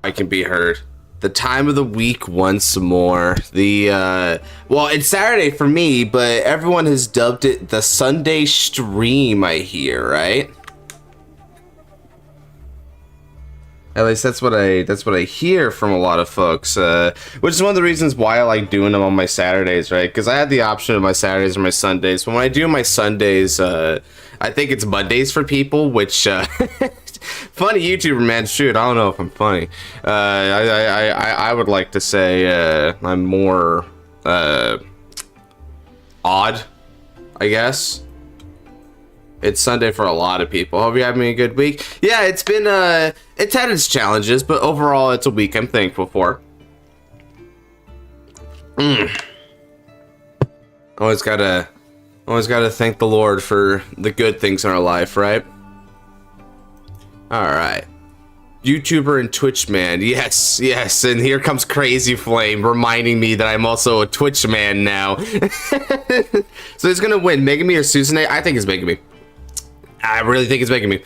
I can be heard. The time of the week once more. Well, it's Saturday for me, but everyone has dubbed it the Sunday stream, I hear, right? At least that's what I hear from a lot of folks, which is one of the reasons why I like doing them on my Saturdays, right? Because I had the option of my Saturdays or my Sundays. But when I do my Sundays, I think it's Mondays for people, which funny YouTuber man, shoot, I don't know if I'm funny. I would like to say I'm more odd, I guess. It's Sunday for a lot of people. Hope you're having a good week. Yeah, it's been it's had its challenges, but overall it's a week I'm thankful for. Always gotta thank the Lord for the good things in our life, right? Alright. YouTuber and Twitch man. Yes, yes. And here comes Crazy Flame reminding me that I'm also a Twitch man now. So he's gonna win. Megami or Susanne? I think it's Megami. I really think it's Megami.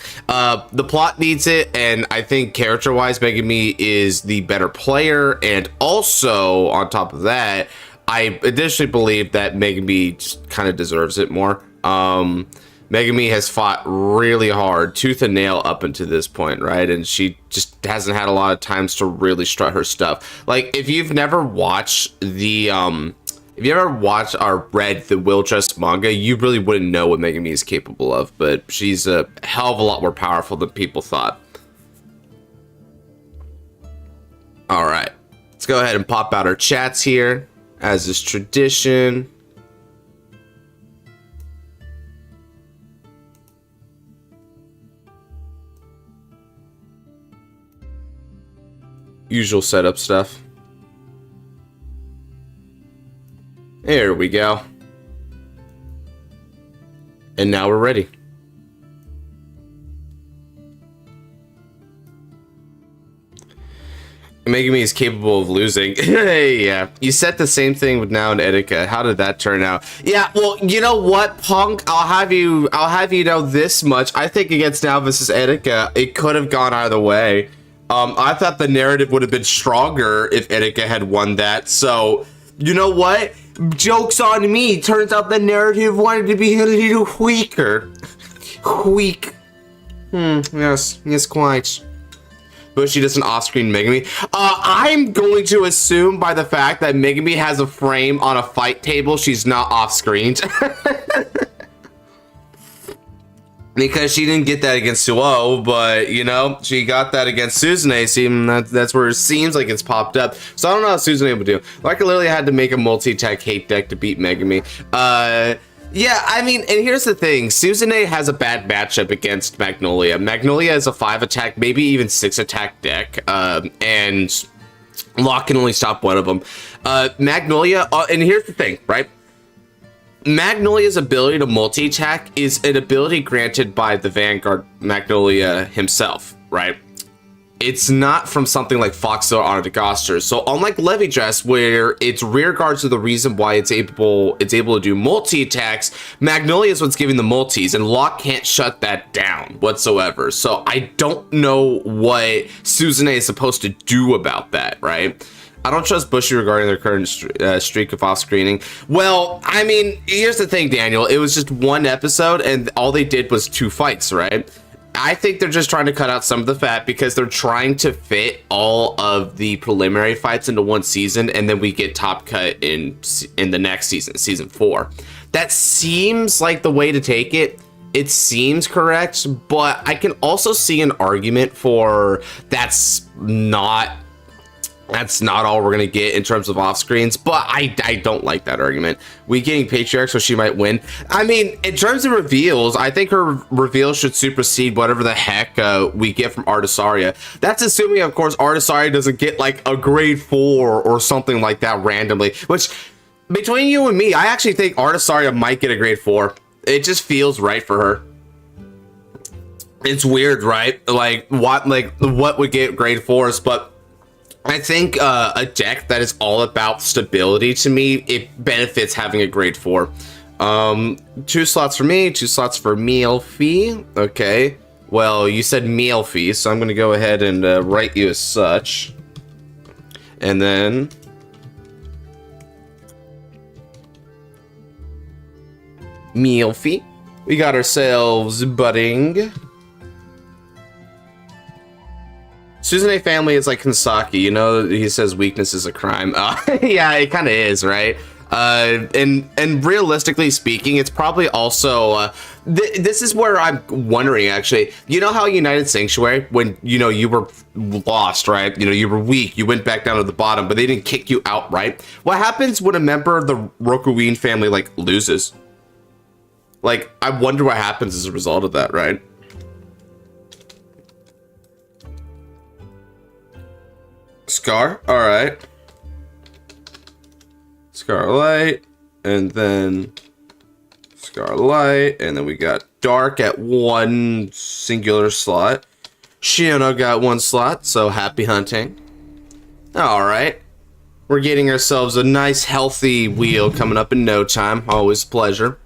The plot needs it, and I think character-wise, Megami is the better player, and also, on top of that, I additionally believe that Megami just kind of deserves it more. Megami has fought really hard, tooth and nail up until this point, right? And she just hasn't had a lot of times to really strut her stuff. Like, if you've never watched the, if you ever watched or read the Overdress manga, you really wouldn't know what Megami is capable of, but she's a hell of a lot more powerful than people thought. All right, let's go ahead and pop out our chats here, as is tradition. Usual setup stuff. There we go. And now we're ready. Megami is capable of losing. Yeah, you said the same thing with Now and Etika. How did that turn out? Yeah, well, you know what, Punk? I'll have you know this much. I think against Now versus Etika, it could have gone either way. I thought the narrative would have been stronger if Etika had won that. So, you know what? Joke's on me. Turns out the narrative wanted to be a little weaker. Weak. Yes, quite. Bushi doesn't off-screen Megami. I'm going to assume by the fact that Megami has a frame on a fight table, she's not off-screened. Because she didn't get that against Suo, but, you know, she got that against Susanne. That's where it seems like it's popped up. So I don't know how Susanne would do. Like, I literally had to make a multi-attack hate deck to beat Megami. Yeah, I mean, and here's the thing. Susanne has a bad matchup against Magnolia. Magnolia is a 5-attack, maybe even 6-attack deck, and Locke can only stop one of them. Magnolia, and here's the thing, right? Magnolia's ability to multi-attack is an ability granted by the Vanguard Magnolia himself, right? It's not from something like Foxtail or Onagaster. So unlike Overdress, where its rear guards are the reason why it's able to do multi-attacks, Magnolia is what's giving the multis, and Locke can't shut that down whatsoever. So I don't know what Susanne is supposed to do about that, right? I don't trust Bushi regarding their current streak of off-screening. Well, I mean, here's the thing, Daniel. It was just one episode, and all they did was 2 fights, right? I think they're just trying to cut out some of the fat because they're trying to fit all of the preliminary fights into one season, and then we get Top Cut in the next season, season 4. That seems like the way to take it. It seems correct, but I can also see an argument for that's not all we're gonna get in terms of off screens, but I don't like that argument. We getting Patriarch, so she might win. I mean, in terms of reveals, I think her reveal should supersede whatever the heck we get from Artisaria. That's assuming, of course, Artisaria doesn't get like a grade 4 or something like that randomly, which between you and me, I actually think Artisaria might get a grade 4. It just feels right for her. It's weird, right? Like what would get grade 4s, but I think a deck that is all about stability, to me, it benefits having a grade 4. 2 slots for me, 2 slots for Mealfie. Okay. Well, you said meal fee, so I'm going to go ahead and write you as such. And then... meal fee. We got ourselves budding. Suzune family is like Kansaki, you know, he says weakness is a crime. Yeah, it kind of is, right? And realistically speaking, it's probably also this is where I'm wondering, actually. You know how United Sanctuary, when you were lost, right? You were weak, you went back down to the bottom, but they didn't kick you out, right? What happens when a member of the Rokuin family like loses? Like, I wonder what happens as a result of that, right? Scar, all right. Scarlight, and then Scarlight, and then we got Dark at one singular slot. Shiona got one slot, so happy hunting. All right. We're getting ourselves a nice, healthy wheel coming up in no time. Always a pleasure.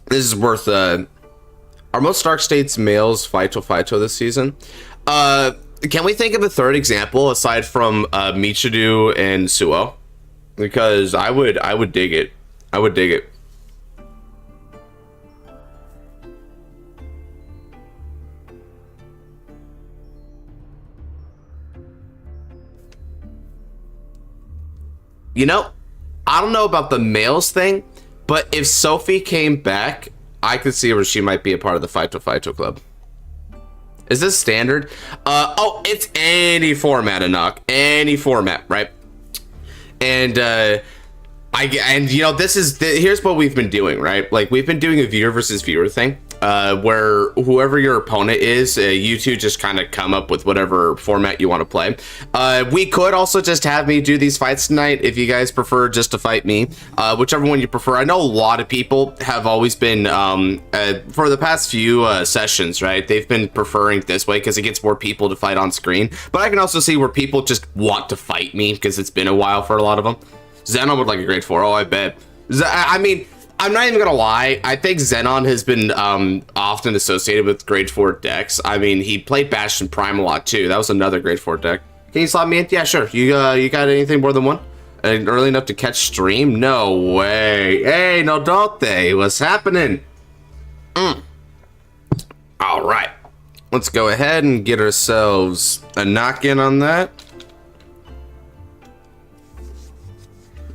This is worth, are most Dark States males Fighto this season? Can we think of a third example aside from Michiru and Suo? Because I would dig it. I would dig it. You know, I don't know about the males thing, but if Sophie came back, I could see where she might be a part of the Fighto club. Is this standard? Oh, it's any format, Enoch. Any format, right? And here's what we've been doing, right? Like, we've been doing a viewer versus viewer thing, where whoever your opponent is, you two just kind of come up with whatever format you want to play. We could also just have me do these fights tonight if you guys prefer just to fight me, whichever one you prefer. I know a lot of people have always been, for the past few sessions, right? They've been preferring this way because it gets more people to fight on screen. But I can also see where people just want to fight me because it's been a while for a lot of them. Zenon would like a grade 4. Oh, I bet. I mean, I'm not even gonna lie. I think Zenon has been often associated with grade 4 decks. I mean, he played Bastion Prime a lot too. That was another grade 4 deck. Can you slot me in? Yeah, sure. You got anything more than one? And early enough to catch stream? No way. Hey, no, don't they? What's happening? All right. Let's go ahead and get ourselves a knock-in on that.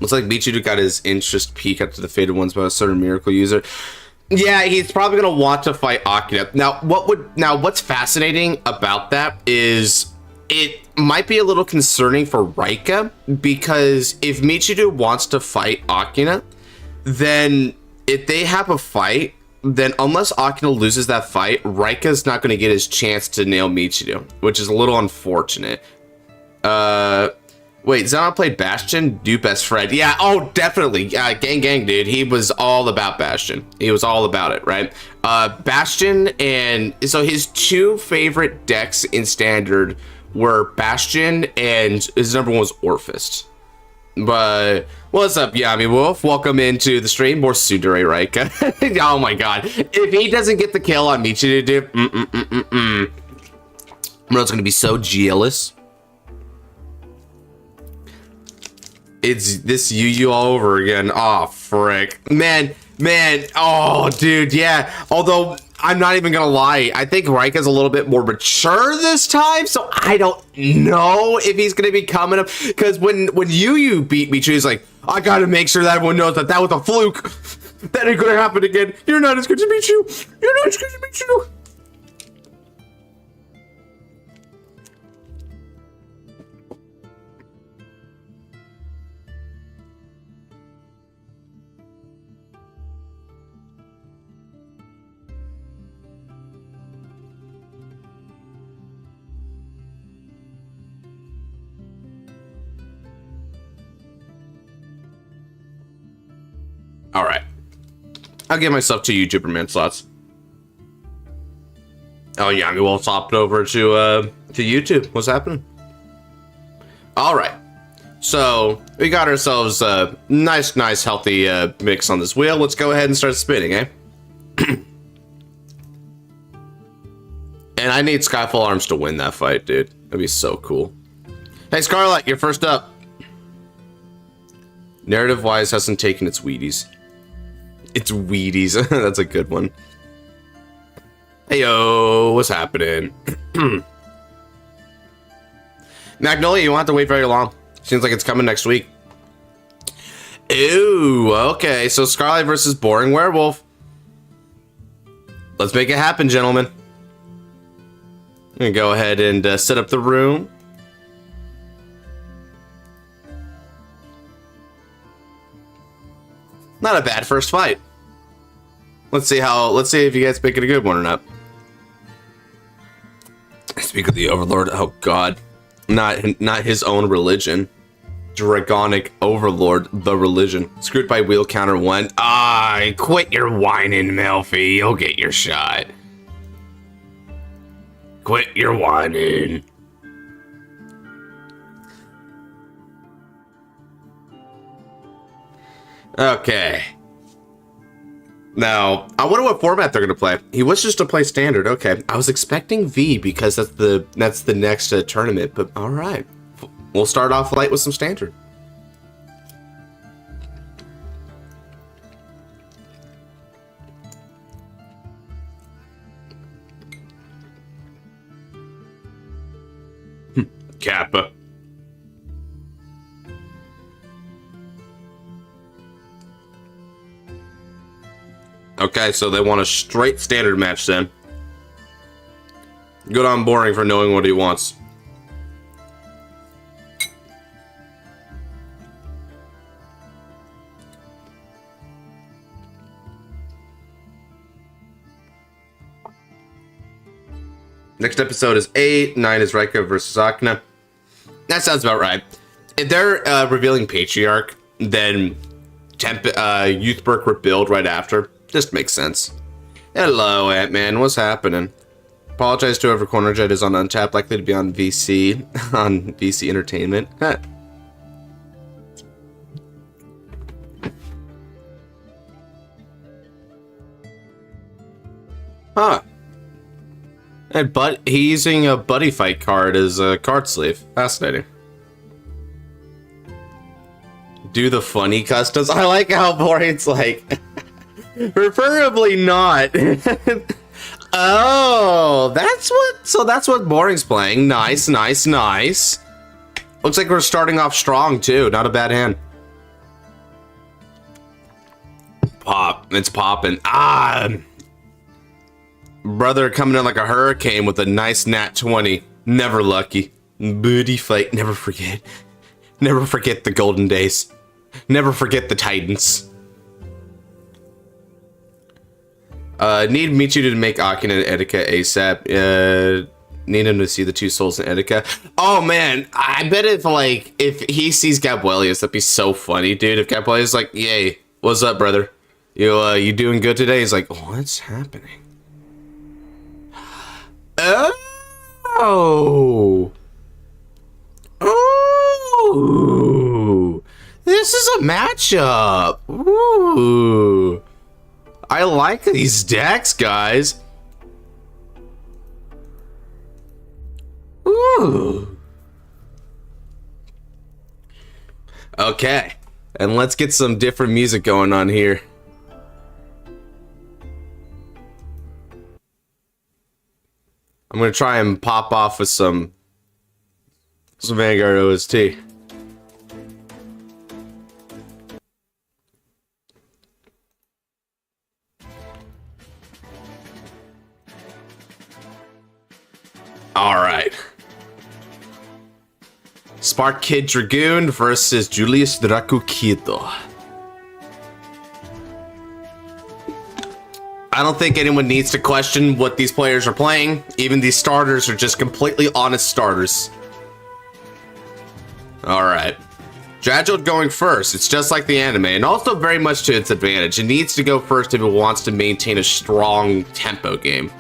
Looks like Michiru got his interest peak after the Faded Ones by a certain Miracle user. Yeah, he's probably gonna want to fight Akira. Now, what's fascinating about that is it might be a little concerning for Raika, because if Michiru wants to fight Akira, then if they have a fight, then unless Akira loses that fight, Raika's not gonna get his chance to nail Michiru, which is a little unfortunate. Wait, Zenon played Bastion? Do best friend. Yeah, oh, definitely. Gang, dude. He was all about Bastion. He was all about it, right? Bastion, and so his two favorite decks in Standard were Bastion, and his number one was Orphist. But what's up, Yami Wolf? Welcome into the stream. More Sudere Raika. Oh my god. If he doesn't get the kill on Michiru, dude, I'm gonna be so jealous. It's this Yugioh all over again. Oh, frick. Man. Oh, dude, yeah. Although, I'm not even gonna lie. I think Raika's a little bit more mature this time, so I don't know if he's gonna be coming up. Because when Yu beat Michiru, he's like, I gotta make sure that everyone knows that was a fluke. That ain't gonna happen again. You're not as good as Michiru. You're not as good as Michiru. All right, I'll give myself 2 YouTuber man slots. Oh yeah, we will swap it over to YouTube. What's happening? All right, so we got ourselves a nice, healthy mix on this wheel. Let's go ahead and start spinning, eh? And I need Skyfall Arms to win that fight, dude. That'd be so cool. Hey, Scarlight, you're first up. Narrative-wise, hasn't taken its Wheaties. It's Wheaties. That's a good one. Hey, yo, what's happening? Magnolia, you won't have to wait very long. Seems like it's coming next week. Ooh, okay. So Scarlight versus Boring Werewolf. Let's make it happen, gentlemen. I'm gonna go ahead and set up the room. Not a bad first fight. Let's see if you guys make it a good one or not. Speak of the Overlord. Oh God, not his own religion. Dragonic Overlord, the religion. Screwed by wheel counter 1. Ah, quit your whining, Melfi. You'll get your shot. Quit your whining. Okay. Now, I wonder what format they're gonna play. He wishes to play standard. Okay, I was expecting V because that's the next tournament. But all right, we'll start off light with some standard. Kappa. Okay, so they want a straight standard match then. Good on Boring for knowing what he wants. Next episode is 8. 9 is Reika versus Akna. That sounds about right. If they're revealing Patriarch, then Youthberg rebuild right after. Just makes sense. Hello, Ant-Man. What's happening? Apologize to whoever Corner Jet is on Untap. Likely to be on VC. On VC Entertainment. Huh. And he's using a buddy fight card as a card sleeve. Fascinating. Do the funny customs. I like how Boring's like... Preferably not. Oh, that's what Boring's playing. Nice, nice, nice. Looks like we're starting off strong too. Not a bad hand. Pop. It's popping. Ah. Brother coming in like a hurricane with a nice nat 20. Never lucky. Booty fight. Never forget. Never forget the golden days. Never forget the Titans. Need Michu to make Akin and Etika ASAP. Need him to see the two souls in Etika. Oh man, I bet if he sees Gabuelius, that'd be so funny, dude. If Gabuelius like, yay, what's up, brother? You doing good today? He's like, what's happening? Oh. Oh. This is a matchup. Ooh. I like these decks, guys. Ooh. Okay. And let's get some different music going on here. I'm gonna try and pop off with some Vanguard OST. All right. Spark Kid Dragoon versus Julius Dracu Kido. I don't think anyone needs to question what these players are playing. Even these starters are just completely honest starters. All right. Jadjil going first. It's just like the anime, and also very much to its advantage. It needs to go first if it wants to maintain a strong tempo game.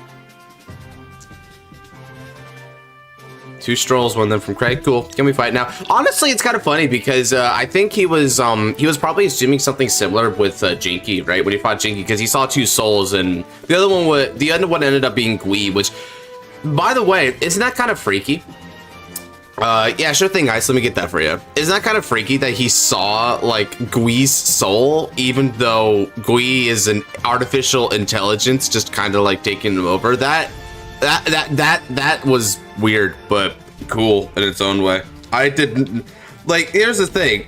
2 strolls, 1 then from Craig. Cool. Can we fight now? Honestly, it's kind of funny because I think he was probably assuming something similar with Jinky, right? When he fought Jinky, because he saw 2 souls, and the other one ended up being Gui, which By the way, isn't that kind of freaky? Yeah, sure thing, guys. Let me get that for you. Isn't that kind of freaky that he saw like Gui's soul, even though Gui is an artificial intelligence, just kind of like taking him over? That was weird, but cool in its own way. I didn't like. Here's the thing.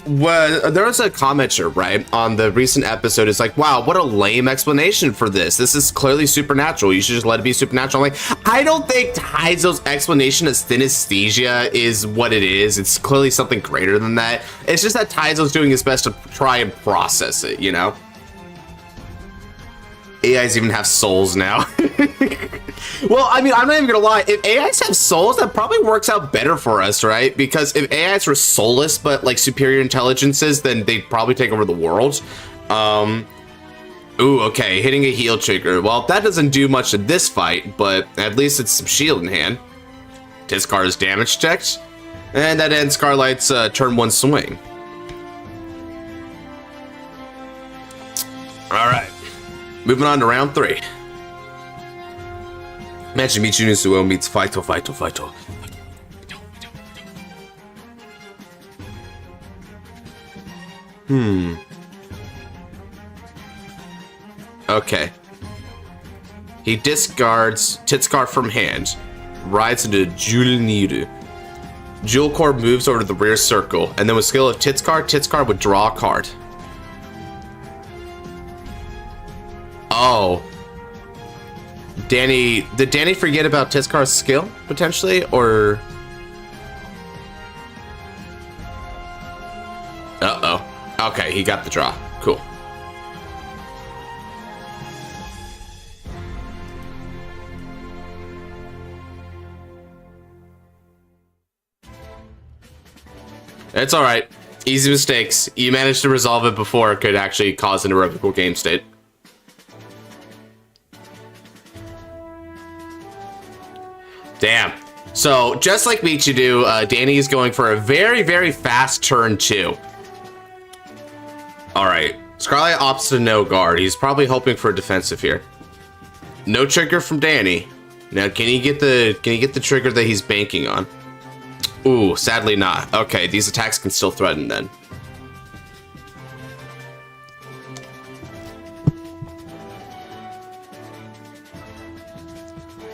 There was a commenter, right, on the recent episode. It's like, wow, what a lame explanation for this. This is clearly supernatural. You should just let it be supernatural. I'm like, I don't think Taizo's explanation of synesthesia is what it is. It's clearly something greater than that. It's just that Taizo's doing his best to try and process it, you know? AIs even have souls now. Well, I mean, I'm not even gonna lie. If AIs have souls, that probably works out better for us, right? Because if AIs were soulless but like superior intelligences, then they'd probably take over the world. Ooh, okay, hitting a heal trigger. Well, that doesn't do much in this fight, but at least it's some shield in hand. Discard is damage checked, and that ends Scarlight's turn 1 swing. All right, moving on to round 3. Imagine Michinu Suo meets Fighto. Okay. He discards Titscar from hand, rides into Jewel Niru. Jewel Core moves over to the rear circle, and then with skill of Titscar would draw a card. Oh. Did Danny forget about Titscar's skill, potentially, or? Uh-oh. Okay, he got the draw. Cool. It's all right. Easy mistakes. You managed to resolve it before it could actually cause an irrevocable game state. Damn. So, just like Michidu, Danny is going for a very, very fast turn 2. Alright. Scarlight opts to no guard. He's probably hoping for a defensive here. No trigger from Danny. Now, can he get the trigger that he's banking on? Ooh, sadly not. Okay, these attacks can still threaten then.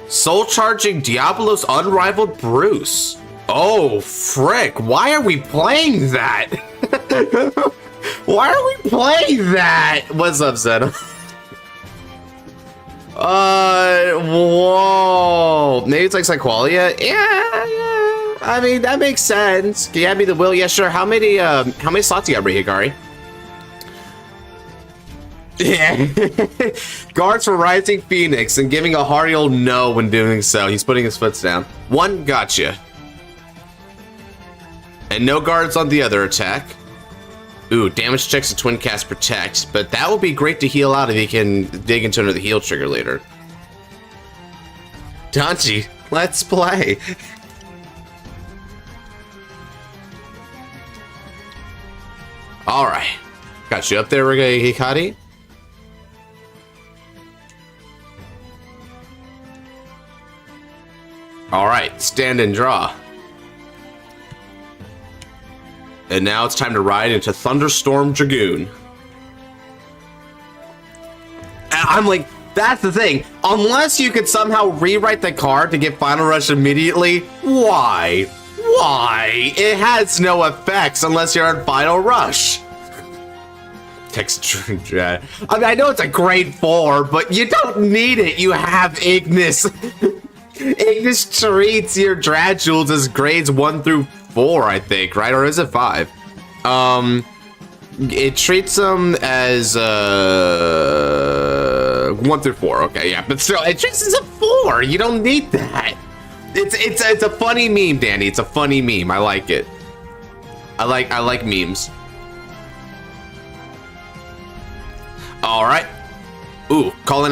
Soul charging Diablo's Unrivaled Bruce. Oh, frick. Why are we playing that? Why are we playing that? What's up, Zeno? Whoa. Maybe it's like Psyqualia? Yeah. I mean, that makes sense. Can you add me the will? Yeah, sure. How many slots you got, Hikari? Yeah. Guards for Rising Phoenix and giving a hearty old no when doing so. He's putting his foot down. One, gotcha. And no guards on the other attack. Ooh, damage checks to twin cast protect, but that will be great to heal out if he can dig into another heal trigger later. Danchi, let's play. All right, got you up there, Hikari. All right, stand and draw. And now it's time to ride into Thunderstorm Dragoon. I'm like, that's the thing. Unless you could somehow rewrite the card to get Final Rush immediately, why? Why? It has no effects unless you're on Final Rush. Text I mean, I know it's a grade 4, but you don't need it. You have Ignis. Ignis treats your Dradules as grades 1 through 4, I think, right? Or is it 5? It treats them as 1 through 4. Okay, yeah, but still, it treats it as a 4. You don't need that. It's a funny meme, Danny. It's a funny meme. I like it. I like memes. All right. Ooh, calling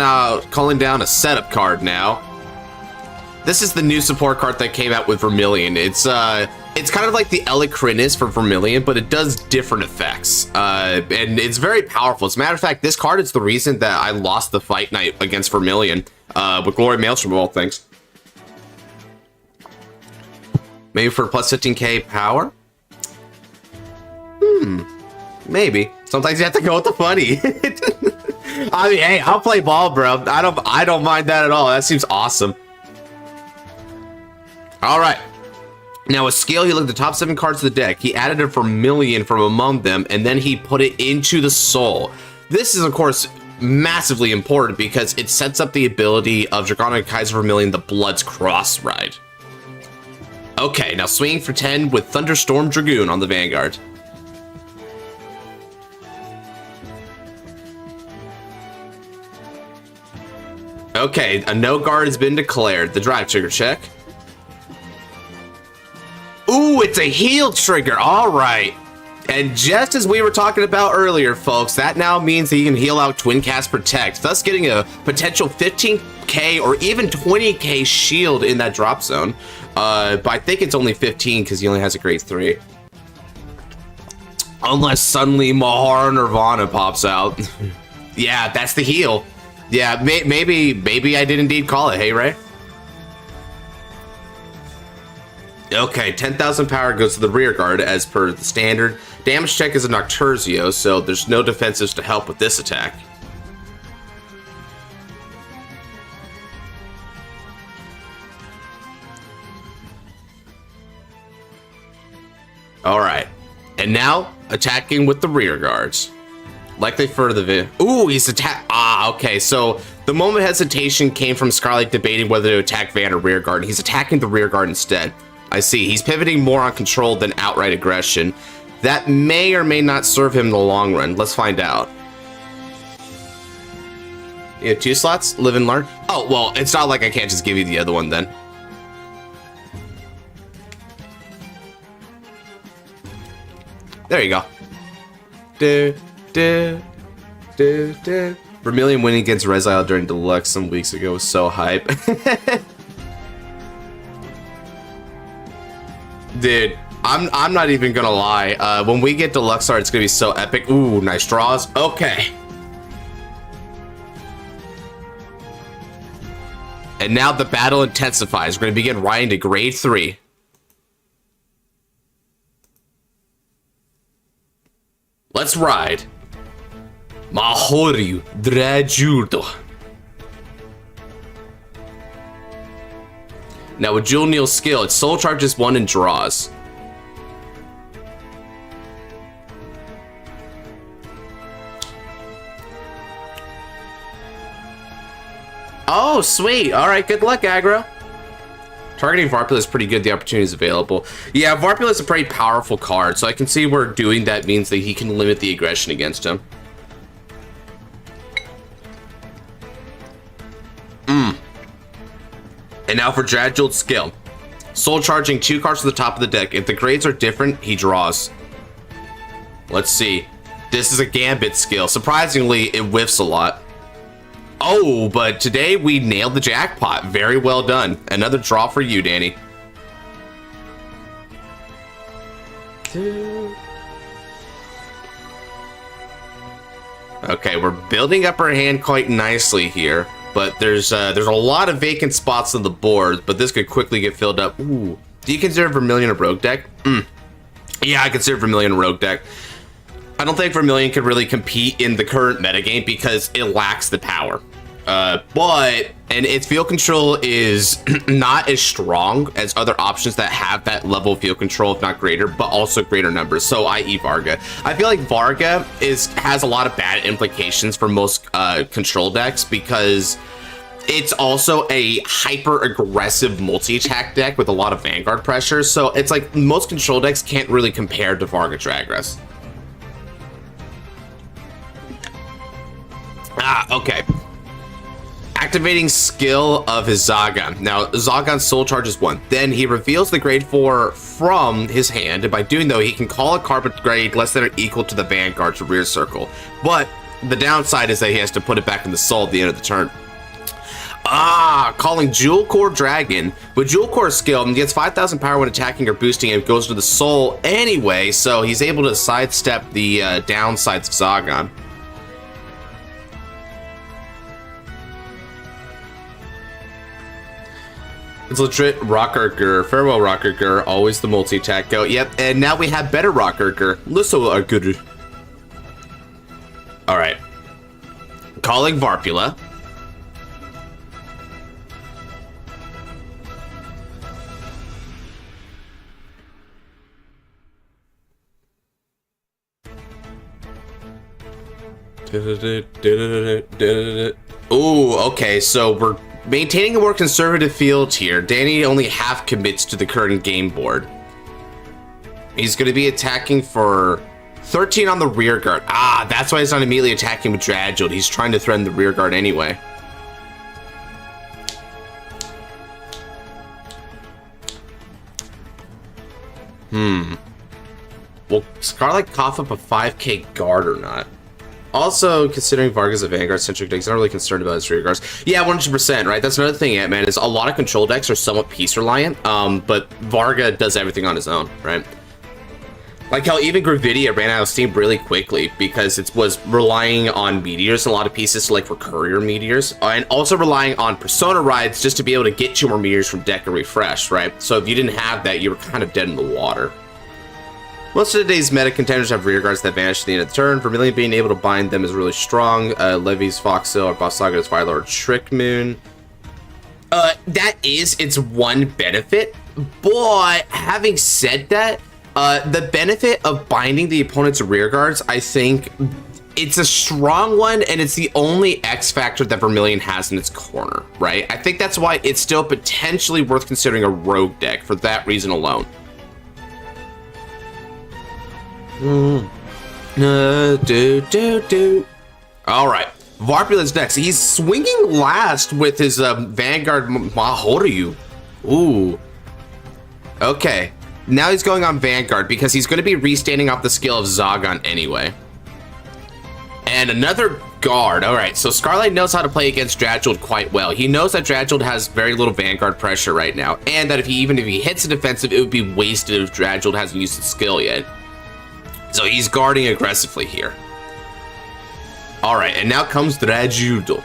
down a setup card now. This is the new support card that came out with Vermilion. It's kind of like the Elecrinus for Vermilion, but it does different effects. And it's very powerful. As a matter of fact, this card is the reason that I lost the fight night against Vermilion with Glory Maelstrom of all things. Maybe for plus 15k power? Maybe. Sometimes you have to go with the funny. I mean, hey, I'll play ball, bro. I don't mind that at all. That seems awesome. All right. Now, with skill, he looked at the top 7 cards of the deck. He added a Vermilion from among them, and then he put it into the soul. This is, of course, massively important because it sets up the ability of Dragonic Kaiser Vermilion, the Blood's Cross Ride. Okay, now swinging for 10 with Thunderstorm Dragoon on the Vanguard. Okay, a no guard has been declared. The drive trigger check. Ooh, it's a heal trigger. All right. And just as we were talking about earlier, folks, that now means that you can heal out Twin Cast Protect, thus getting a potential 15k or even 20k shield in that drop zone. But I think it's only 15 because he only has a grade 3. Unless suddenly Mahara Nirvana pops out. Yeah, that's the heal. Yeah, maybe I did indeed call it. Hey, Ray? Okay, 10,000 power goes to the rear guard as per the standard. Damage check is a Nocturzio, so there's no defensives to help with this attack. Alright, and now attacking with the rear guards. Likely for the ooh, he's okay, so the moment hesitation came from Scarlight debating whether to attack Van or rear guard. He's attacking the rear guard instead. I see. He's pivoting more on control than outright aggression. That may or may not serve him in the long run. Let's find out. You have 2 slots? Live and learn? Oh, well, it's not like I can't just give you the other one then. There you go. Vermilion winning against Resile during Deluxe some weeks ago was so hype. Dude, I'm not even gonna lie. When we get Deluxe art, it's gonna be so epic. Ooh, nice draws. Okay. And now the battle intensifies. We're gonna begin riding to grade 3. Let's ride. Mahoryu Drajudo. Now with Jewel Neal's skill, it soul charges 1 and draws. Oh, sweet. All right, good luck, aggro. Targeting Varpula is pretty good. The opportunity is available. Yeah, Varpula is a pretty powerful card, so I can see where doing that means that he can limit the aggression against him. And now for Drajul's skill. Soul charging 2 cards to the top of the deck. If the grades are different, he draws. Let's see. This is a Gambit skill. Surprisingly, it whiffs a lot. Oh, but today we nailed the jackpot. Very well done. Another draw for you, Danny. Okay, we're building up our hand quite nicely here. But there's a lot of vacant spots on the board, but this could quickly get filled up. Ooh. Do you consider Vermilion a rogue deck? Yeah, I consider Vermilion a rogue deck. I don't think Vermilion could really compete in the current metagame because it lacks the power. And its field control is not as strong as other options that have that level of field control, if not greater, but also greater numbers. So, i.e. Varga. I feel like Varga has a lot of bad implications for most control decks because it's also a hyper-aggressive multi-attack deck with a lot of Vanguard pressure. So it's like most control decks can't really compare to Varga Dragras. Okay. Activating skill of his Zagon. Now, Zagon's soul charges 1. Then he reveals the grade 4 from his hand, and by doing though, he can call a card with grade less than or equal to the Vanguard's rear circle. But the downside is that he has to put it back in the soul at the end of the turn. Calling Jewel Core Dragon. With Jewel Core skill, he gets 5,000 power when attacking or boosting and goes to the soul anyway, so he's able to sidestep the downsides of Zagon. It's legit Rocker, farewell Rocker, always the multi-attack go. Yep, and now we have better Rocker. Listen, good. All right, calling Varpula. Ooh, okay, so we're maintaining a more conservative field here. Danny only half commits to the current game board. He's going to be attacking for 13 on the rear guard. Ah, that's why he's not immediately attacking with Dragold. He's trying to threaten the rear guard anyway. Will Scarlight cough up a 5k guard or not? Also, considering Varga's a Vanguard-centric deck, he's not really concerned about his rear guards. Yeah, 100%, right? That's another thing, man, is a lot of control decks are somewhat piece-reliant, but Varga does everything on his own, right? Like how even Gravidia ran out of steam really quickly because it was relying on meteors, a lot of pieces like for courier meteors, and also relying on persona rides just to be able to get 2 more meteors from deck and refresh, right? So if you didn't have that, you were kind of dead in the water. Most of today's meta contenders have rear guards that vanish at the end of the turn. Vermilion being able to bind them is really strong. Levy's Foxhill, or Boss Saga's Firelord Trick Moon. That is its one benefit, but having said that, the benefit of binding the opponent's rear guards, I think it's a strong one, and it's the only X factor that Vermilion has in its corner, right? I think that's why it's still potentially worth considering a rogue deck for that reason alone. All right, Varpula's next. He's swinging last with his Vanguard Mahoryu. Ooh. Okay, now he's going on Vanguard because he's going to be restanding off the skill of Zagon anyway. And another guard. All right, so Scarlight knows how to play against Dragold quite well. He knows that Dragold has very little Vanguard pressure right now, and that even if he hits a defensive, it would be wasted if Dragold hasn't used his skill yet. So he's guarding aggressively here. All right, and now comes Dragold.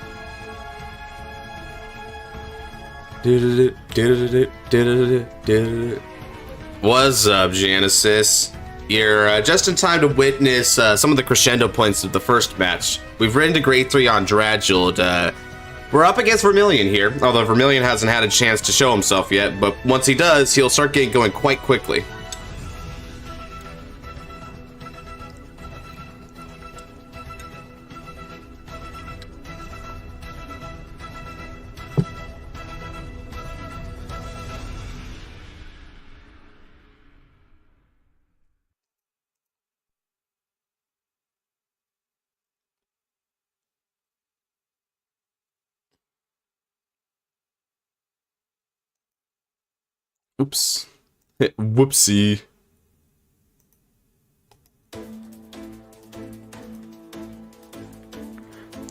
What's up, Genesis? You're just in time to witness some of the crescendo points of the first match. We've ridden to grade 3 on Dragold. We're up against Vermilion here, although Vermilion hasn't had a chance to show himself yet, but once he does, he'll start getting going quite quickly. Oops. Whoopsie.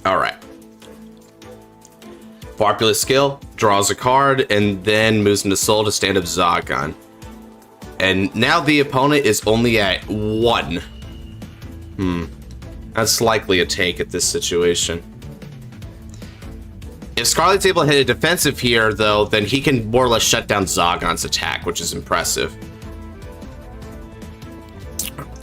Alright. Varpula skill, draws a card, and then moves into Soul to stand up Zagon. And now the opponent is only at 1. That's likely a take at this situation. If Scarlight's able to hit a defensive here, though, then he can more or less shut down Zagon's attack, which is impressive.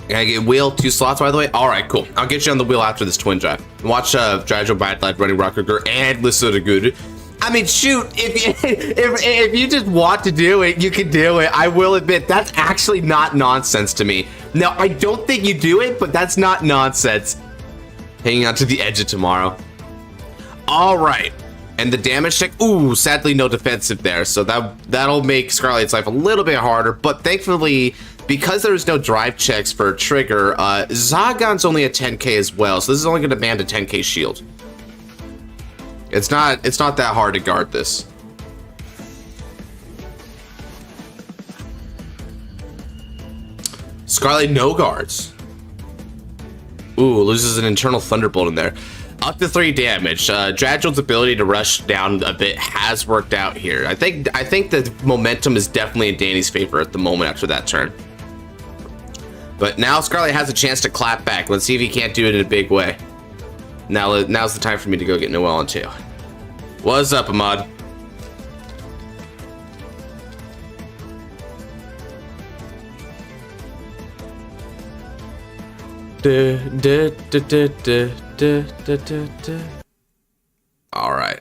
Can I get wheel 2 slots, by the way? All right, cool. I'll get you on the wheel after this twin drive. Watch Dragold Badlight running Rocker and listen to good. I mean, shoot, if you just want to do it, you can do it. I will admit, that's actually not nonsense to me. Now, I don't think you do it, but that's not nonsense. Hanging out to the edge of tomorrow. All right. And the damage check, ooh, sadly no defensive there, so that'll make Scarlight's life a little bit harder, but thankfully, because there's no drive checks for a trigger, Zagon's only at 10k as well, so this is only going to demand a 10k shield. It's not that hard to guard this. Scarlight no guards. Ooh, loses an internal thunderbolt in there. Up to 3 damage. Dragold's ability to rush down a bit has worked out here. I think the momentum is definitely in Danny's favor at the moment after that turn. But now Scarlight has a chance to clap back. Let's see if he can't do it in a big way. Now's the time for me to go get Noelle on too. What's up, Ahmad? All right.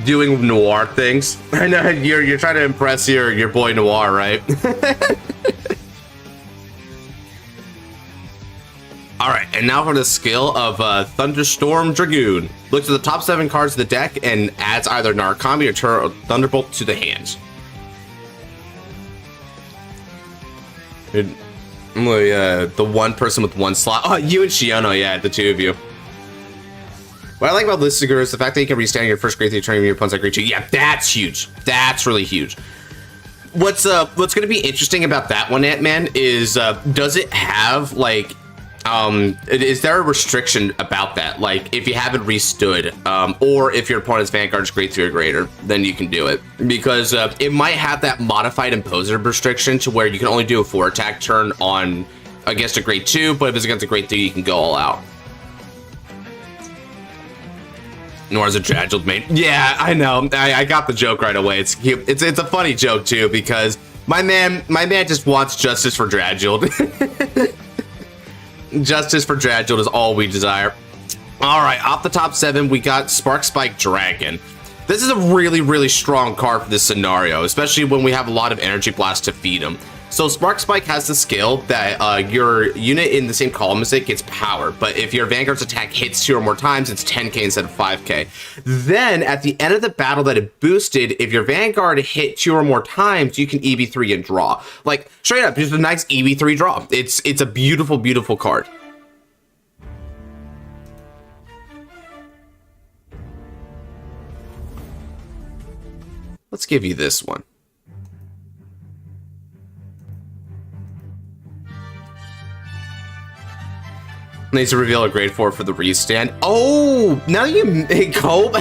Doing noir things. I know you're trying to impress your boy Noir, right? All right, and now for the skill of Thunderstorm Dragoon. Looks at the top 7 cards of the deck and adds either Narukami or Thunderbolt to the hands. The one person with 1 slot. Oh, you and Shiono, yeah, the 2 of you. What I like about Listiger is the fact that you can restand your first grade 3 turn when your opponent's at grade 2. Yeah, that's huge. That's really huge. What's going to be interesting about that one, Ant-Man, is does it have like is there a restriction about that? Like if you haven't restood, or if your opponent's Vanguard is grade 3 or greater, then you can do it, because it might have that modified imposer restriction to where you can only do a 4 attack turn on against a grade 2, but if it's against a grade 3, you can go all out. Noir's a Dragiled main. Yeah, I know. I got the joke right away. It's cute. It's a funny joke too, because my man just wants justice for Dragiled. Justice for Dragiled is all we desire. All right, off the top 7, we got Spark Spike Dragon. This is a really, really strong card for this scenario, especially when we have a lot of Energy Blast to feed him. So Spark Spike has the skill that your unit in the same column as it gets power, but if your Vanguard's attack hits 2 or more times, it's 10k instead of 5k. Then at the end of the battle that it boosted, if your Vanguard hit 2 or more times, you can EV3 and draw. Like straight up, just a nice EV3 draw. It's a beautiful, beautiful card. Let's give you this one. Needs to reveal a grade 4 for the restand. Oh, now you Cope.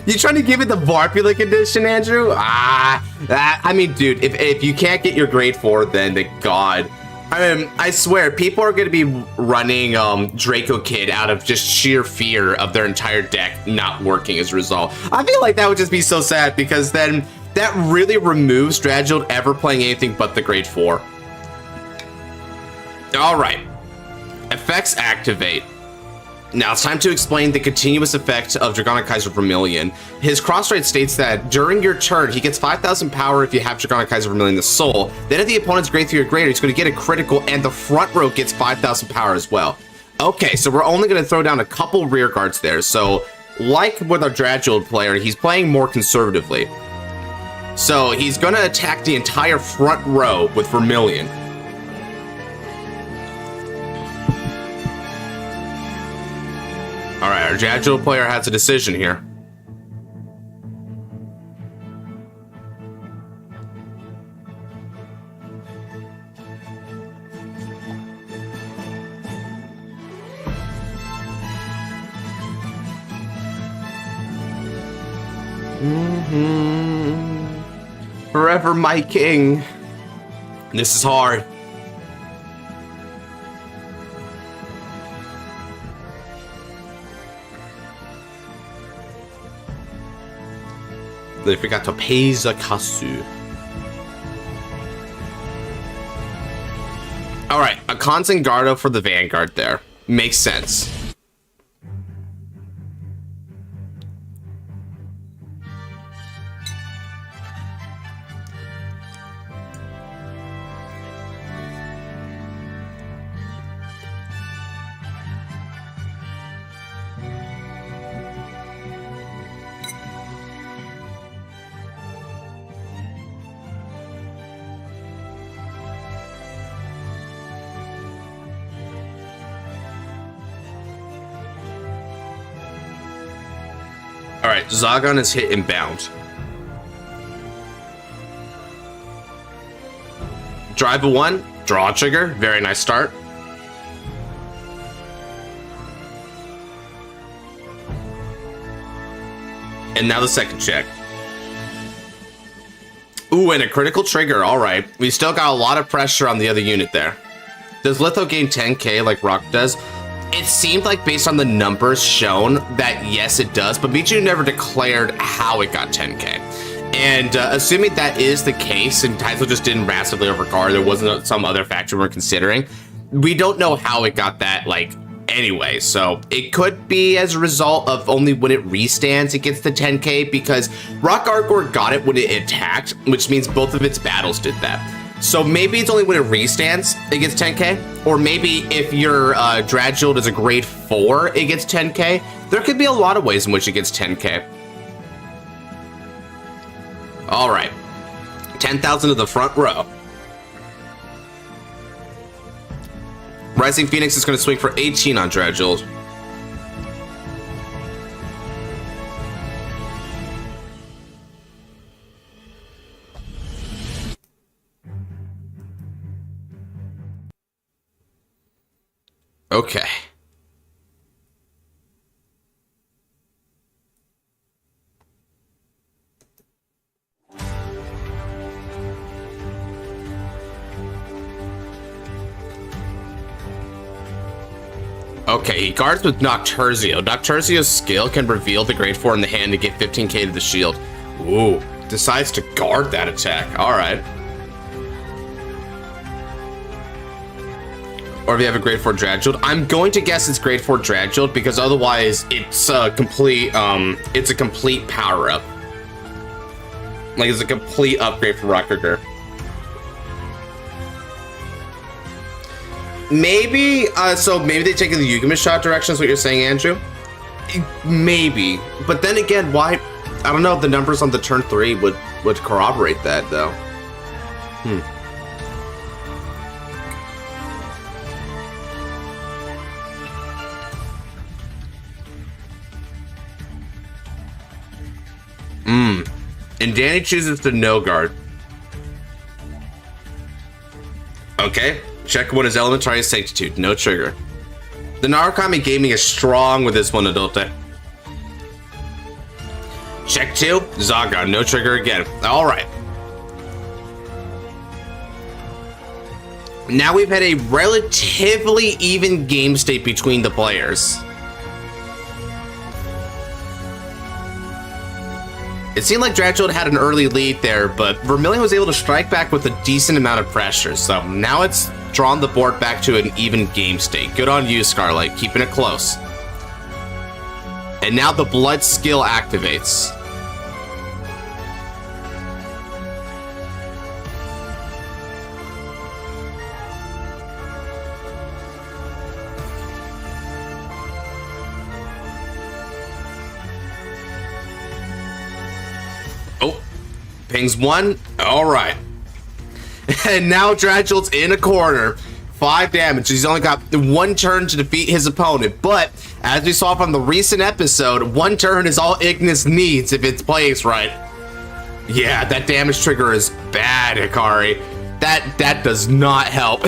You trying to give it the Varpula edition, Andrew? I mean, dude, if you can't get your grade 4, then the god. I mean, I swear, people are going to be running Draco Kid out of just sheer fear of their entire deck not working as a result. I feel like that would just be so sad, because then that really removes Dragiled ever playing anything but the grade 4. All right. Effects activate. Now it's time to explain the continuous effect of Dragonic Kaiser Vermilion. His cross-rate states that during your turn, he gets 5,000 power if you have Dragonic Kaiser Vermilion the Soul. Then if the opponent's grade 3 or greater, he's going to get a critical, and the front row gets 5,000 power as well. Okay, so we're only going to throw down a couple rear guards there. So like with our Dragiled player, he's playing more conservatively. So he's going to attack the entire front row with Vermilion. All right, our Dragiled player has a decision here. Forever my king. This is hard. They forgot to pay Zakasu. Alright, a Consangardo for the Vanguard there. Makes sense. Alright, Zagon is hit and bound. Drive a 1, draw a trigger. Very nice start. And now the second check. Ooh, and a critical trigger. All right. We still got a lot of pressure on the other unit there. Does Litho gain 10k like Rock does? It seemed like based on the numbers shown that yes, it does, but Michu never declared how it got 10k. And assuming that is the case, and Taizo just didn't massively overguard, there wasn't some other factor we're considering, we don't know how it got that, like, anyway. So it could be as a result of only when it restands, it gets the 10k, because Rock Argor got it when it attacked, which means both of its battles did that. So maybe it's only when it restands, it gets 10k, or maybe if your Dradshield is a grade 4, it gets 10k. There could be a lot of ways in which it gets 10k. All right, 10,000 to the front row. Rising Phoenix is going to swing for 18 on Dradshield. Okay. Okay, he guards with Nocturzio. Nocturzio's skill can reveal the grade 4 in the hand to get 15k to the shield. Ooh, decides to guard that attack. All right. Or if you have a grade 4 Dradshield, I'm going to guess it's grade 4 Dradshield because otherwise it's a complete power up. Like it's a complete upgrade for Rockarger. Maybe, so maybe they take the Yugioh shot direction is what you're saying, Andrew? Maybe, but then again, why? I don't know if the numbers on the turn 3 would corroborate that though. And Danny chooses to no guard. Okay. Check one is Elementary Sanctitude, no trigger. The Narukami Gaming is strong with this one, Adote. Check 2, Zaga, no trigger again. All right. Now we've had a relatively even game state between the players. It seemed like Dradshield had an early lead there, but Vermilion was able to strike back with a decent amount of pressure, so now it's drawn the board back to an even game state. Good on you, Scarlight, keeping it close. And now the blood skill activates. Oh, pings 1. All right. And now Dradshield's in a corner. 5 damage. He's only got 1 turn to defeat his opponent. But as we saw from the recent episode, 1 turn is all Ignis needs if it's placed right. Yeah, that damage trigger is bad, Hikari. That does not help.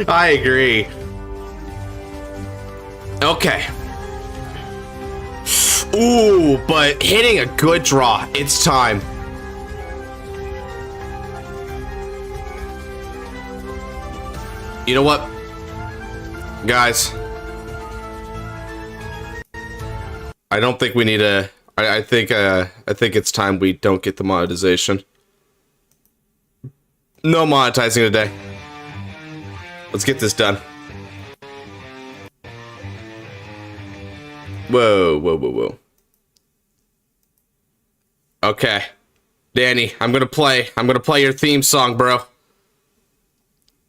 I agree. Okay. Ooh, but hitting a good draw. It's time. You know what, guys? I don't think we need a. I think it's time we don't get the monetization. No monetizing today. Let's get this done. Whoa, whoa, whoa, whoa. Okay, Danny, I'm gonna play your theme song, bro.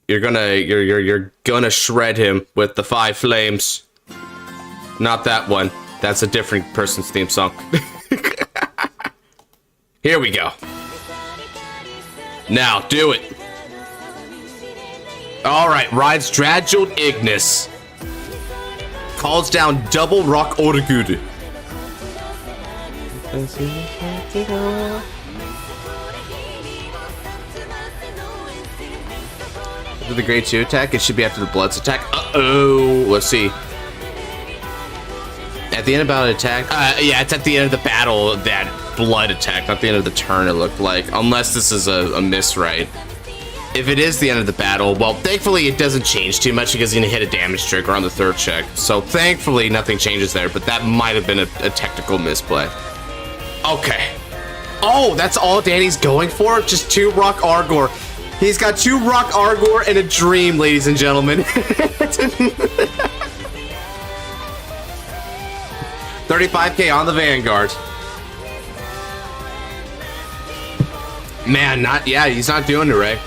You're gonna shred him with the 5 flames. Not that one. That's a different person's theme song. Here we go. Now, do it. Alright, rides Dradshield Ignis. Calls down double Rock Oregudu. After the grade 2 attack, it should be after the Blood's attack. Uh-oh. Let's see. At the end of battle attack? Yeah, it's at the end of the battle, that blood attack, not the end of the turn, it looked like. Unless this is a miswrite. If it is the end of the battle, well, thankfully it doesn't change too much because you're gonna hit a damage trigger on the third check. So thankfully nothing changes there, but that might have been a technical misplay. Okay. Oh, that's all Danny's going for? Just 2 Rock Argor. He's got 2 Rock Argor and a dream, ladies and gentlemen. 35k on the Vanguard. Man, he's not doing it right.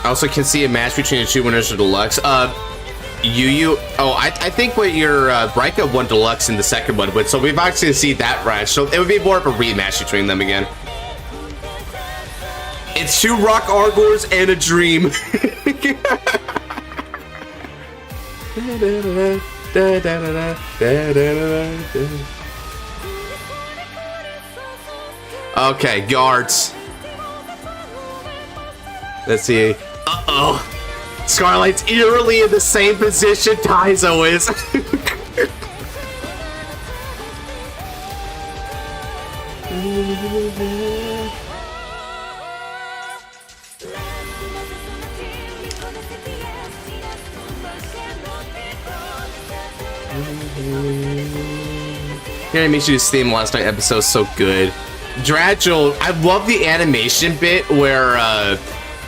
I also can see a match between the 2 winners of Deluxe. Yugioh. Oh, I think what your Breika won Deluxe in the second one, but so we've actually seen that match. So it would be more of a rematch between them again. It's 2 Rock Argors and a dream. Okay, guards. Let's see. Uh-oh. Scarlight's eerily in the same position Taizo is. Yeah, Mishu's theme last night episode's so good. Dragil, I love the animation bit where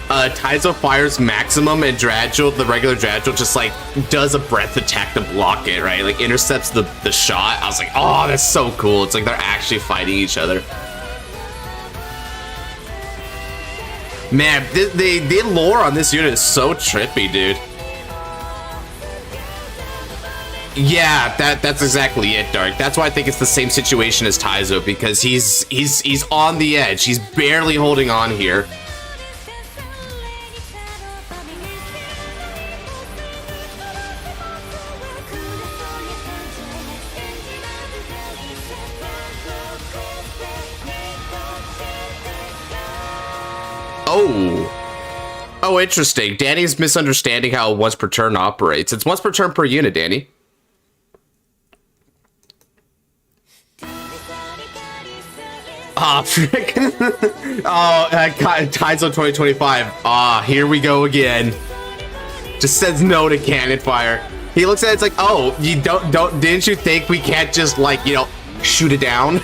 Taizo fires maximum and Dragil, the regular Dragil, just like does a breath attack to block it, right? Like intercepts the shot. I was like, oh, that's so cool. It's like they're actually fighting each other. Man, the lore on this unit is so trippy, dude. Yeah, that's exactly it, Dark. That's why I think it's the same situation as Taizo, because he's on the edge. He's barely holding on here. Oh, interesting. Danny's misunderstanding how once per turn operates. It's once per turn per unit, Danny. Ah, frick. Oh, Taizo 2025. Ah, here we go again. Just says no to cannon fire. He looks at it, it's like, oh, you didn't you think we can't just, like, you know, shoot it down?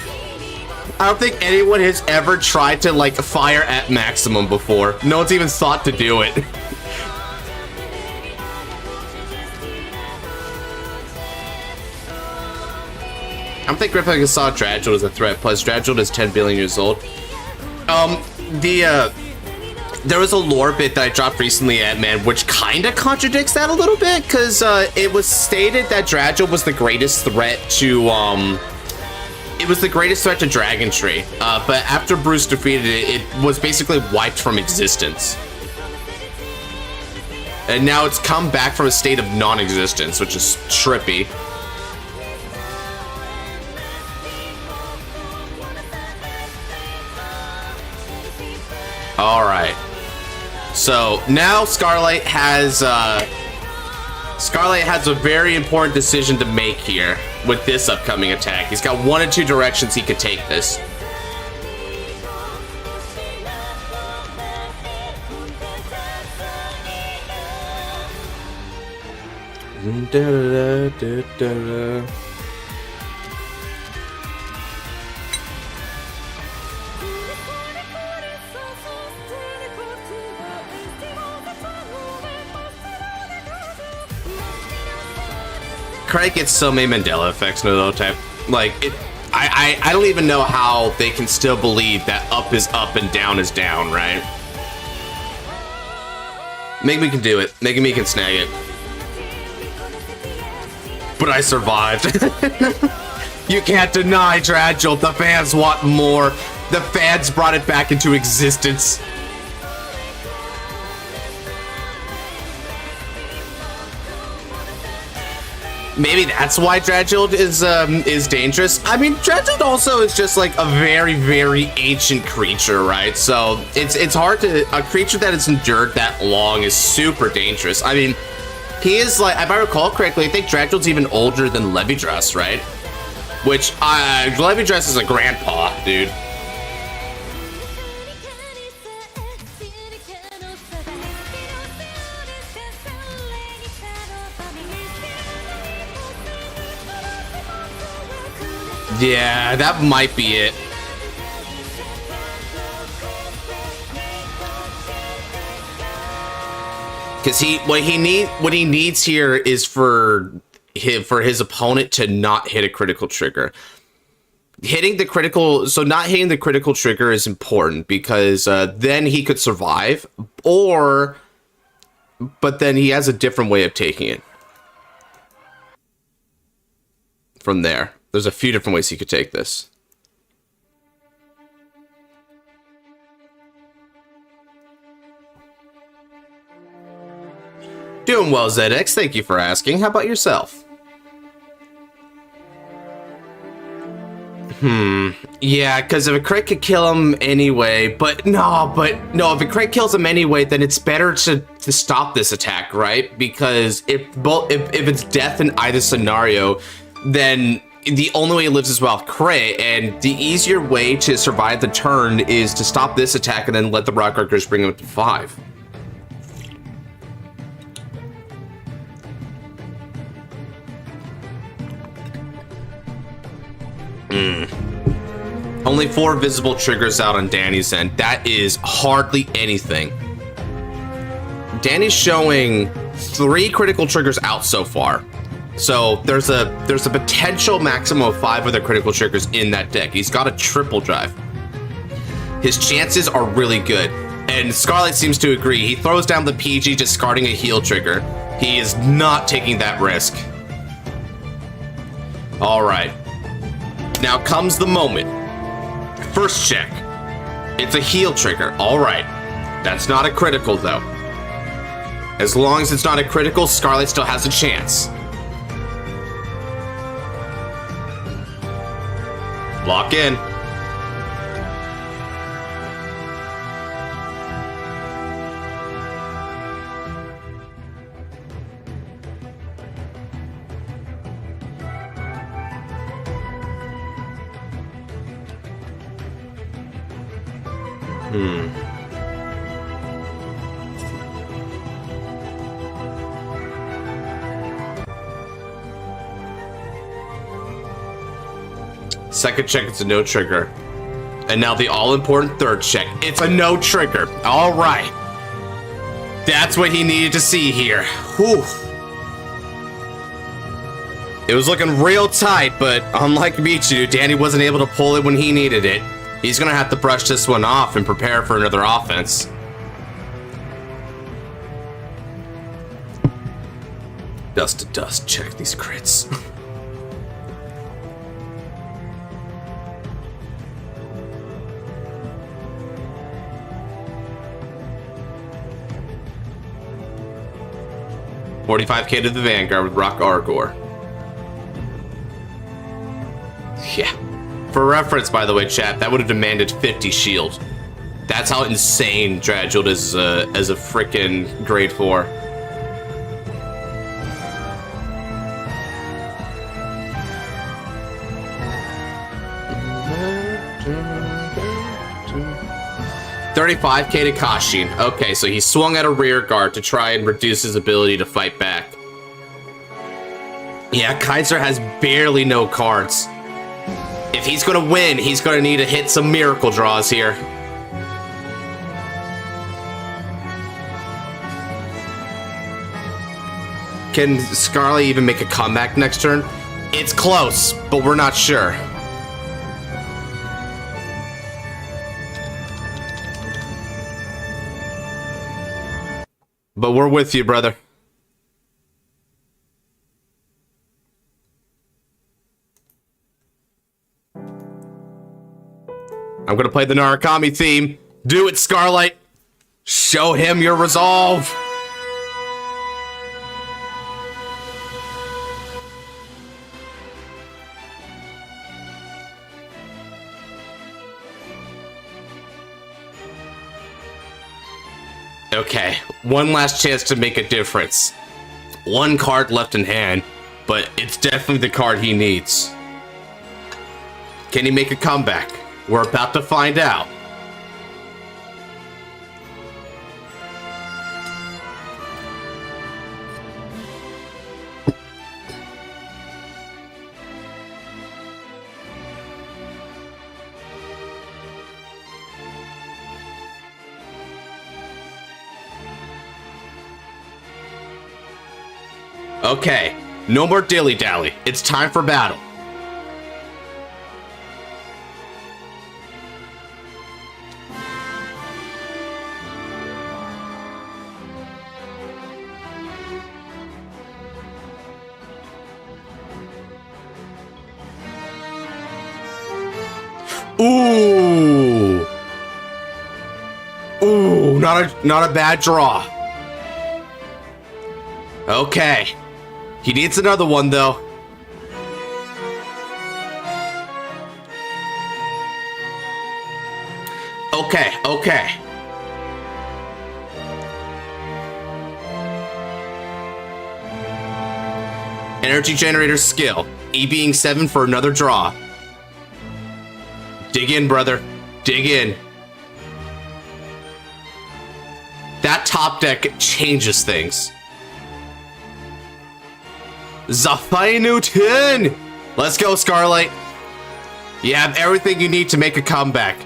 I don't think anyone has ever tried to, like, fire at maximum before. No one's even thought to do it. I don't think Griffin saw Dragil as a threat, plus Dragil is 10 billion years old. There was a lore bit that I dropped recently at Man, which kind of contradicts that a little bit, because it was stated that Dragil was the greatest threat to, it was the greatest threat to Dragon Tree, but after Bruce defeated it, it was basically wiped from existence. And now it's come back from a state of non-existence, which is trippy. All right. So now Scarlight has a very important decision to make here with this upcoming attack. He's got 1 of 2 directions he could take this. Craig gets so many Mandela effects in the type. Like, I don't even know how they can still believe that up is up and down is down, right? Megami can do it. Megami can snag it. But I survived. You can't deny, Dragil. The fans want more. The fans brought it back into existence. maybe that's why Dragold is dangerous. I mean, Dragold also is just like a very, very ancient creature, right? So it's hard to, a creature that has endured that long is super dangerous. I mean, he is like, if I recall correctly, I think Dragold's even older than Overdress, right? Which Overdress is a grandpa, dude. Yeah, that might be it. Because what he needs here is for his opponent to not hit a critical trigger. Not hitting the critical trigger is important because then he could survive, but then he has a different way of taking it from there. There's a few different ways he could take this. Doing well, ZX. Thank you for asking. How about yourself? Yeah, because if a crit could kill him anyway, but no, if a crit kills him anyway, then it's better to stop this attack, right? Because if it's death in either scenario, then the only way he lives is without crit, and the easier way to survive the turn is to stop this attack and then let the Rock Archers bring him up to 5. Only 4 visible triggers out on Danny's end. That is hardly anything. Danny's showing 3 critical triggers out so far. So there's a potential maximum of 5 other critical triggers in that deck. He's got a triple drive. His chances are really good. And Scarlight seems to agree. He throws down the PG discarding a heal trigger. He is not taking that risk. All right. Now comes the moment. First check. It's a heal trigger. All right. That's not a critical though. As long as it's not a critical, Scarlight still has a chance. Lock in. Second check, it's a no trigger. And now the all-important third check. It's a no trigger. All right. That's what he needed to see here. Whew. It was looking real tight, but unlike Michu, Danny wasn't able to pull it when he needed it. He's gonna have to brush this one off and prepare for another offense. Dust to dust, check these crits. $45K to the Vanguard with Rock Argor. Yeah. For reference, by the way, chat, that would have demanded 50 shield. That's how insane Dragold is as a frickin' grade 4. $35K to Kashin. Okay, so he swung at a rear guard to try and reduce his ability to fight back. Yeah, Kaiser has barely no cards. If he's gonna win, he's gonna need to hit some miracle draws here. Can Scarlet even make a comeback next turn? It's close, but we're not sure. But we're with you, brother. I'm gonna play the Narukami theme. Do it, Scarlight. Show him your resolve. Okay, one last chance to make a difference. One card left in hand, but it's definitely the card he needs. Can he make a comeback? We're about to find out. Okay, no more dilly-dally. It's time for battle. Ooh. Ooh, not a bad draw. Okay. He needs another one, though. Okay. Energy generator skill. E being 7 for another draw. Dig in, brother. Dig in. That top deck changes things. Zafinu 10! Let's go, Scarlight. You have everything you need to make a comeback.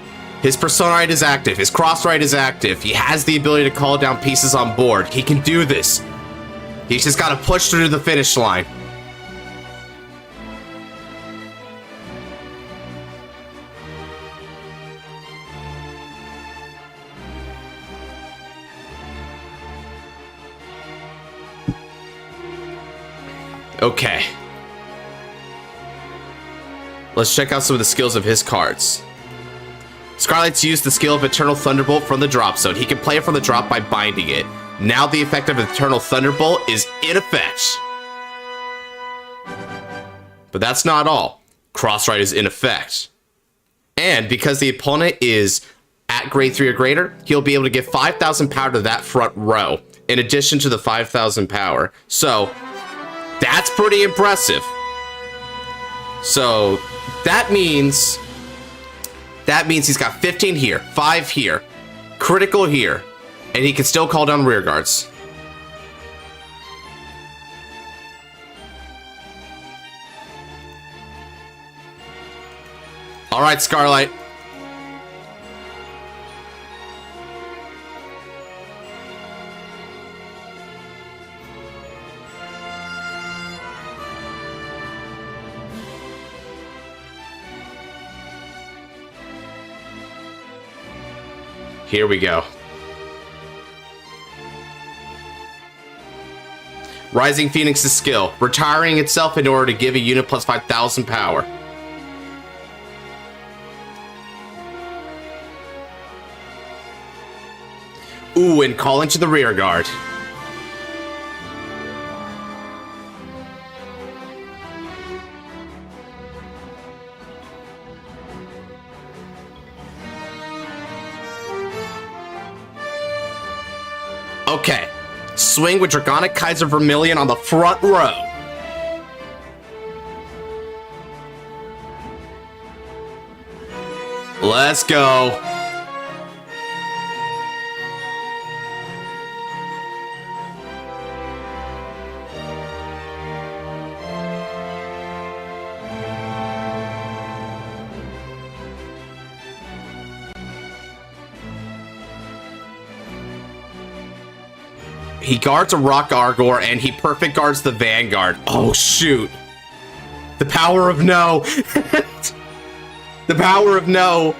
His Persona Right is active. His Cross Right is active. He has the ability to call down pieces on board. He can do this. He's just got to push through the finish line. Okay. Let's check out some of the skills of his cards. Scarlight's used the skill of Eternal Thunderbolt from the drop zone. He can play it from the drop by binding it. Now the effect of Eternal Thunderbolt is in effect. But that's not all. Cross-Right is in effect. And because the opponent is at grade 3 or greater, he'll be able to give 5,000 power to that front row, in addition to the 5,000 power. So, that's pretty impressive. So, that means he's got 15 here, 5 here, critical here, and he can still call down rear guards. All right, Scarlight. Here we go. Rising Phoenix's skill, retiring itself in order to give a unit plus 5,000 power. Ooh, and calling to the rear guard. Okay, swing with Draconic Kaiser Vermilion on the front row. Let's go. He guards a Rock Argor, and he perfect guards the Vanguard. Oh, shoot. The power of no. The power of no.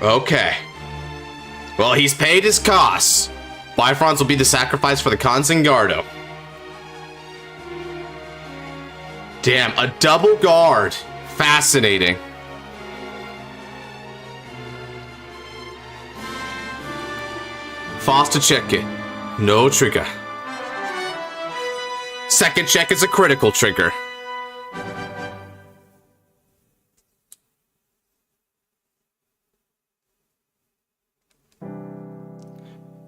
Okay. Well, he's paid his costs. Bifrons will be the sacrifice for the Consangardo. Damn, a double guard. Fascinating. First check it. No trigger. Second check is a critical trigger.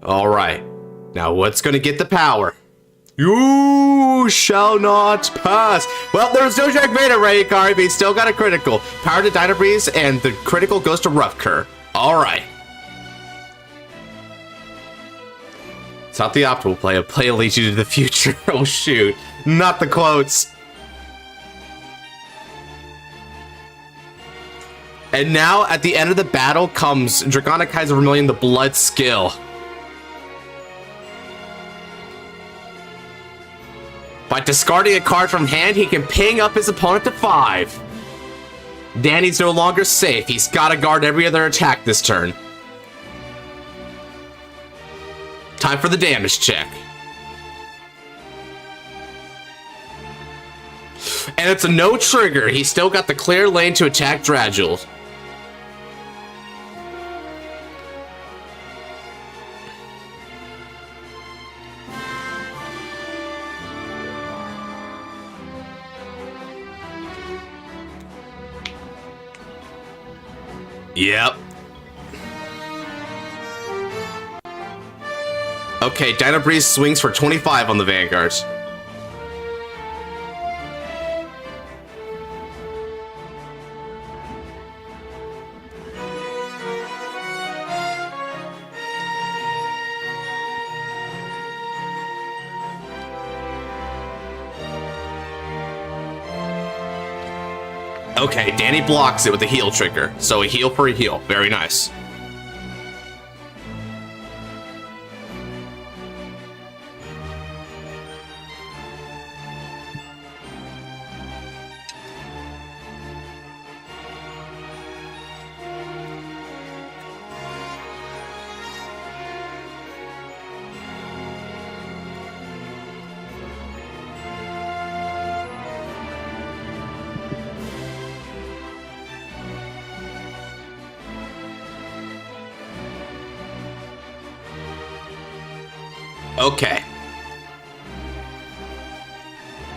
Alright. Now what's gonna get the power? You shall not pass. Well, there's no checkmate already, Kari, but he still got a critical. Power to Dino Breeze, and the critical goes to Rough Cur. Alright. It's not the optimal play. A play leads you to the future. Oh, shoot. Not the quotes. And now, at the end of the battle, comes Draconic Kaiser Vermilion, the Blood Skill. By discarding a card from hand, he can ping up his opponent to 5. Danny's no longer safe. He's got to guard every other attack this turn. Time for the damage check. And it's a no trigger. He's still got the clear lane to attack Dragul. Yep. Okay, Dino Breeze swings for 25 on the Vanguard. Okay, Danny blocks it with a heal trigger. So a heal for a heal. Very nice. Okay.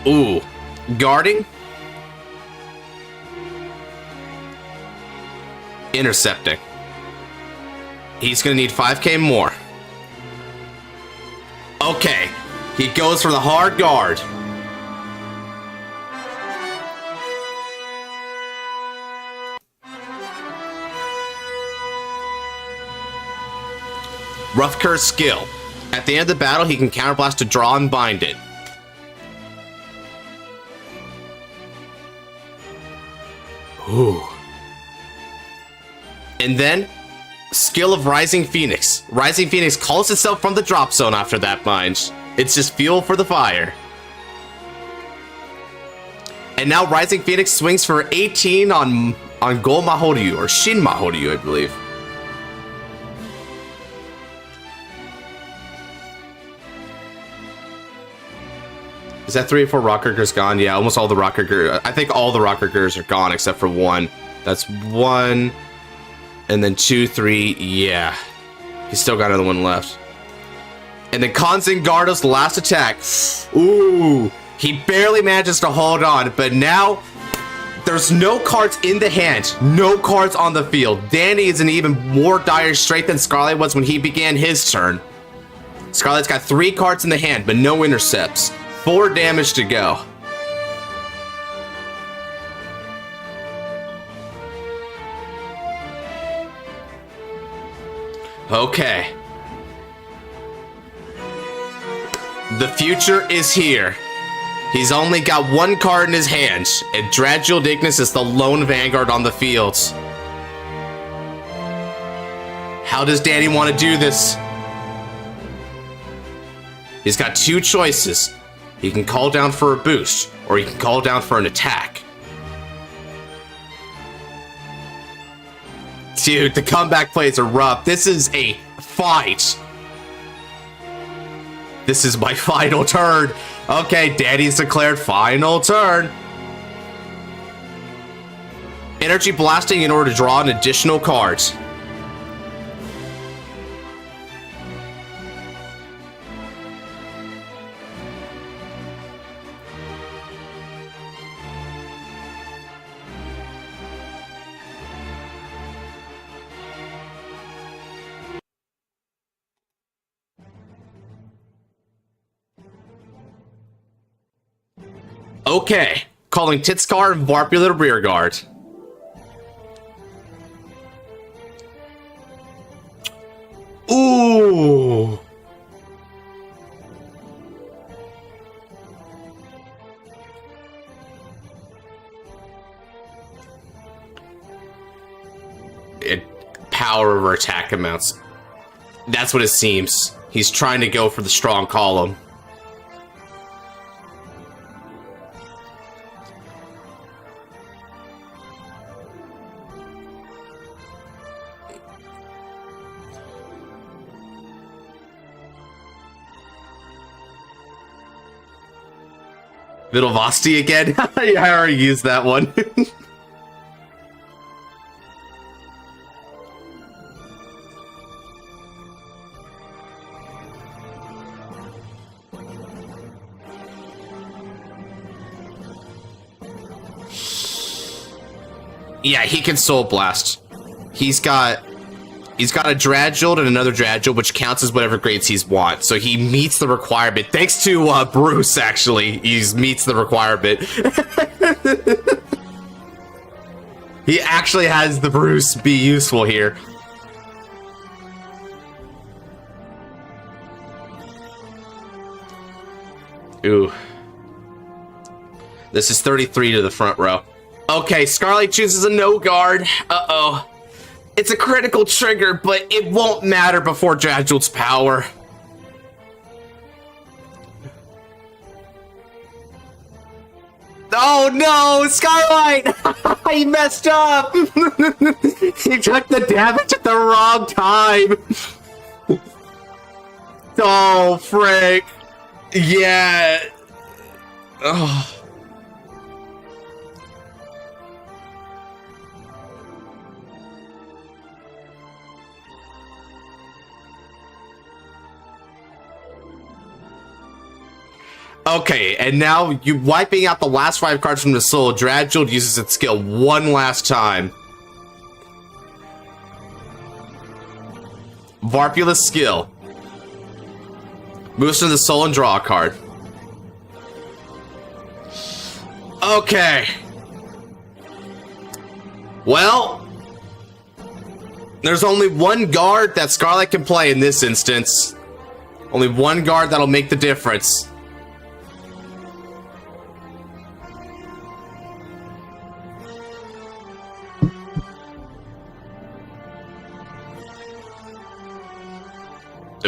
Ooh. Guarding. Intercepting. He's gonna need 5k more. Okay. He goes for the hard guard. Rough Curse skill. At the end of the battle, he can counterblast to draw and bind it. Ooh. And then, skill of Rising Phoenix. Rising Phoenix calls itself from the drop zone after that bind. It's just fuel for the fire. And now Rising Phoenix swings for 18 on Go Mahoryu, or Shin Mahoryu, I believe. Is that 3 or 4 Rockriggers gone? Yeah, almost all the Rockriggers. I think all the Rockriggers are gone except for 1. That's 1. And then 2, 3. Yeah. He's still got another one left. And then Konzingardo's last attack. Ooh. He barely manages to hold on. But now, there's no cards in the hand. No cards on the field. Danny is in even more dire strait than Scarlight was when he began his turn. Scarlight's got 3 cards in the hand, but no intercepts. 4 damage to go. Okay. The future is here. He's only got 1 card in his hand, and Dragul Dignus is the lone Vanguard on the field. How does Danny want to do this? He's got 2 choices. He can call down for a boost, or he can call down for an attack. Dude, the comeback plays are rough. This is a fight. This is my final turn. Okay, Danny's declared final turn. Energy blasting in order to draw an additional card. Okay, calling Titskar and Varpula rear guard. Ooh. Power over attack amounts. That's what it seems. He's trying to go for the strong column. Vidalvasti again? Yeah, I already used that one. Yeah, he can Soul Blast. He's got a Dragold and another Dragold, which counts as whatever grades he's want. So he meets the requirement. Thanks to Bruce, actually, he meets the requirement. He actually has the Bruce be useful here. Ooh. This is 33 to the front row. Okay, Scarlight chooses a no guard. Uh-oh. It's a critical trigger, but it won't matter before Dragold's power. Oh no, Scarlight! He messed up! He took the damage at the wrong time! Oh, frick. Yeah. Oh. Okay, and now you wiping out the last 5 cards from the soul. Dragold uses its skill one last time. Varpula's skill. Moves to the soul and draw a card. Okay. Well, there's only one guard that Scarlight can play in this instance. Only one guard that'll make the difference.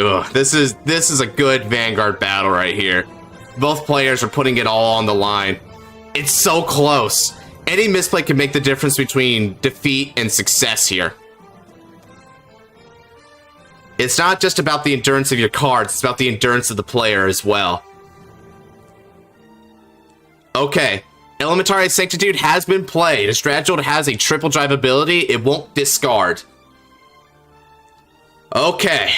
Ugh, this is a good Vanguard battle right here. Both players are putting it all on the line. It's so close. Any misplay can make the difference between defeat and success here. It's not just about the endurance of your cards, it's about the endurance of the player as well. Okay, Elementary Sanctitude has been played. As Dragold has a triple drive ability, it won't discard. Okay.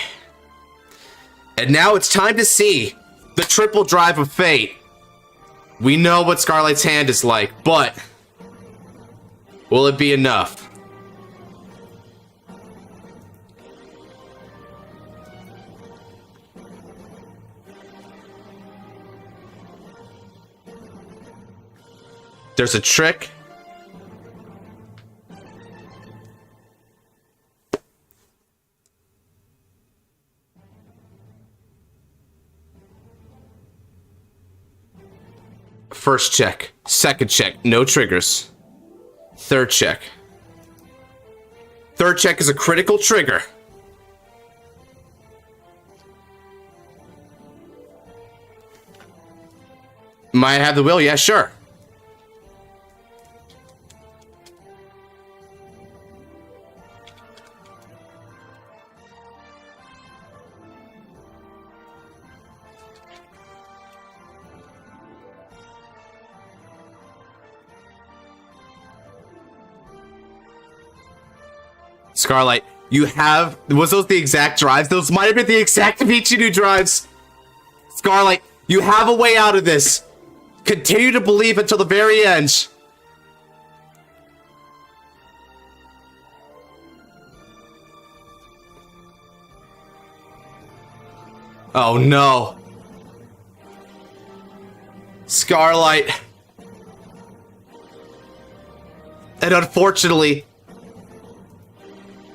And now it's time to see the triple drive of fate. We know what Scarlight's hand is like, but will it be enough? There's a trick. First check. Second check. No triggers. Third check. Third check is a critical trigger. Might have the will. Yeah, sure. Scarlight, you have... Was those the exact drives? Those might have been the exact Michinu drives. Scarlight, you have a way out of this. Continue to believe until the very end. Oh no. Scarlight, And unfortunately,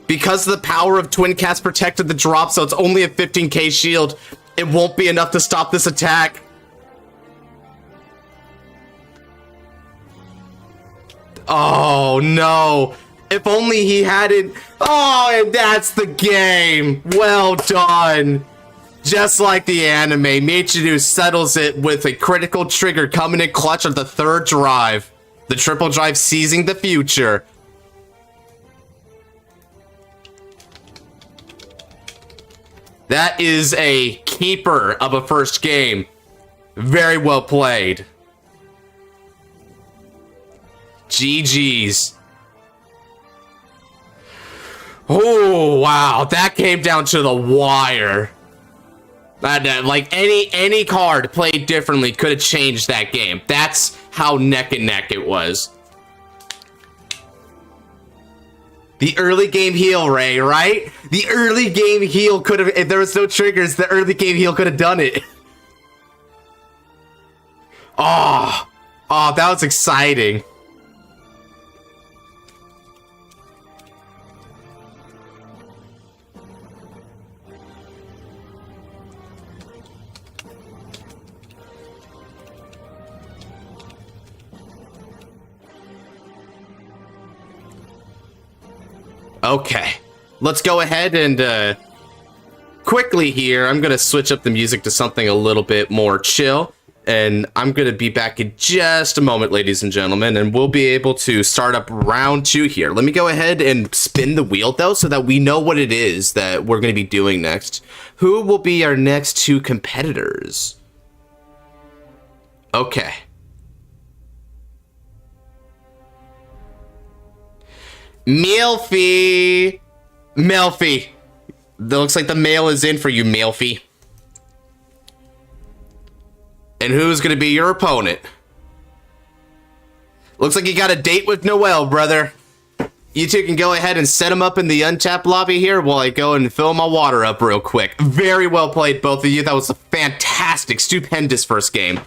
because the power of Twin Cast protected the drop, so it's only a 15k shield, it won't be enough to stop this attack. Oh no. If only he hadn't. Oh, and that's the game. Well done. Just like the anime, Michiru settles it with a critical trigger coming in clutch of the third drive. The triple drive seizing the future. That is a keeper of a first game. Very well played. GG's. Oh, wow. That came down to the wire. Like, any card played differently could have changed that game. That's how neck and neck it was. The early game heal, Ray, right? The early game heal could have, if there was no triggers, the early game heal could have done it. Oh, that was exciting. Okay, let's go ahead and quickly here, I'm gonna switch up the music to something a little bit more chill, and I'm gonna be back in just a moment, ladies and gentlemen, and we'll be able to start up round 2 here. Let me go ahead and spin the wheel though, so that we know what it is that we're gonna be doing next. Who will be our next 2 competitors? Okay. Melfi! Melfi. That looks like the mail is in for you, Melfi. And who's gonna be your opponent? Looks like you got a date with Noel, brother. You two can go ahead and set him up in the Untap lobby here while I go and fill my water up real quick. Very well played, both of you. That was a fantastic, stupendous first game.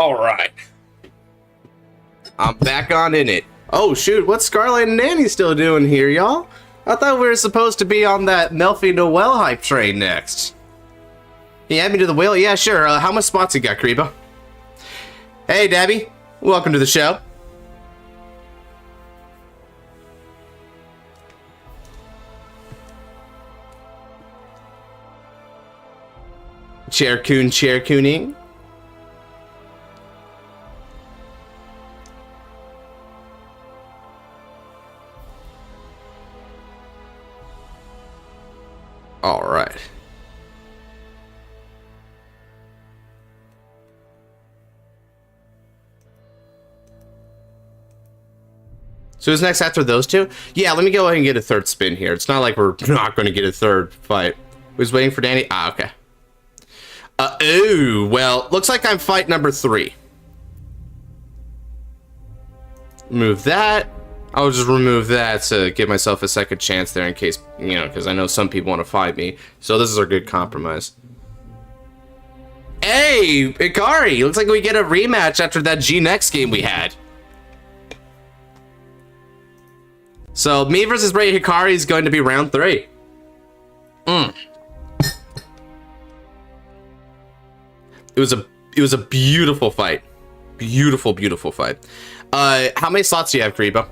All right. I'm back on in it. Oh, shoot. What's Scarlight and Nanny still doing here, y'all? I thought we were supposed to be on that Melfi Noel hype train next. You add me to the wheel? Yeah, sure. How much spots you got, Creepo? Hey, Debbie. Welcome to the show. Chair cooning. All right. So who's next after those two? Yeah, let me go ahead and get a third spin here. It's not like we're not going to get a third fight. Who's waiting for Danny? Ah, okay. Oh, well, looks like I'm fight number 3. Move that. I'll just remove that to give myself a second chance there in case, you know, because I know some people want to fight me. So this is a good compromise. Hey, Ikari, looks like we get a rematch after that G-Next game we had. So me versus Ray Hikari is going to be round 3. It was a beautiful fight. Beautiful fight. How many slots do you have, Kariba?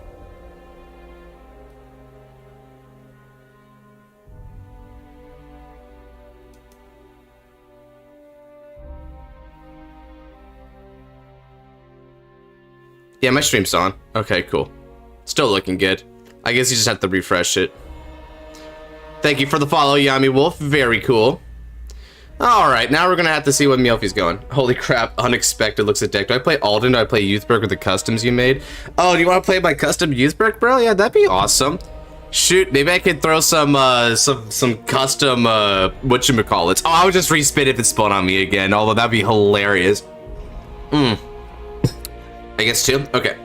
Yeah, my stream's on. Okay, cool. Still looking good. I guess you just have to refresh it. Thank you for the follow, Yami Wolf. Very cool. Alright, now we're gonna have to see what Melfi's going. Holy crap, unexpected looks at deck. Do I play Alden? Do I play Youthberg with the customs you made? Oh, do you want to play my custom Youthberg, bro? Yeah, that'd be awesome. Shoot, maybe I could throw some custom, whatchamacallits. Oh, I would just respin if it spun on me again, although that'd be hilarious. I guess 2? Okay.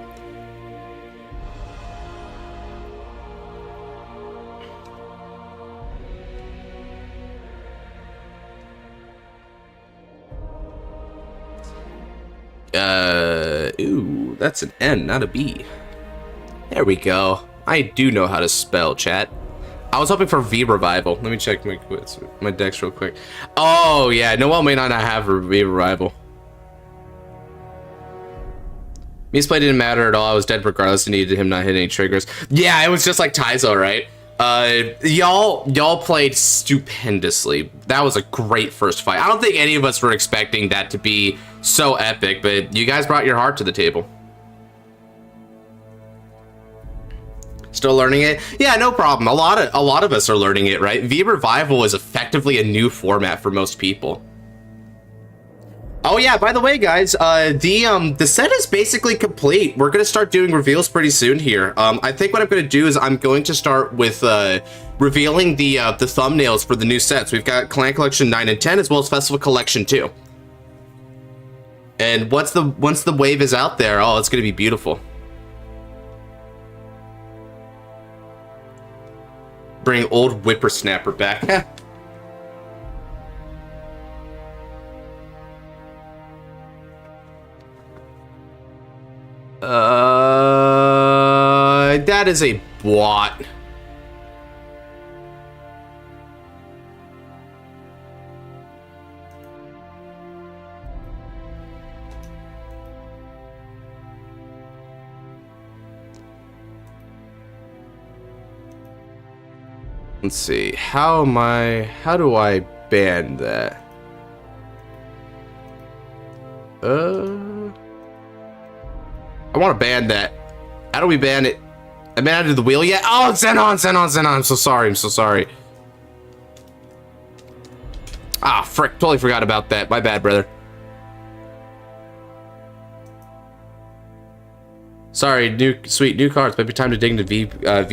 Ooh, that's an N, not a B. There we go. I do know how to spell, chat. I was hoping for V Revival. Let me check my decks real quick. Oh, yeah, Noel may not have V Revival. Misplay didn't matter at all. I was dead regardless. I needed him not hit any triggers. Yeah, it was just like Taizo, right? Y'all played stupendously. That was a great first fight. I don't think any of us were expecting that to be so epic, but you guys brought your heart to the table. Still learning it? Yeah, no problem. A lot of us are learning it, right? V Revival is effectively a new format for most people. Oh yeah, by the way, guys, the set is basically complete. We're gonna start doing reveals pretty soon here. I think what I'm gonna do is I'm going to start with revealing the thumbnails for the new sets. We've got Clan Collection 9 and 10 as well as Festival Collection 2. And once the wave is out there, oh, it's gonna be beautiful. Bring old Whippersnapper back. That is a bot. Let's see. How do I ban that? I want to ban that. How do we ban it? I banned the wheel yet? Oh, Zenon. I'm so sorry. Ah, frick. Totally forgot about that. My bad, brother. Sorry, sweet new cards. Might be time to dig into V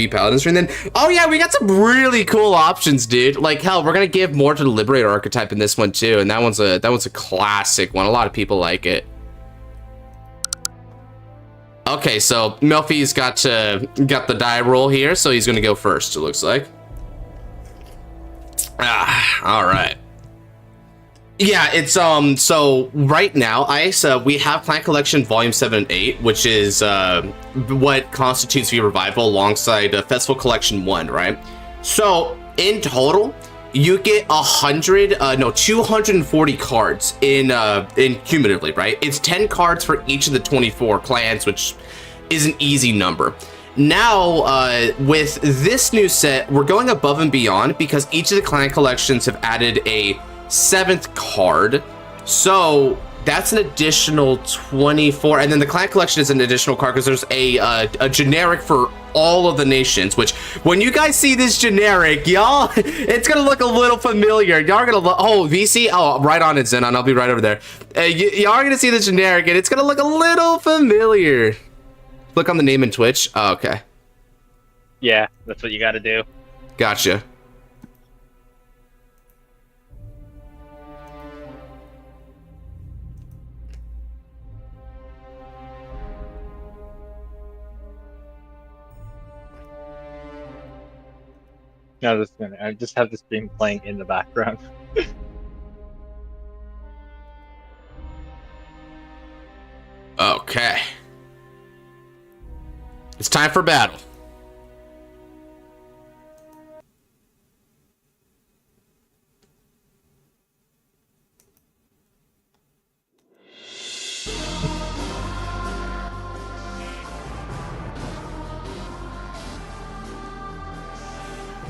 Paladins. And then, oh yeah, we got some really cool options, dude. Like hell, we're gonna give more to the Liberator archetype in this one too, and that one's a classic one. A lot of people like it. Okay, so Melfi's got the die roll here, so he's gonna go first. It looks like. Ah, all right. Yeah, it's so right now, we have Clan Collection Volume 7 and 8, which is what constitutes V Revival alongside Festival Collection 1, right? So in total, you get 240 cards in cumulatively, right? It's 10 cards for each of the 24 clans, which is an easy number. Now, with this new set, we're going above and beyond because each of the clan collections have added a 7th card. So that's an additional 24. And then the clan collection is an additional card because there's a generic for all of the nations, which when you guys see this generic, y'all, it's going to look a little familiar. Y'all are going to oh, VC. Oh, right on it, Zenon. I'll be right over there. Y'all are going to see the generic and it's going to look a little familiar. Click on the name in Twitch. Oh, okay. Yeah, that's what you got to do. Gotcha. No, I just have the stream playing in the background. Okay. It's time for battle.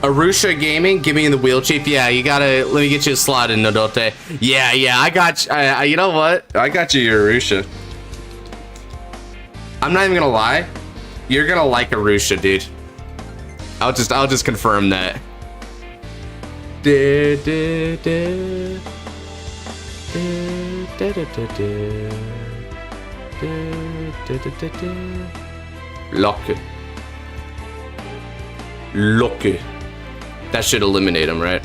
Arusha Gaming, give me the wheel chief. Yeah, you gotta, let me get you a slot in Nodote. Yeah, I got you. You know what? I got you, Arusha. I'm not even gonna lie. You're gonna like Arusha, dude. I'll just confirm that. Lock. That should eliminate him, right?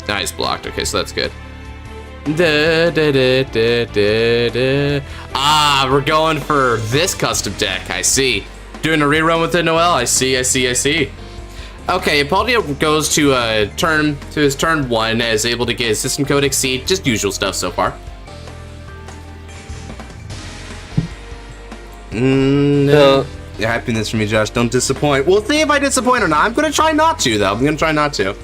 Nice, blocked. Okay, so that's good. Ah, we're going for this custom deck. I see. Doing a rerun with the Noel. I see. Okay, Apollo goes to his turn 1, is able to get his system code exceed. Just usual stuff so far. Happiness from me, Josh. Don't disappoint. We'll see if I disappoint or not. I'm gonna try not to, though. I'm gonna try not to.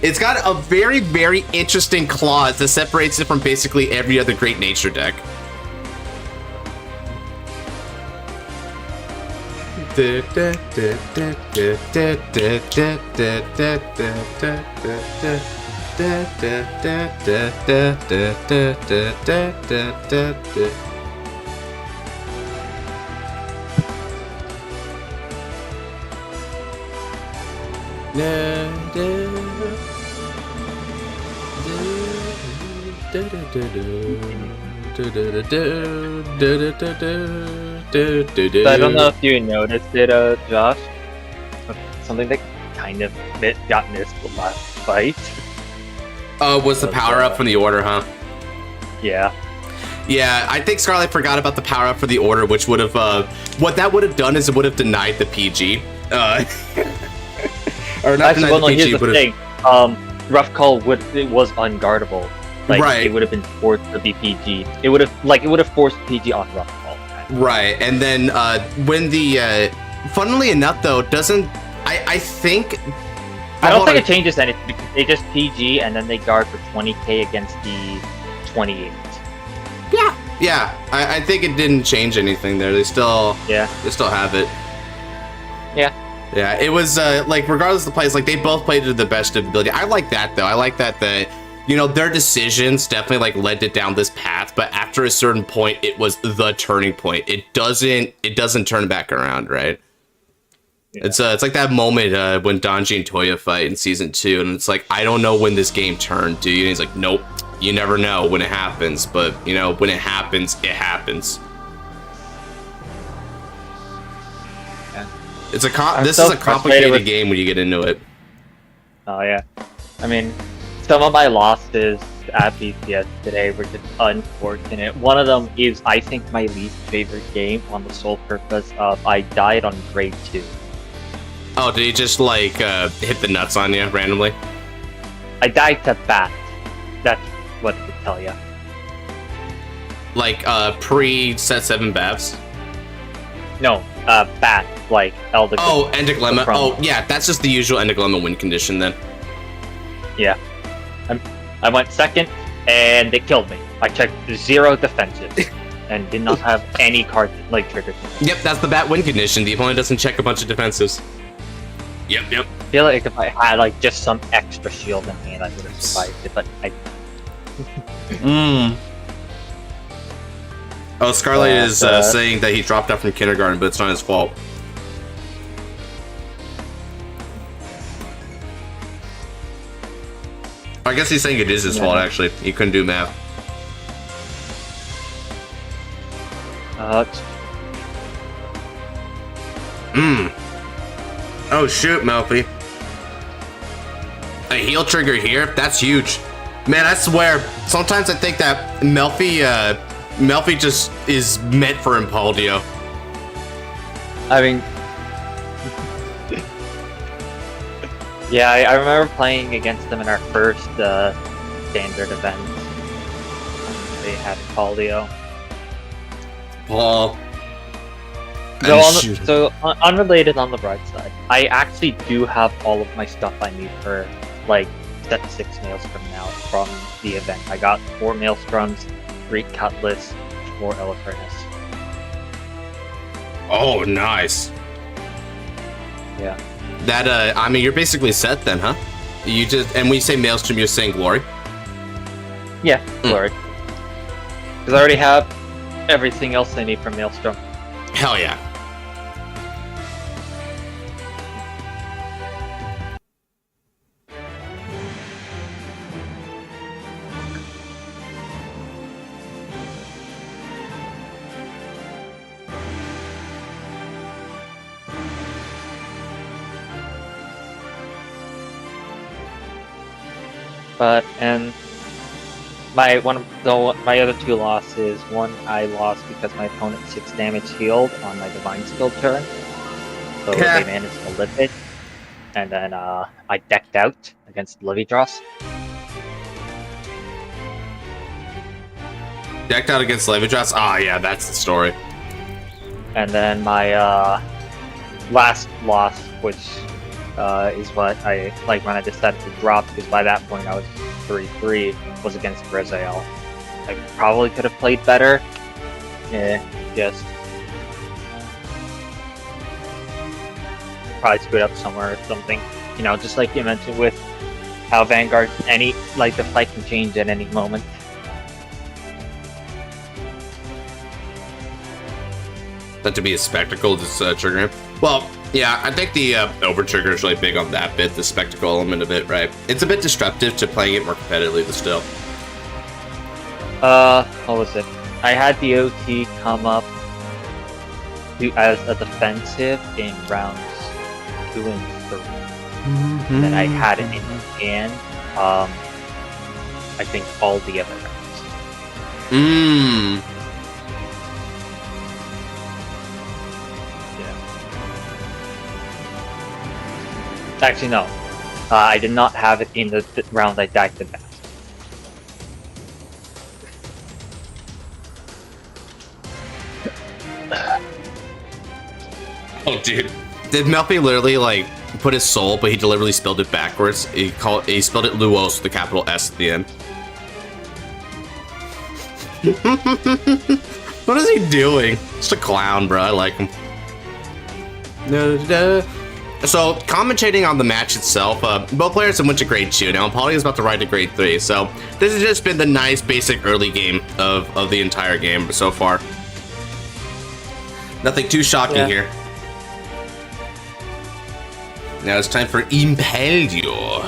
It's got a very, very interesting clause that separates it from basically every other Great Nature deck. I don't know if you noticed it, Josh. Something that kind of got missed the last fight. Was the power up from the order, huh? Yeah. Yeah, I think Scarlight forgot about the power up for the order, which would have what that would have done is it would have denied the PG. Or not actually, denied the PG, here's the thing. Rough Call it was unguardable. Like, right. It would have been forced to be PG. It would have forced PG on Rough Call. Right, and then when the funnily enough though, doesn't I think I don't think it changes anything because they just PG and then they guard for 20k against the 28. Yeah. I think it didn't change anything there. They still have it. Yeah, it was like regardless of the plays, like they both played to the best of ability. I like that though. I like that you know, their decisions definitely like led it down this path, but after a certain point, it was the turning point. It doesn't turn back around, right? Yeah. It's like that moment when Donji and Toya fight in season 2, and it's like, I don't know when this game turned, dude. And he's like, nope, you never know when it happens, but you know, when it happens, it happens. Yeah. This is a complicated game when you get into it. Oh yeah, I mean, some of my losses at BCS today were just unfortunate. One of them is, I think, my least favorite game on the sole purpose of I died on grade 2. Oh, did he just like hit the nuts on you randomly? I died to bat. That's what it would tell you. Like pre set 7 Bavs? No, bat, like Elder. Oh, end of Dilemma. Oh, yeah, that's just the usual end of Dilemma win condition then. Yeah. I went second, and they killed me. I checked 0 defensive, and did not have any card like triggers. Yep, that's the bat win condition. The opponent doesn't check a bunch of defensives. Yep. I feel like if I had like just some extra shield in hand, I would have survived it, but I. Oh, Scarlight is saying that he dropped out from kindergarten, but it's not his fault. I guess he's saying it is his fault, actually. He couldn't do math. Oh, shoot, Melfi. A heal trigger here? That's huge. Man, I swear, sometimes I think that Melfi just is meant for Impaldio. I mean, yeah, I remember playing against them in our first standard event. They had Impaldio. Paul. So, unrelated on the bright side, I actually do have all of my stuff I need for, like, set 6 Maelstrom now from the event. I got 4 Maelstroms, 3 Cutlass, 4 Eloquentness. Oh, nice. Yeah. That, I mean, you're basically set then, huh? You just, and when you say Maelstrom, you're saying Glory? Yeah, Glory. Because I already have everything else I need from Maelstrom. Hell yeah. But, and my other 2 losses, one I lost because my opponent 6 damage healed on my Divine Skill turn, so they managed to live it, and then I decked out against Levidross. Decked out against Levidross? Ah, yeah, that's the story. And then my last loss, which is what I like when I decided to drop, because by that point I was 3-3, was against Brazil. I probably could have played better. Yeah, just probably screwed up somewhere or something. You know, just like you mentioned with how Vanguard, the fight can change at any moment. That to be a spectacle, this triggering. Well, yeah, I think the over trigger is really big on that bit, the spectacle element of it, right? It's a bit disruptive to playing it more competitively, but still. What was it? I had the OT come up as a defensive in rounds 2 and 3. And then I had it in hand, I think all the other rounds. Actually, no. I did not have it in the round I died to bat. Oh, dude. Did Melfi literally, like, put his soul, but he deliberately spelled it backwards? He spelled it Luos with a capital S at the end. What is he doing? Just a clown, bro. I like him. So, commentating on the match itself, both players have went to grade 2. Now, Paulie is about to ride to grade 3. So, this has just been the nice, basic early game of the entire game so far. Nothing too shocking here. Now it's time for Impaldio.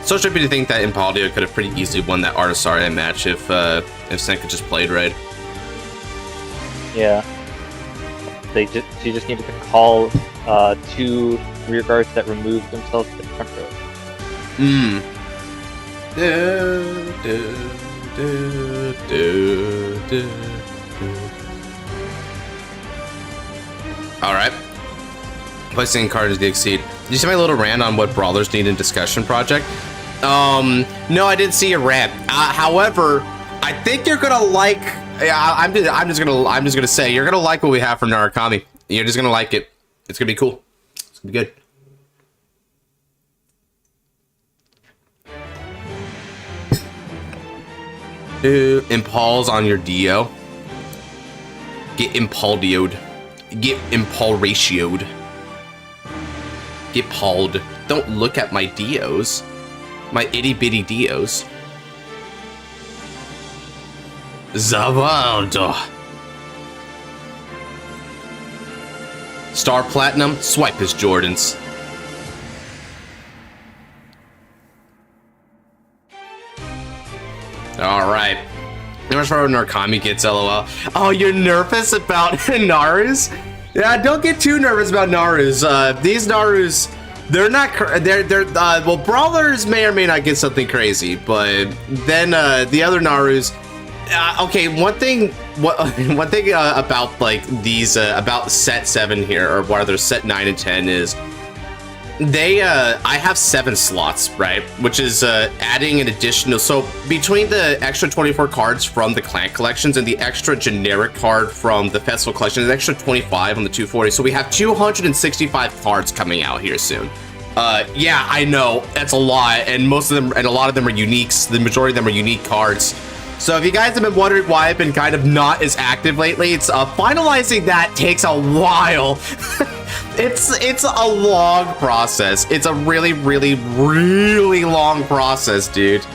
So trippy to think that Impaldio could have pretty easily won that Artisaria match if Senka just played right. Yeah. She just needed to call 2 rear guards that removed themselves to the front row. Alright. Placing cards to exceed. Did you see my little rant on what brawlers need in discussion project? No, I didn't see your rant. However, I think you're gonna like. I'm just gonna say you're gonna like what we have for Narukami. You're just gonna like it. It's gonna be cool. It's gonna be good. Impulse on your Dio. Get impaldioed. Get impulratioed. Get palled. Don't look at my Dios. My itty bitty Dios. Zavaldo. Star Platinum. Swipe his Jordans. Alright. How much for Narukami gets, lol. Oh, you're nervous about Narus? Yeah, don't get too nervous about Narus. These Narus, they're not, well, brawlers may or may not get something crazy, but then the other Narus, okay, one thing about like these, about set 7 here, or rather set 9 and 10 is, I have 7 slots, right? Which is adding an additional, so between the extra 24 cards from the clan collections and the extra generic card from the festival collection, an extra 25 on the 240. So we have 265 cards coming out here soon. Yeah, I know, that's a lot, and most of them, and a lot of them are uniques. The majority of them are unique cards. So if you guys have been wondering why I've been kind of not as active lately, it's finalizing that takes a while. It's a long process. It's a really, really, really long process, dude.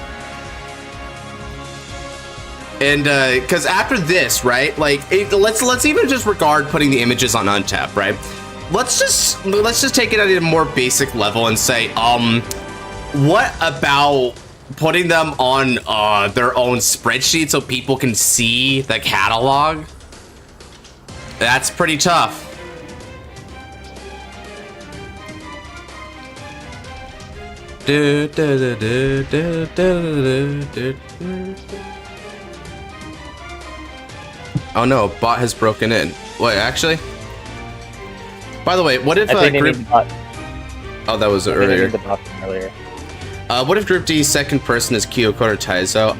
And because after this, right? Like, let's even just regard putting the images on Untap, right? Let's just take it at a more basic level and say, what about putting them on their own spreadsheet so people can see the catalog? That's pretty tough. Oh no, bot has broken in. Wait, actually? By the way, what if group... Oh, that was earlier. What if Group D's second person is Kyoko or Taizo?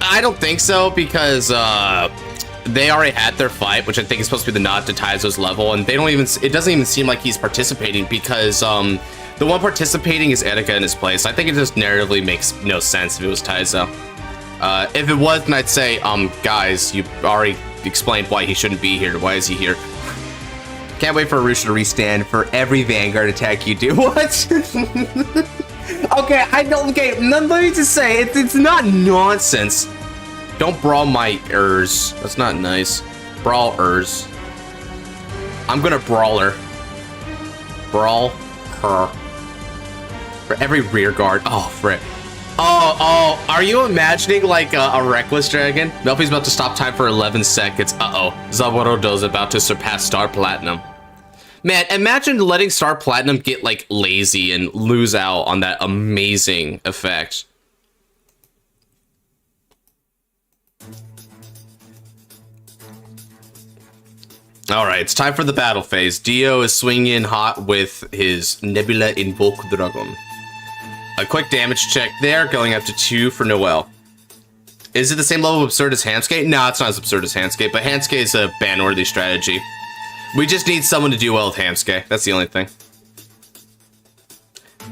I don't think so, because they already had their fight, which I think is supposed to be the nod to Taizo's level, and they don't even, it doesn't even seem like he's participating, because the one participating is Etika in his place. I think it just narratively makes no sense if it was Taizo. If it was, then I'd say, guys, you already explained why he shouldn't be here. Why is he here? Can't wait for Arusha to restand for every Vanguard attack you do. What? Okay, I don't. Okay, let me just say it's not nonsense. Don't brawl my ers. That's not nice. Brawl ers. I'm gonna brawl her. Brawl her. For every rear guard. Oh, frick. Oh, are you imagining like a reckless dragon? Melfi's about to stop time for 11 seconds. Uh-oh. Zawarodo's about to surpass Star Platinum. Man, imagine letting Star Platinum get like lazy and lose out on that amazing effect. All right, it's time for the battle phase. Dio is swinging in hot with his Nebula Invoke Dragon. A quick damage check there, going up to 2 for Noelle. Is it the same level of absurd as Hamskate? No, it's not as absurd as Hamskate, but Hamskate is a ban-worthy strategy. We just need someone to do well with Hamskate. That's the only thing.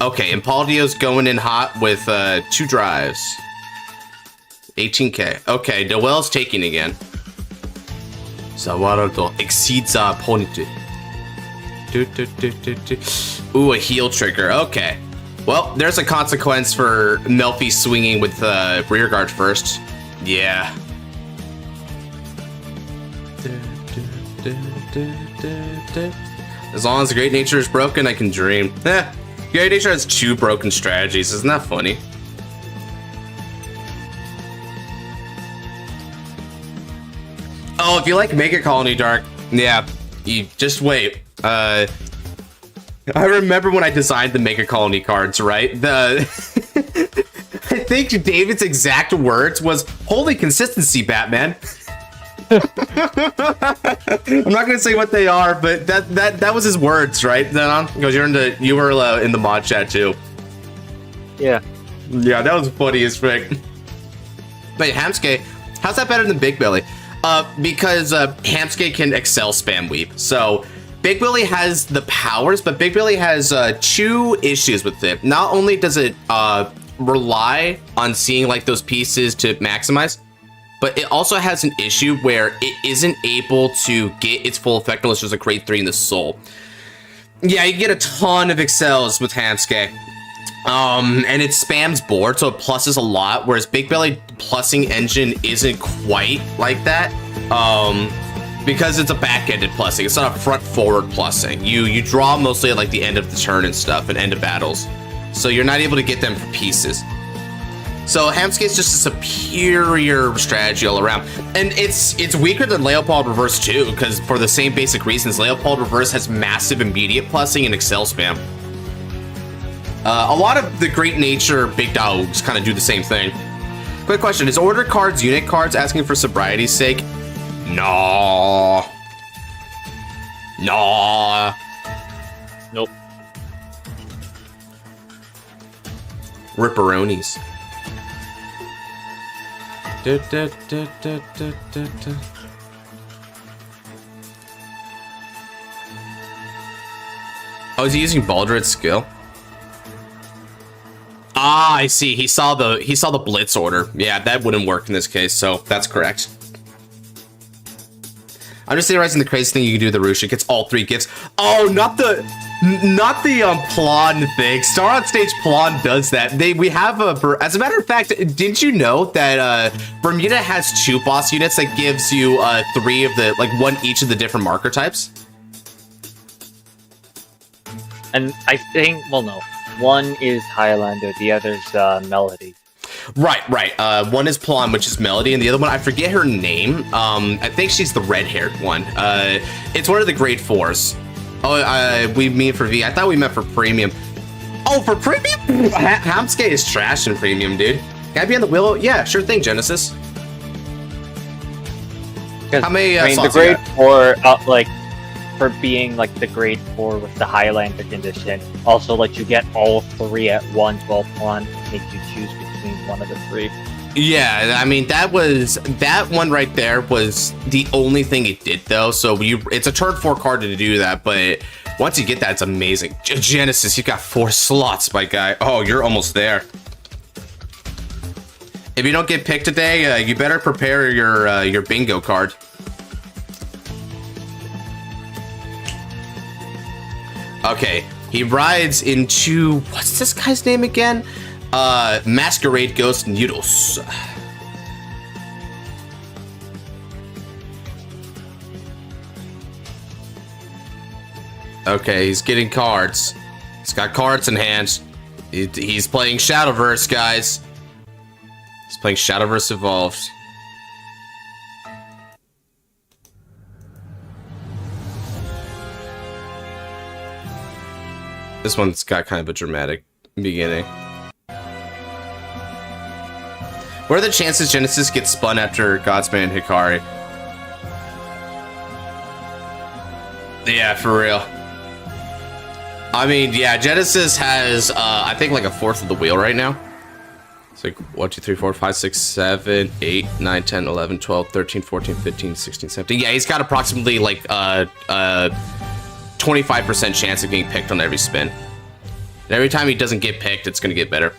Okay, Impaldio's going in hot with 2 drives. 18k. Okay, Noelle's taking again. Zawarodo exceeds our opponent. Ooh, a heal trigger. Okay. Well, there's a consequence for Melfi swinging with rear guard first. Yeah. As long as the Great Nature is broken, I can dream. Great Nature has 2 broken strategies. Isn't that funny? Oh, if you like Mega Colony Dark, yeah, you just wait. I remember when I designed the Mega Colony cards, right? I think David's exact words was, "Holy consistency, Batman." I'm not gonna say what they are, but that was his words, right? Because you were in the mod chat too. Yeah. Yeah, that was funny as frick. But Hamsuke, how's that better than Big Billy? Because Hamsuke can Excel spam weep. So Big Billy has the powers, but Big Billy has 2 issues with it. Not only does it rely on seeing like those pieces to maximize, but it also has an issue where it isn't able to get its full effect unless there's a grade 3 in the soul. Yeah, you get a ton of Excels with Hamsuke. And it spams board, so it pluses a lot, whereas Big Belly plussing engine isn't quite like that. Because it's a back-ended plussing. It's not a front-forward plussing. You draw mostly at like the end of the turn and stuff, and end of battles. So you're not able to get them for pieces. So Hamsuke is just a superior strategy all around. And it's weaker than Leopold Reverse too, because for the same basic reasons, Leopold Reverse has massive immediate plussing and Excel spam. A lot of the Great Nature big dogs kind of do the same thing. Quick question, is order cards unit cards asking for sobriety's sake? No. No. Nope. Ripperonis. Oh, is he using Baldred's skill? Ah, I see. He saw the blitz order. Yeah, that wouldn't work in this case, so that's correct. I'm just theorizing the crazy thing you can do with the Rush. It gets all 3 gifts. Oh, not the Plon thing. Star on Stage Plon does that. We have as a matter of fact, didn't you know that Bermuda has 2 boss units that gives you 3 of the, like 1 each of the different marker types? And I think, well, no. One is Highlander, the other's Melody. Right. One is Plon, which is Melody, and the other one, I forget her name. I think she's the red-haired one. It's one of the grade 4s. Oh, we mean for V. I thought we meant for premium. Oh, for premium? Hamsuke is trash in premium, dude. Can I be on the wheel? Yeah, sure thing, Genesis. How many I mean, the grade 4, like, for being like the grade 4 with the Highlander condition, also lets you get all 3 at once, while Plon makes you choose between one of the 3. Yeah, I mean, that one right there was the only thing it did though. So it's a turn 4 card to do that, but once you get that, it's amazing. Genesis, you got 4 slots, my guy. Oh, you're almost there. If you don't get picked today, you better prepare your bingo card. Okay, he rides into, what's this guy's name again? Masquerade Ghost Noodles. Okay, he's getting cards. He's got cards in hand. He's playing Shadowverse, guys. He's playing Shadowverse Evolved. This one's got kind of a dramatic beginning. What are the chances Genesis gets spun after Godsman and Hikari? Yeah, for real. I mean, yeah, Genesis has, I think, like a 1/4 of the wheel right now. It's like 1, 2, 3, 4, 5, 6, 7, 8, 9, 10, 11, 12, 13, 14, 15, 16, 17. Yeah, he's got approximately like 25% chance of getting picked on every spin. And every time he doesn't get picked, it's gonna get better.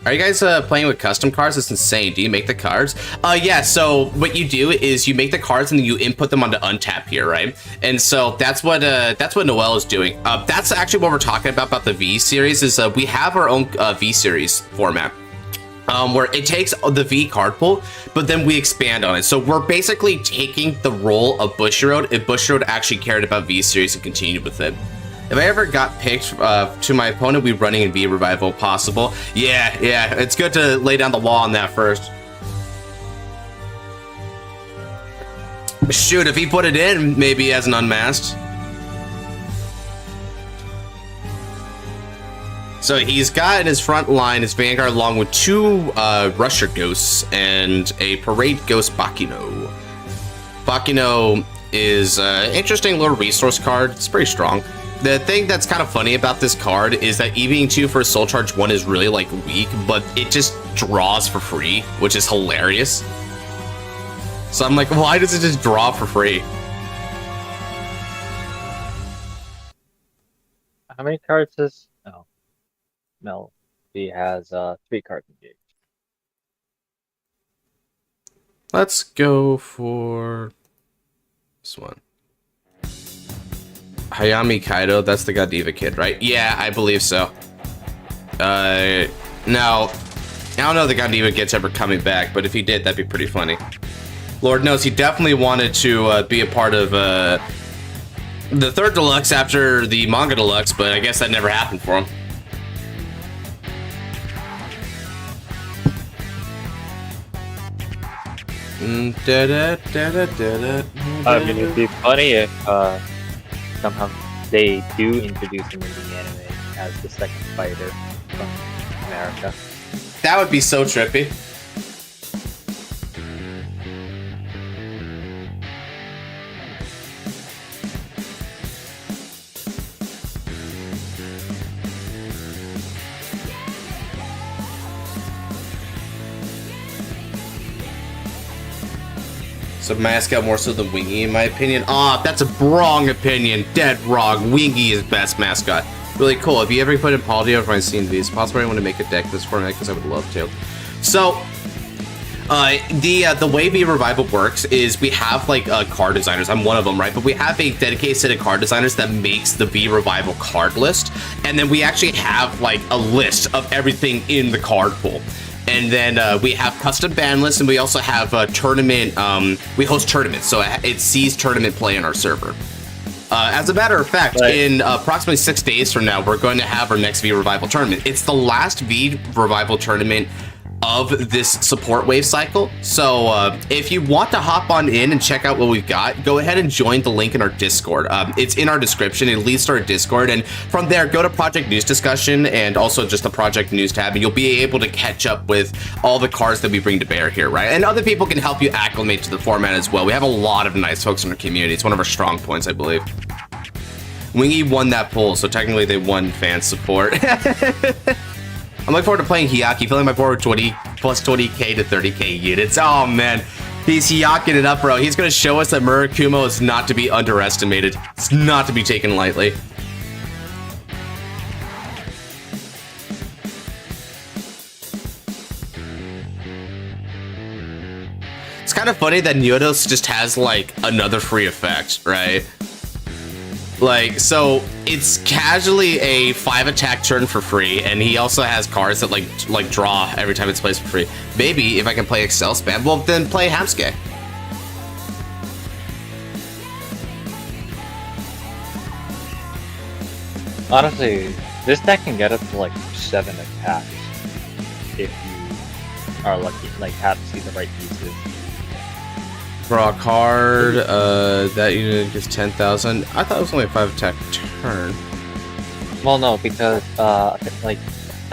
Are you guys playing with custom cards? It's insane. Do you make the cards? Yeah, so what you do is you make the cards and then you input them onto Untap here, right? And so that's what Noel is doing. That's actually what we're talking about the V series is we have our own V series format. Where it takes the V card pool, but then we expand on it. So we're basically taking the role of Bushiroad if Bushiroad actually cared about V series and continued with it. If I ever got picked to my opponent, we'd be running in V Revival possible. Yeah, it's good to lay down the law on that first. Shoot, if he put it in, maybe as an unmasked. So he's got in his front line his Vanguard along with 2 Rusher Ghosts and a Parade Ghost Bakino. Bakino is an interesting little resource card. It's pretty strong. The thing that's kind of funny about this card is that EVing 2 for Soul Charge 1 is really like weak, but it just draws for free, which is hilarious. So I'm like, why does it just draw for free? How many cards does... Oh. No. He has 3 cards engaged. Let's go for this one. Hayami Kaido, that's the Godiva kid, right? Yeah, I believe so. Now, I don't know if the Godiva kid's ever coming back, but if he did, that'd be pretty funny. Lord knows he definitely wanted to be a part of the 3rd Deluxe after the Manga Deluxe, but I guess that never happened for him. I mean, it'd be funny if somehow they do introduce him in the anime as the second fighter from America. That would be so trippy. So mascot more so than Wingy, in my opinion. Ah, that's a wrong opinion. Dead wrong. Wingy is best mascot. Really cool. If you ever put in Paldio for my CNVs, possibly I want to make a deck this format because I would love to. So, the way V Revival works is we have like card designers. I'm one of them, right? But we have a dedicated set of card designers that makes the V Revival card list, and then we actually have like a list of everything in the card pool. And then we have custom ban lists, and we also have tournament. We host tournaments, so it sees tournament play on our server. As a matter of fact, right, in approximately 6 days from now, we're going to have our next V Revival tournament. It's the last V Revival tournament of this support wave cycle. So if you want to hop on in and check out what we've got, go ahead and join the link in our Discord. It's in our description. It leads to our Discord, and from there go to Project News Discussion and also just the Project News tab, and you'll be able to catch up with all the cards that we bring to bear here, right? And other people can help you acclimate to the format as well. We have a lot of nice folks in our community. It's one of our strong points, I believe. Wingy won that poll, so technically they won fan support. I'm looking forward to playing Hyaki, filling my board with 20 plus 20k to 30k units. Oh man, he's Hyaking it up, bro. He's gonna show us that Murakumo is not to be underestimated. It's not to be taken lightly. It's kind of funny that Nyodos just has like another free effect, right? Like, so it's casually a 5 attack turn for free, and he also has cards that like draw every time it's placed for free. Maybe if I can play Excel Spam, well then play Hamsuke. Honestly, this deck can get up to like 7 attacks if you are lucky, like have to see the right pieces. Draw a card, that unit gets 10,000. I thought it was only a 5 attack turn. Well, no, because, like,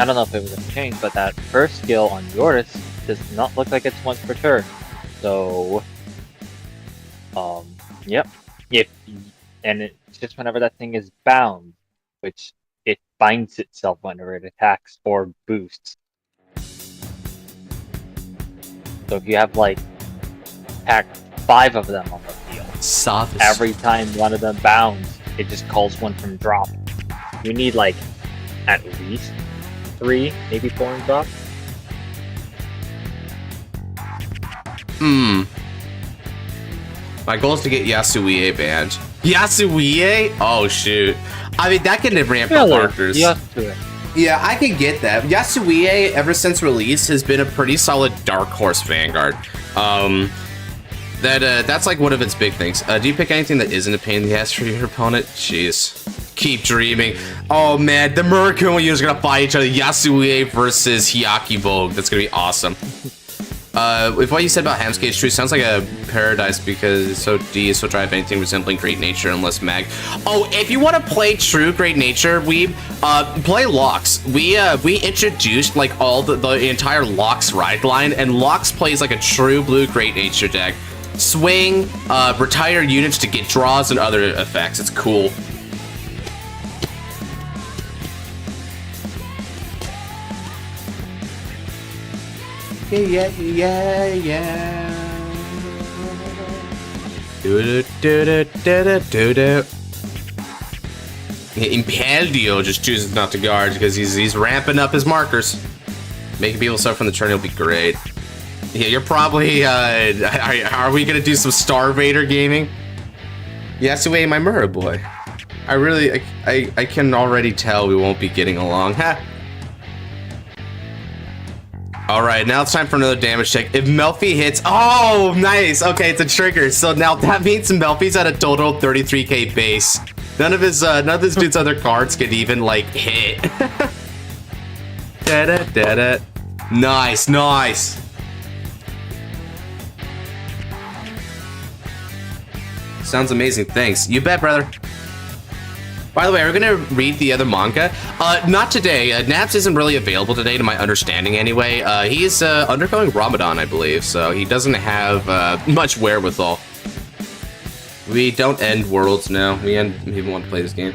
I don't know if it was a change, but that first skill on yours does not look like it's once per turn. So, yep. And it's just whenever that thing is bound, which it binds itself whenever it attacks or boosts. So if you have, like, attack 5 of them on the field. Every time one of them bounds, it just calls one from drop. You need like at least 3, maybe 4 in drop. My goal is to get Yasuie banned. Yasuie? Oh shoot. I mean, that can ramp up markers. Yeah, I can get that. Yasuie, ever since release, has been a pretty solid dark horse Vanguard. That's like one of its big things. Do you pick anything that isn't a pain in the ass for your opponent? Jeez. Keep dreaming. Oh man, the Murakumo units are gonna fight each other. Yasue versus Hyaki Vogue. That's gonna be awesome. If what you said about Hamsuke is true, sounds like a paradise because it's so D, so drive anything resembling Great Nature unless Mag. Oh, if you want to play true Great Nature, we play Lox. We introduced like all the entire Lox ride line, and Lox plays like a true blue Great Nature deck. swing, retire units to get draws and other effects. It's cool. Yeah. Impeldio just chooses not to guard because he's ramping up his markers. Making people start from the turn will be great. Yeah, you're probably, are we gonna do some Star Vader gaming? Yasue, my Mura boy. I can already tell we won't be getting along. Ha! Alright, now it's time for another damage check. If Melfi hits, oh, nice! Okay, it's a trigger. So now that means Melfi's at a total 33k base. None of his dude's other cards can even, like, hit. Da-da-da-da. Nice. Sounds amazing, thanks. You bet, brother. By the way, are we gonna read the other manga? Not today. Naps isn't really available today, to my understanding anyway. He's undergoing Ramadan, I believe, so he doesn't have much wherewithal. We don't end worlds now. We even want to play this game.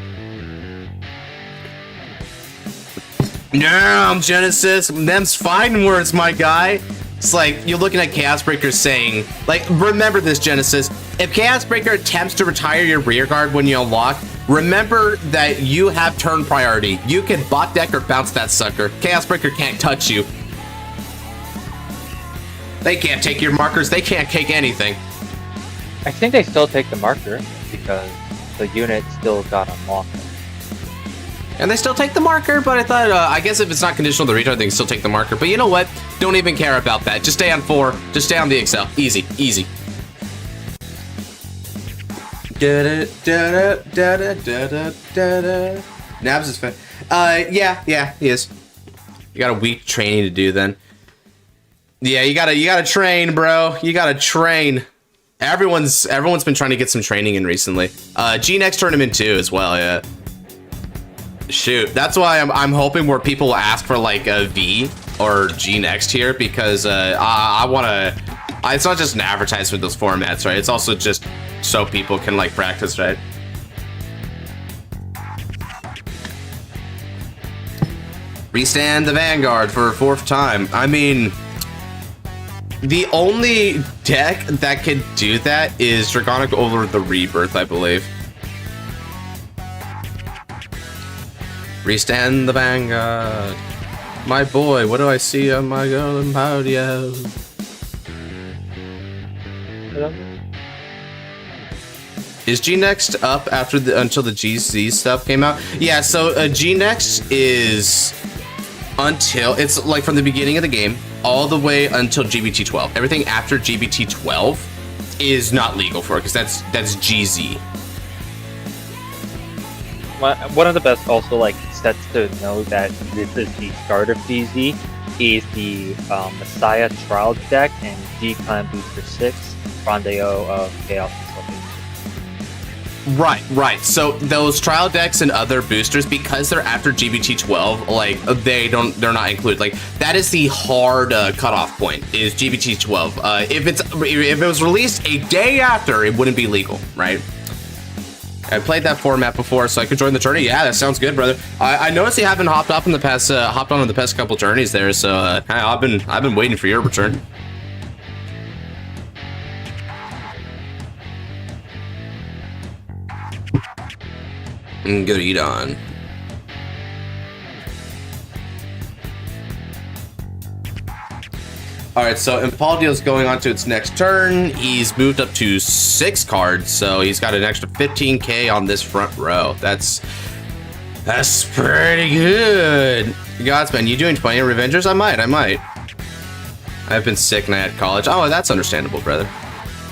Damn, Genesis. Them's fine words, my guy. It's like you're looking at Chaos Breaker saying, like, remember this, Genesis. If Chaos Breaker attempts to retire your rear guard when you unlock, remember that you have turn priority. You can bot deck or bounce that sucker. Chaos Breaker can't touch you. They can't take your markers. They can't take anything. I think they still take the marker because the unit still got unlocked. And they still take the marker, but I thought, I guess if it's not conditional to retard, they can still take the marker. But you know what? Don't even care about that. Just stay on 4. Just stay on the Excel. Easy. Nabs is fine. Yeah, he is. You got a week training to do then. Yeah, you gotta train, bro. You gotta train. Everyone's been trying to get some training in recently. G-Next tournament too as well, yeah. Shoot, that's why I'm hoping more people will ask for like a V or G-Next here because I wanna. It's not just an advertisement of those formats, right? It's also just so people can like practice, right? Restand the Vanguard for a 4th time. I mean, the only deck that can do that is Dragonic Over the Rebirth, I believe. Restand the Vanguard. My boy, what do I see on my golden audio? Is G-Next up after until the GZ stuff came out? Yeah, so G-Next is until, it's like from the beginning of the game all the way until GBT12. Everything after GBT12 is not legal for it because that's GZ. One of the best also like sets to know that this is the start of GZ is the Messiah Trial deck and G-Clan Booster 6 Rondeo of Chaos and Salvation. Right. So those trial decks and other boosters, because they're after GBT12, like they're not included. Like that is the hard cutoff point is GBT12. If it was released a day after, it wouldn't be legal, right? I played that format before, so I could join the tourney. Yeah, that sounds good, brother. I noticed you haven't hopped on in the past couple tourneys there, so I've been waiting for your return. Good eat on. Alright, so Impaldio's going on to its next turn. He's moved up to 6 cards, so he's got an extra 15k on this front row. That's pretty good. Godsman, you doing 20 Revengers? I might. I've been sick and I had college. Oh, that's understandable, brother.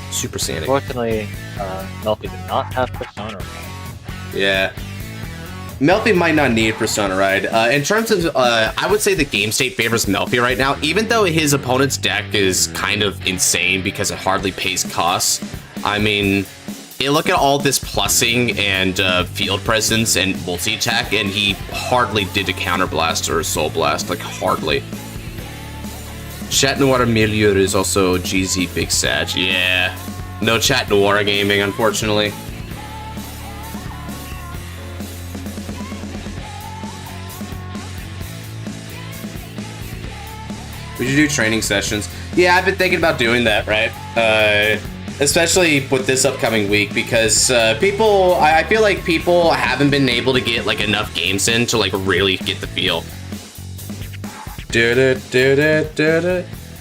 Super Saiyan. Fortunately, Melfi did not have Persona. Yeah. Melfi might not need Persona Ride. In terms of, I would say the game state favors Melfi right now, even though his opponent's deck is kind of insane because it hardly pays costs. I mean, you look at all this plussing and field presence and multi-attack, and he hardly did a counterblast or a soul blast, like hardly. Chat Noir Milieu is also GZ Big Sag, yeah. No chat to wargaming, unfortunately. We should do training sessions. Yeah, I've been thinking about doing that, right? Especially with this upcoming week, because people, I feel like people haven't been able to get like enough games in to like really get the feel.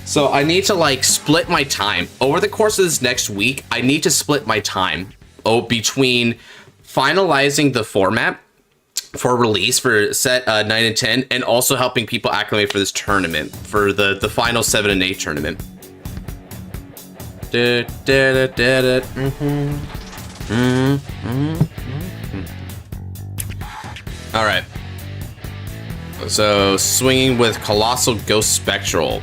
So I need to like split my time over the course of this next week. I need to split my time between finalizing the format for release for set 9 and 10, and also helping people acclimate for this tournament, for the final 7 and 8 tournament. All right. So swinging with Colossal Ghost Spectral.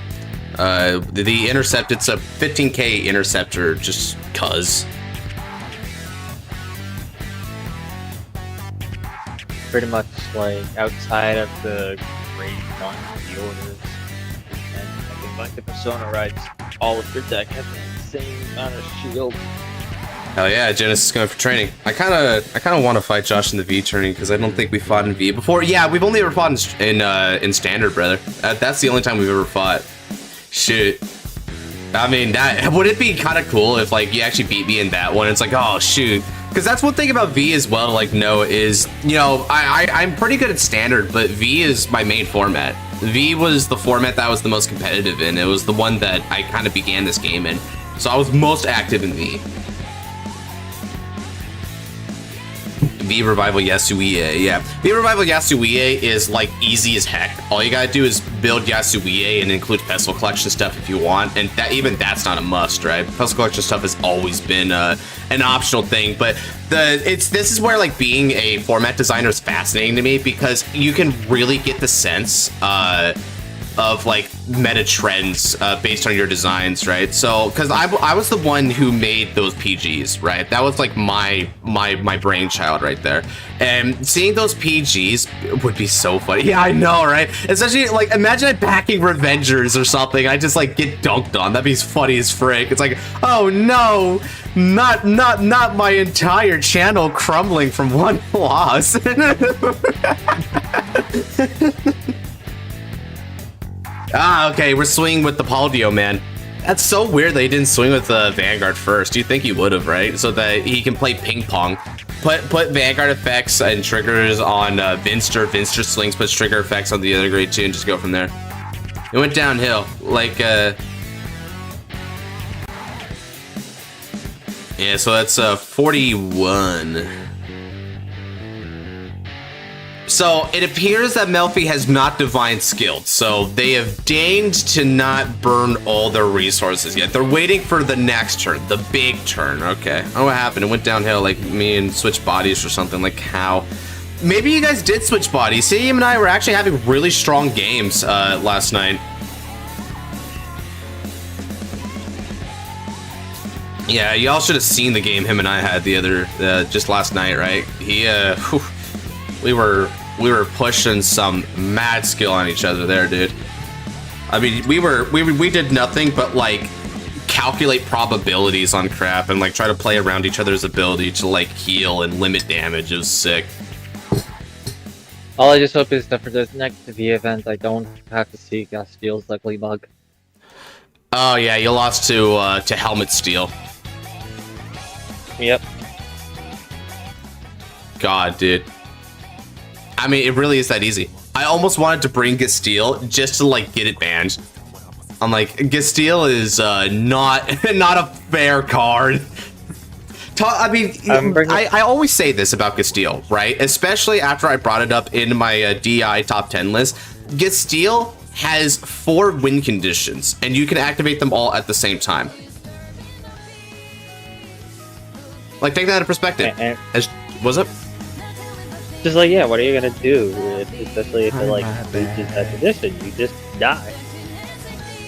The intercept, it's a 15k interceptor, just cuz. Pretty much like outside of the grade 1 reorders, and I think like the Persona rights, all of your deck have the same amount of shield. Hell yeah, Genesis is going for training. I kind of want to fight Josh in the V tourney because I don't think we fought in V before. Yeah, we've only ever fought in standard, brother. That's the only time we've ever fought. Shit. I mean, that would it be kind of cool if like you actually beat me in that one? It's like, oh shoot. Because that's one thing about V as well, like, no, is, you know, I'm pretty good at standard, but V is my main format. V was the format that I was the most competitive in. It was the one that I kind of began this game in. So I was most active in V. V Revival Yasuie, yeah. V Revival Yasuie is like easy as heck. All you gotta do is build Yasuie and include Pestle Collection stuff if you want, and that even that's not a must, right? Pestle Collection stuff has always been an optional thing, but this is where like being a format designer is fascinating to me, because you can really get the sense of like meta trends based on your designs, right? So because I was the one who made those PGs, right? That was like my brainchild right there, and seeing those PGs would be so funny. Yeah, I know, right? Especially like imagine it backing Revengers or something. I just like get dunked on. That'd be funny as frick. It's like, oh no, not my entire channel crumbling from one loss. Ah, okay, we're swinging with the Paldio, man. That's so weird that he didn't swing with the Vanguard first. You'd think he would have, right? So that he can play ping pong. Put Vanguard effects and triggers on Vinster. Vinster slings, puts trigger effects on the other grade 2, and just go from there. It went downhill. Like, yeah, so that's 41. So it appears that Melfi has not divine skilled, so they have deigned to not burn all their resources yet. They're waiting for the next turn, the big turn. Okay. Oh, what happened? It went downhill, like me and switch bodies or something. Like how? Maybe you guys did switch bodies. See, him and I were actually having really strong games last night. Yeah, y'all should have seen the game him and I had the other just last night, right? He whew, we were pushing some mad skill on each other there, dude. I mean, we did nothing but like calculate probabilities on crap and like try to play around each other's ability to like heal and limit damage. It was sick. All I just hope is that for this next V event, I don't have to see Gastiel's Luckily Bug. Oh yeah, you lost to Helmet Steel. Yep. God, dude. I mean, it really is that easy. I almost wanted to bring Gasteel just to like get it banned. I'm like, Gasteel is not a fair card. I mean, I always say this about Gasteel, right? Especially after I brought it up in my DI top 10 list. Gasteel has 4 win conditions, and you can activate them all at the same time. Like, take that into perspective. Was it? Just like, yeah, what are you gonna do? Especially if it like reaches that condition, you just die.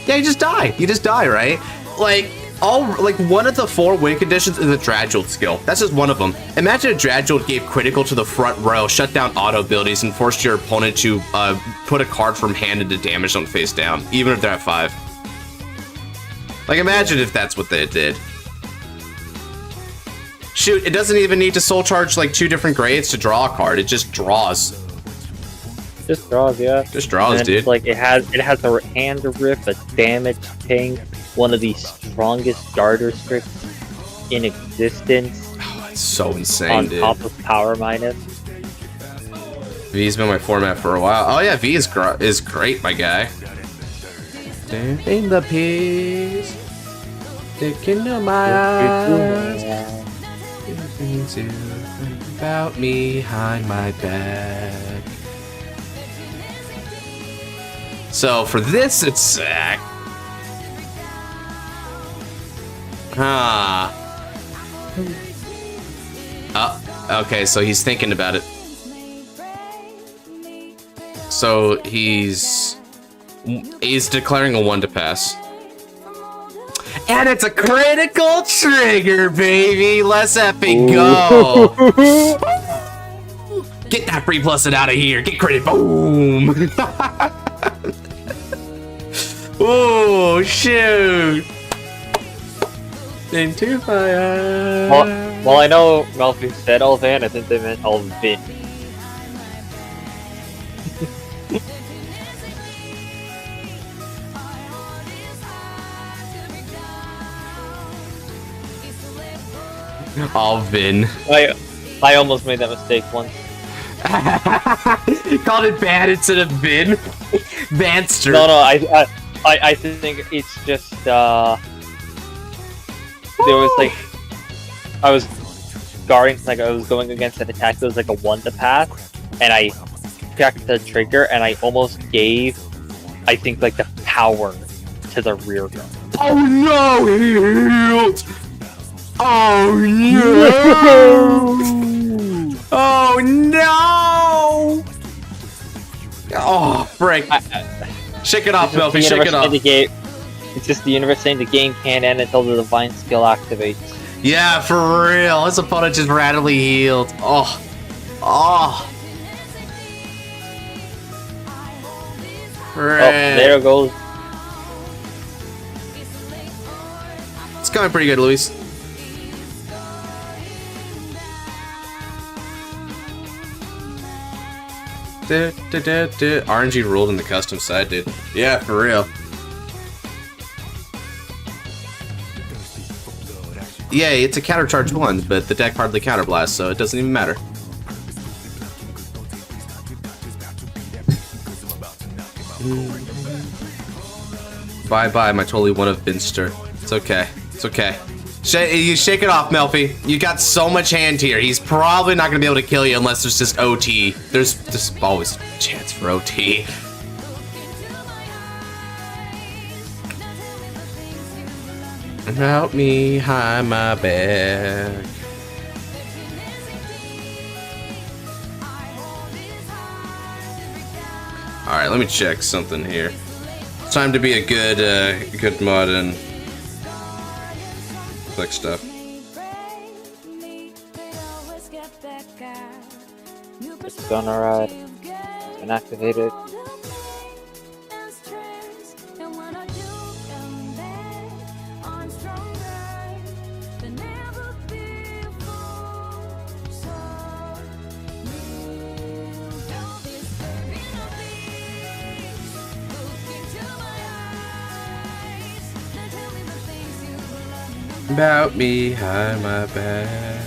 Yeah, you just die. You just die, right? Like one of the 4 win conditions is a Dragold skill. That's just one of them. Imagine a Dragold gave critical to the front row, shut down auto abilities, and forced your opponent to put a card from hand into damage on face down, even if they're at 5. Like, imagine if that's what they did. Shoot, it doesn't even need to soul charge like 2 different grades to draw a card. It just draws. Just draws, yeah. Just draws, dude. Like it has a hand rip, a damage ping, one of the strongest starter scripts in existence. Oh, it's so insane, on dude. top of power minus. V's been my format for a while. Oh yeah, V is great, my guy. In the peace, look into my eyes. About me behind my back. So for this attack, okay, so he's thinking about it. So he's declaring a 1 to pass. And it's a critical trigger, baby. Let's epic go. Get that free plus it out of here. Get credit. Boom. Oh, shoot. Into fire. Well, I know Ralphie said Alvan. I think they meant Alvin. Alvin. I almost made that mistake once. Called it bad instead of Vin. Vanster. No, I think it's just there was like I was guarding, like I was going against an attack that was like a 1 to pass, and I checked the trigger and I almost gave, I think, like the power to the rear guard. Oh no, he healed. Oh no! Oh no! Oh frick! Shake it off, Melfi. Shake it off. It's just the universe saying the game can't end until the divine skill activates. Yeah, for real. His opponent just randomly healed. Oh, oh. Frick. Oh, there it goes. It's going pretty good, Luis. RNG ruled in the custom side, dude. Yeah, for real. Yeah, it's a countercharge 1, but the deck hardly counterblast, so it doesn't even matter. Bye-bye, my totally one of Binster. It's okay. It's okay. You shake it off, Melfi. You got so much hand here. He's probably not going to be able to kill you unless there's just OT. There's always a chance for OT. Help me hide my back. Alright, let me check something here. It's time to be a good mod and click stuff. It's gonna ride. It's been activated. About me, hide my back.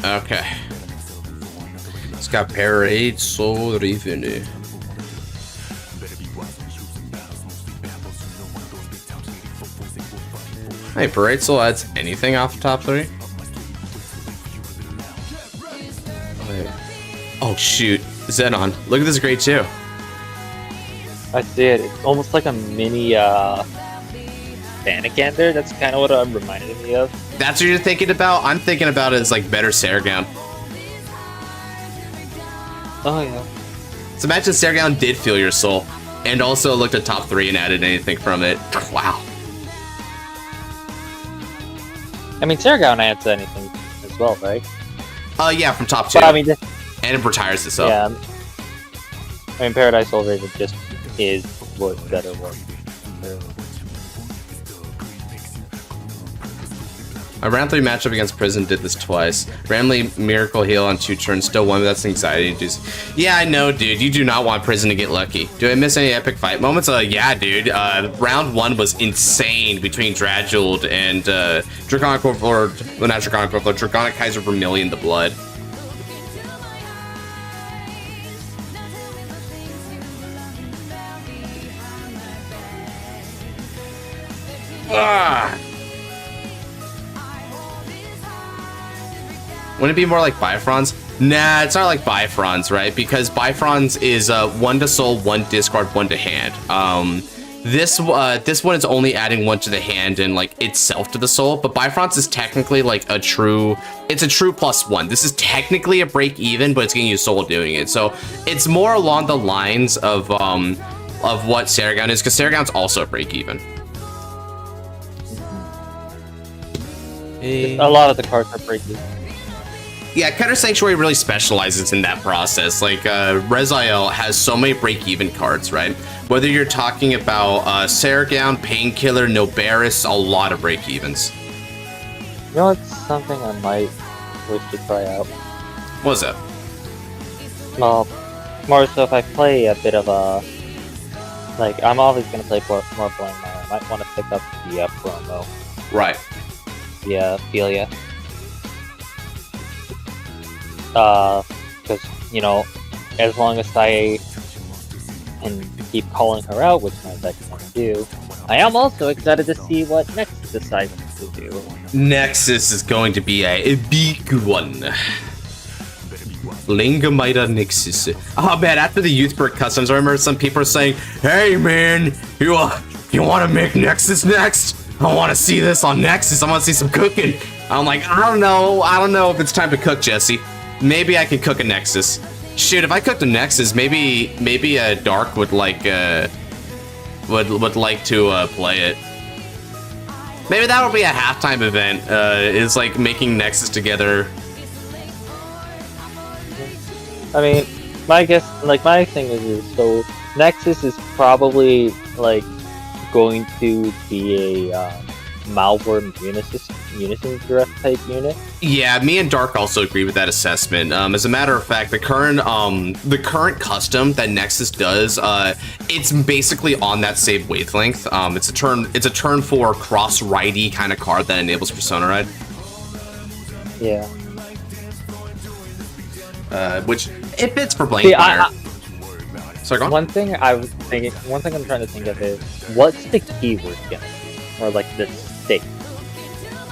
Okay. It's got Parade Soul Revenue. Hey, Parade Soul adds anything off the top 3? Wait. Oh shoot, Zenon. Look at this grade 2. I see it. It's almost like a mini Banakander. That's kind of what I'm reminded me of. That's what you're thinking about? I'm thinking about it as like better Saragon. Oh yeah. So imagine Saragon did feel your soul, and also looked at top 3 and added anything from it. Wow. I mean, Saragon adds anything as well, right? Yeah, from top 2. But, I mean, just, and it retires itself. yeah. I mean, Paradise Soul Raven just is what better was. A round 3 matchup against Prison did this twice. Randomly Miracle Heal on 2 turns, still won, but that's an anxiety inducing. Yeah, I know, dude. You do not want Prison to get lucky. Do I miss any epic fight moments? Yeah, dude. Round 1 was insane between Draguled and Draconic Overlord, well, not Draconic Overlord, Draconic Kaiser Vermilion the Blood. Ah! Wouldn't it be more like Bifrons? Nah, it's not like Bifrons, right? Because Bifrons is 1 to soul, 1 discard, 1 to hand. This one is only adding 1 to the hand and like itself to the soul, but Bifrons is technically like it's a true +1. This is technically a break even, but it's getting you soul doing it. So it's more along the lines of what Saragon is, because Saragon's also a break even. A lot of the cards are break even. Yeah, Cutter Sanctuary really specializes in that process. Like, Reziel has so many break-even cards, right? Whether you're talking about Saragon, Painkiller, Nobaris, a lot of break-evens. You know what's something I might wish to try out? What's that? Well, more so if I play a bit of a... Like, I'm always going to play more Blind Mire. I might want to pick up the promo. Right. Yeah, Ophelia. Because, you know, as long as I can keep calling her out, which my deck can do, I am also excited to see what Nexus decides to do. Nexus is going to be a big one. Lingamita Nexus. Oh man, after the Youthberg customs, I remember some people are saying, "Hey man, you want to make Nexus next? I want to see this on Nexus. I want to see some cooking." I'm like, I don't know if it's time to cook, Jesse. Maybe I can cook a Nexus. Shoot, if I cooked a Nexus, maybe a Dark would like would like to play it. Maybe that will be a halftime event. Is like making Nexus together. I mean, my thing is so Nexus is probably like going to be a Malworm Unison Direct type unit. Yeah, me and Dark also agree with that assessment. As a matter of fact, the current custom that Nexus does, it's basically on that same wavelength. It's a turn 4 cross righty kind of card that enables Persona Ride. Yeah. Which it fits for Blank Fire. Sorry, go on. One thing I'm trying to think of is what's the keyword gonna be, or like the state,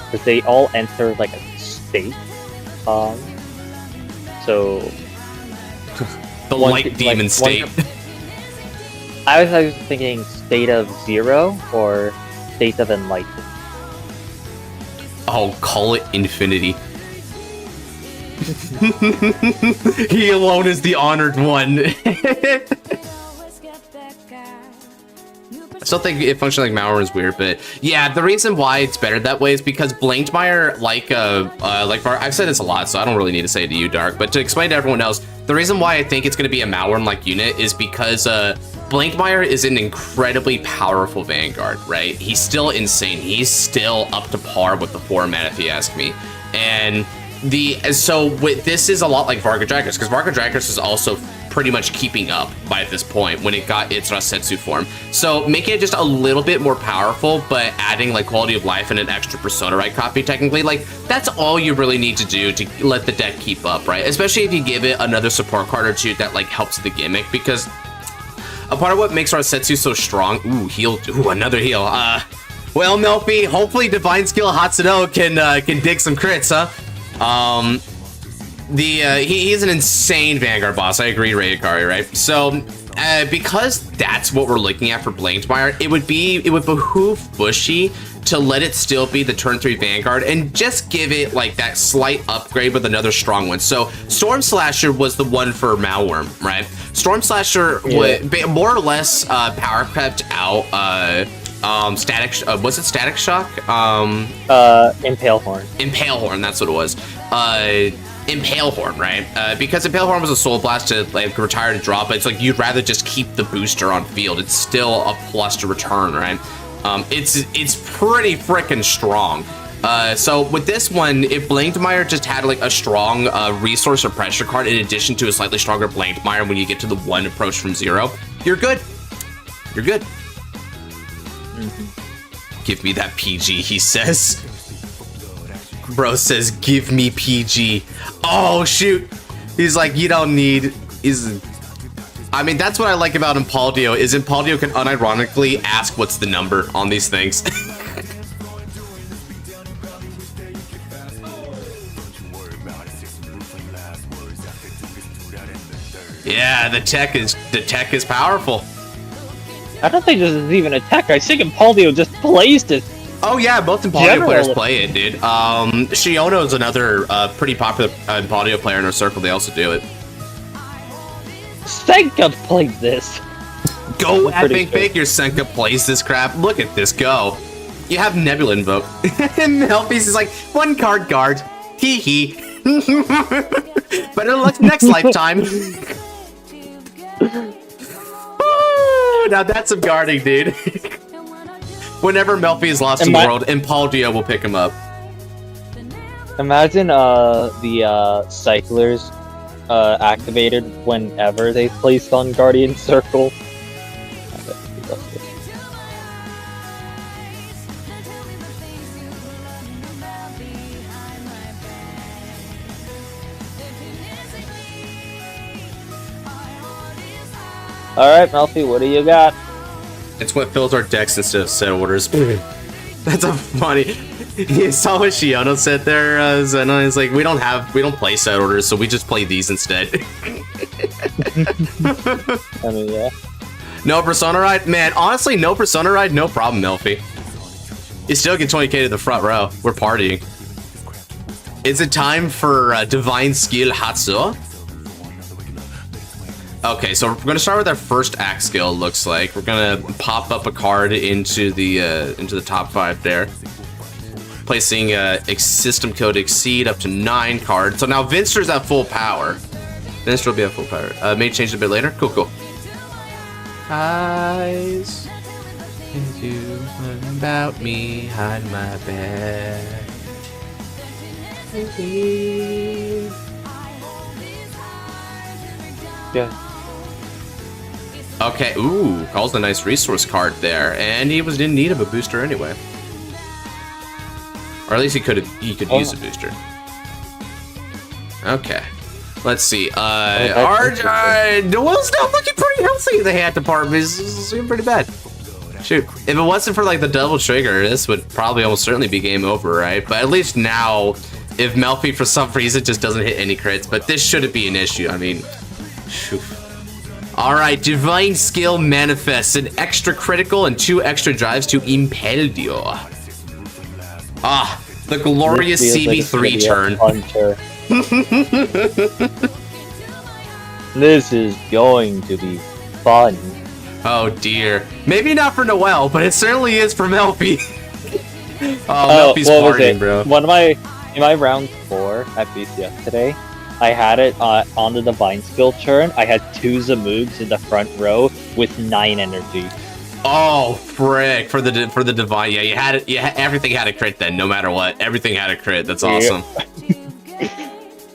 because they all enter like a state. So the light demon state. I was thinking state of 0 or state of enlightened. Oh, call it infinity. He alone is the honored one. I still think it functions like Malware is weird, but yeah, the reason why it's better that way is because Blankmeyer, like I've said this a lot, so I don't really need to say it to you, Dark, but to explain to everyone else, the reason why I think it's going to be a Malworm-like unit is because Blankmeyer is an incredibly powerful Vanguard, right? He's still insane. He's still up to par with the format, if you ask me. And this is a lot like Varga Dragos, because Varga Dragos is also pretty much keeping up by this point when it got its Rasetsu form. So making it just a little bit more powerful, but adding like quality of life and an extra Persona Right copy, technically, like that's all you really need to do to let the deck keep up, right? Especially if you give it another support card or two that like helps the gimmick, because a part of what makes Rasetsu so strong, another heal. Well, Melfi, hopefully Divine Skill Hatsuno can dig some crits, huh? he's an insane Vanguard boss. I agree, Rayakari, right? So because that's what we're looking at for Blankmeyer, it would behoove Bushy to let it still be the turn 3 Vanguard and just give it like that slight upgrade with another strong one. So Storm Slasher was the one for Malworm, right? Storm Slasher would more or less power crept out static was it Static Shock? Impale Horn. Impale Horn, that's what it was. Impale Horn, right? Because Impale Horn was a Soul Blast to like retire to drop, but it's like you'd rather just keep the booster on field. It's still a plus to return, right? It's pretty freaking strong. So with this one, if Blankmeyer just had like a strong resource or pressure card in addition to a slightly stronger Blankmeyer when you get to the 1 approach from 0, you're good. You're good. Give me that PG, he says. Bro says, give me PG. Oh, shoot. He's like, you don't need... I mean, that's what I like about Impaldio, is Impaldio can unironically ask what's the number on these things. Yeah, the tech is powerful. I don't think this is even a tech. I think Impaldio just plays this. Oh yeah, both Impaldio players play it, dude. Shiono is another pretty popular Impaldio player in our circle. They also do it. Senka played this. Go epic figure, Senka plays this crap. Look at this, go. You have Nebula invoke. And Melfi's is like, 1 card guard. Hee hee. Better luck next lifetime. Now that's some guarding, dude. Whenever Melfi is lost in the world, Impaldio will pick him up. Imagine the cyclers activated whenever they placed on Guardian Circle. Alright, Melfi, what do you got? It's what fills our decks instead of set orders. That's a funny. You saw what Shiono said there, Zeno. It's like we don't play set orders, so we just play these instead. I mean, yeah. No Persona Ride? Man, honestly, no Persona Ride, no problem, Melfi. You still get 20k to the front row. We're partying. Is it time for Divine Skill Hatsuo? Okay, so we're gonna start with our first axe skill. Looks like we're gonna pop up a card into the top 5 there, placing system code exceed up to 9 cards. So now Vinster's at full power. Vinster will be at full power. May change a bit later. Cool. Eyes into about me, hide my bed. Yeah. Okay, ooh, calls a nice resource card there, and he was in need of a booster anyway. Or at least he could use a booster. Okay. Let's see. RJ, well, still looking pretty healthy. The hat department is looking pretty bad. Shoot, if it wasn't for like the double trigger, this would probably almost certainly be game over, right? But at least now, if Melfi for some reason just doesn't hit any crits, but this shouldn't be an issue. I mean, shoot. All right, Divine Skill manifests an extra critical and 2 extra drives to Impaldio. Ah, the glorious CB3 turn. This is going to be fun. Oh dear. Maybe not for Noel, but it certainly is for Melfi. Oh, Melfi's partying, bro. In my round 4 at BCS today, I had it on the Divine Skill turn. I had 2 Zamoogs in the front row with 9 energy. Oh, frick. For the Divine. Yeah, you had it. Yeah, everything had a crit then, no matter what. Everything had a crit. That's awesome.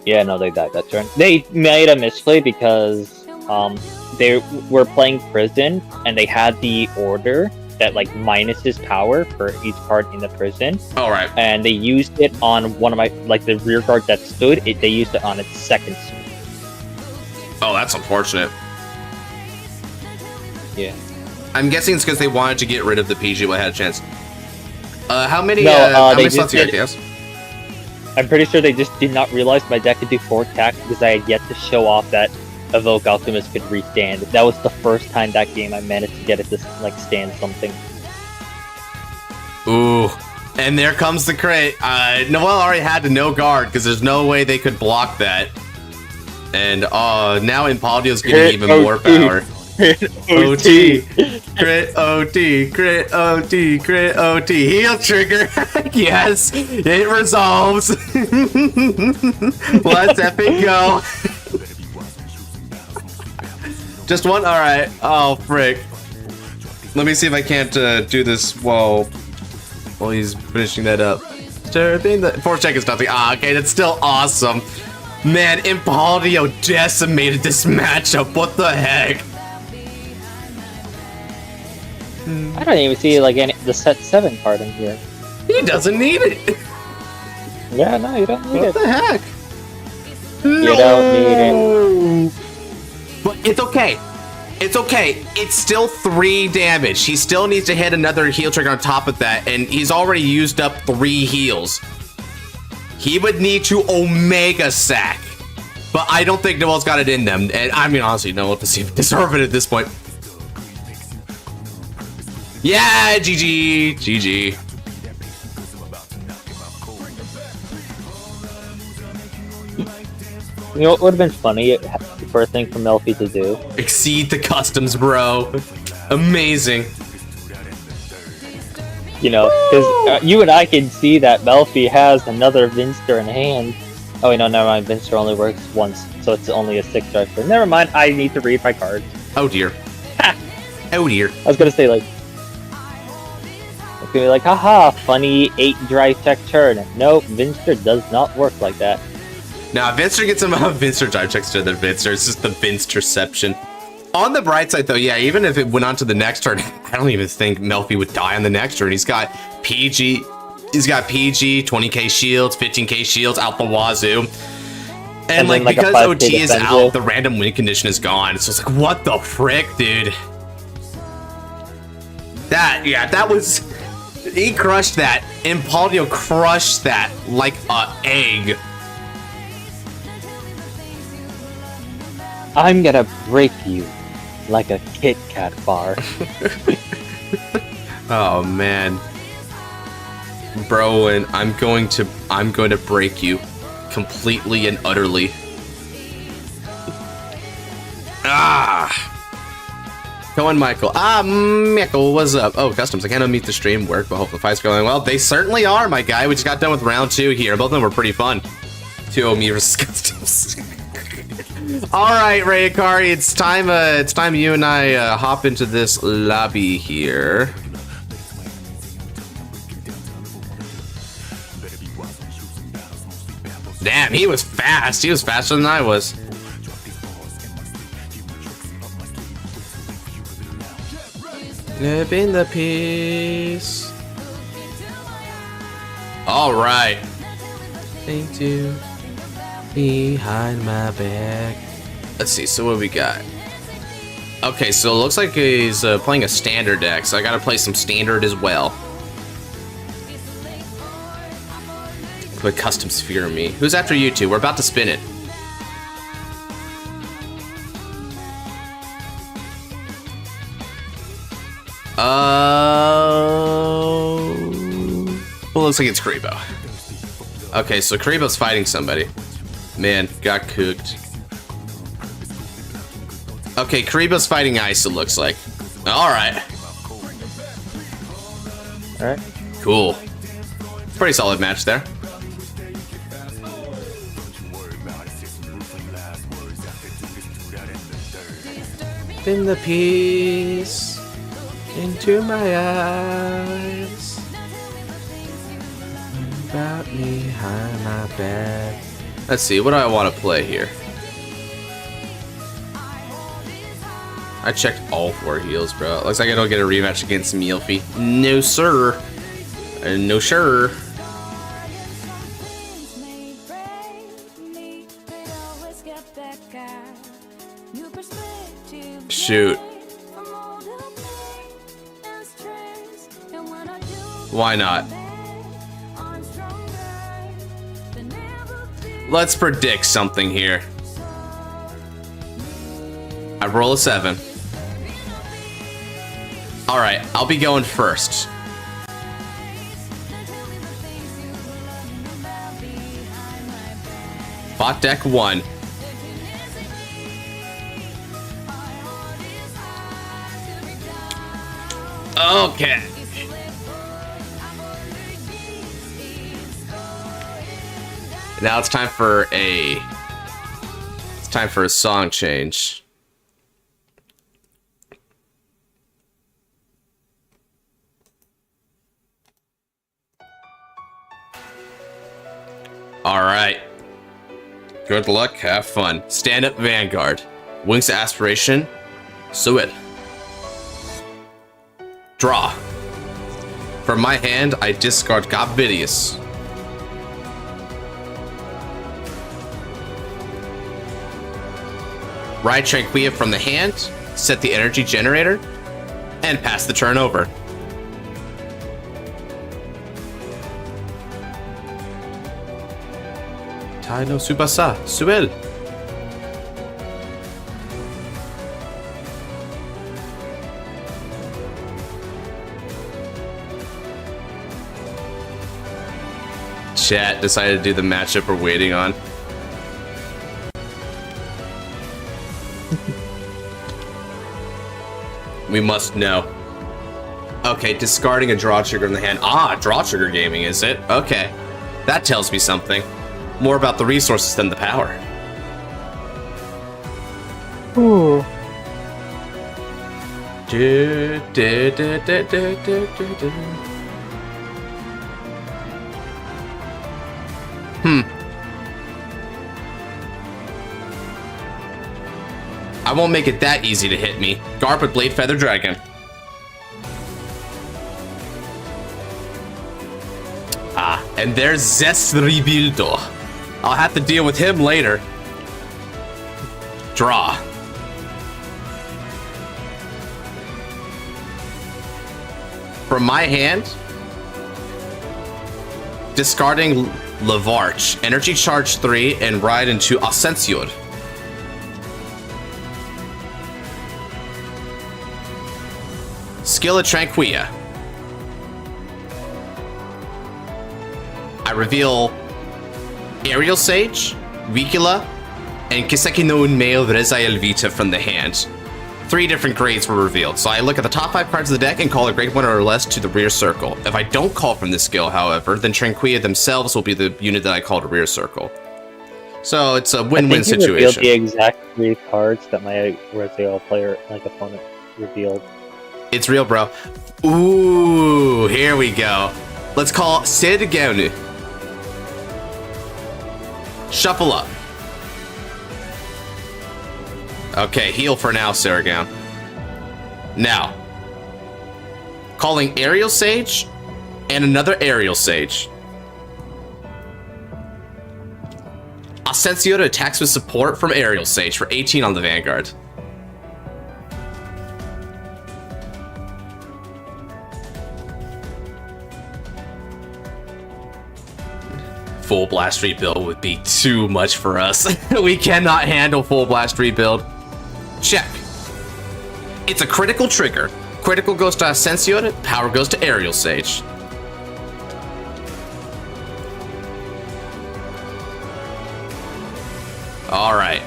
Yeah, no, they died that turn. They made a misplay because they were playing Prison, and they had the order that like minuses power for each card in the prison. All right. And they used it on one of my, like the rear guard that stood, they used it on its second swing. Oh, that's unfortunate. Yeah. I'm guessing it's because they wanted to get rid of the PG while I had a chance. How many, No, how many slots you got, yes? I'm pretty sure they just did not realize my deck could do 4 attack because I had yet to show off that Evoke Alchemist could restand. That was the first time that game I managed to get it to like stand something. Ooh, and there comes the crit. Noel already had to no guard because there's no way they could block that. And now Impaldio's getting even more power. OT, crit OT, crit OT, crit OT. Heal trigger. Yes, it resolves. Let's epic go. Just one. All right. Oh frick. Let me see if I can't do this while he's finishing that up. Disturbing the 4 seconds. Nothing. Okay, that's still awesome. Man, Impaldio decimated this matchup. What the heck? I don't even see like the set 7 card in here. He doesn't need it. Yeah, no, you don't need it. What the heck? You don't need it. But it's okay. It's okay. It's still 3 damage. He still needs to hit another heal trigger on top of that, and he's already used up 3 heals. He would need to Omega Sack. But I don't think Noel's got it in them. And I mean, honestly, Noel doesn't even deserve it at this point. Yeah, GG. GG. You know what would have been funny for a thing for Melfi to do? Exceed the customs, bro. Amazing. You know, because you and I can see that Melfi has another Vinster in hand. Oh wait, no, never mind. Vinster only works once, so it's only a 6 drive. Never mind. I need to read my cards. Oh dear. Oh dear. I was gonna say like, be like, haha, funny 8 drive tech turn. Nope, Vinster does not work like that. Now, Vinster gets some Vinster drive checks to the Vinster. It's just the Vinsterception. On the bright side, though, yeah, even if it went on to the next turn, I don't even think Melfi would die on the next turn. He's got PG, 20k shields, 15k shields out the wazoo. And like because OT is out, the random win condition is gone. So it's like, what the frick, dude? That was... He crushed that. Impaldio crushed that like a egg. I'm gonna break you like a Kit Kat bar. Oh man, bro, and I'm going to break you completely and utterly. Go on, Michael. Michael, what's up? Oh, customs. I can't unmute the stream work, but hopefully the fight's going well. They certainly are, my guy. We just got done with round 2 here. Both of them were pretty fun. 2 me versus customs. All right, Rayakari, it's time you and I hop into this lobby here. Damn, he was fast. He was faster than I was. Live in the peace. All right. Thank you. Behind my back. Let's see. So what we got? Okay, so it looks like he's playing a standard deck. So I gotta play some standard as well. Put custom sphere me. Who's after you two? We're about to spin it. Well, looks like it's Karibo. Okay, so Karibo's fighting somebody. Man, got cooked. Okay, Karibo's fighting Ice, it looks like. Alright. Alright. Cool. Pretty solid match there. In the peace into my eyes. About me behind my back. Let's see, what do I want to play here? I checked all 4 heals, bro. Looks like I don't get a rematch against Mealfy. No, sir. No, sure. Shoot. Why not? let's predict something here. I roll a 7. Alright, I'll be going first. Bot deck 1. Okay. Now it's time for a song change. All right. Good luck, have fun. Stand up Vanguard. Wings of Aspiration. Suid. Draw. From my hand, I discard Gobvidius. Ride Tranquilla from the hand, set the energy generator, and pass the turn over. Tai no Subasa, Suel. Chat decided to do the matchup we're waiting on. We must know. Okay, discarding a draw trigger in the hand. Ah, draw trigger gaming, is it? Okay. That tells me something. More about the resources than the power. Ooh. I won't make it that easy to hit me. Garp with Blade Feather Dragon. Ah, and there's Zest Rebuildo. I'll have to deal with him later. Draw. From my hand, discarding Lavarch, energy charge 3, and ride into Ascensior. Skill of Tranquilla. I reveal Aerial Sage, Vikula, and Kiseki no Unmeo Reza Elvita from the hand. 3 different grades were revealed, so I look at the top 5 cards of the deck and call a grade 1 or less to the rear circle. If I don't call from this skill, however, then Tranquilla themselves will be the unit that I call to rear circle. So it's a win-win situation. You revealed the exact 3 cards that my Rezael player, like opponent, revealed. It's real, bro. Ooh, here we go. Let's call Sergaunu. Shuffle up. Okay, heal for now, Sergaun. Now, calling Aerial Sage and another Aerial Sage. Ascensior attacks with support from Aerial Sage for 18 on the Vanguard. Full blast rebuild would be too much for us. We cannot handle full blast rebuild. Check. It's a critical trigger. Critical goes to Ascensior, power goes to Aerial Sage. Alright.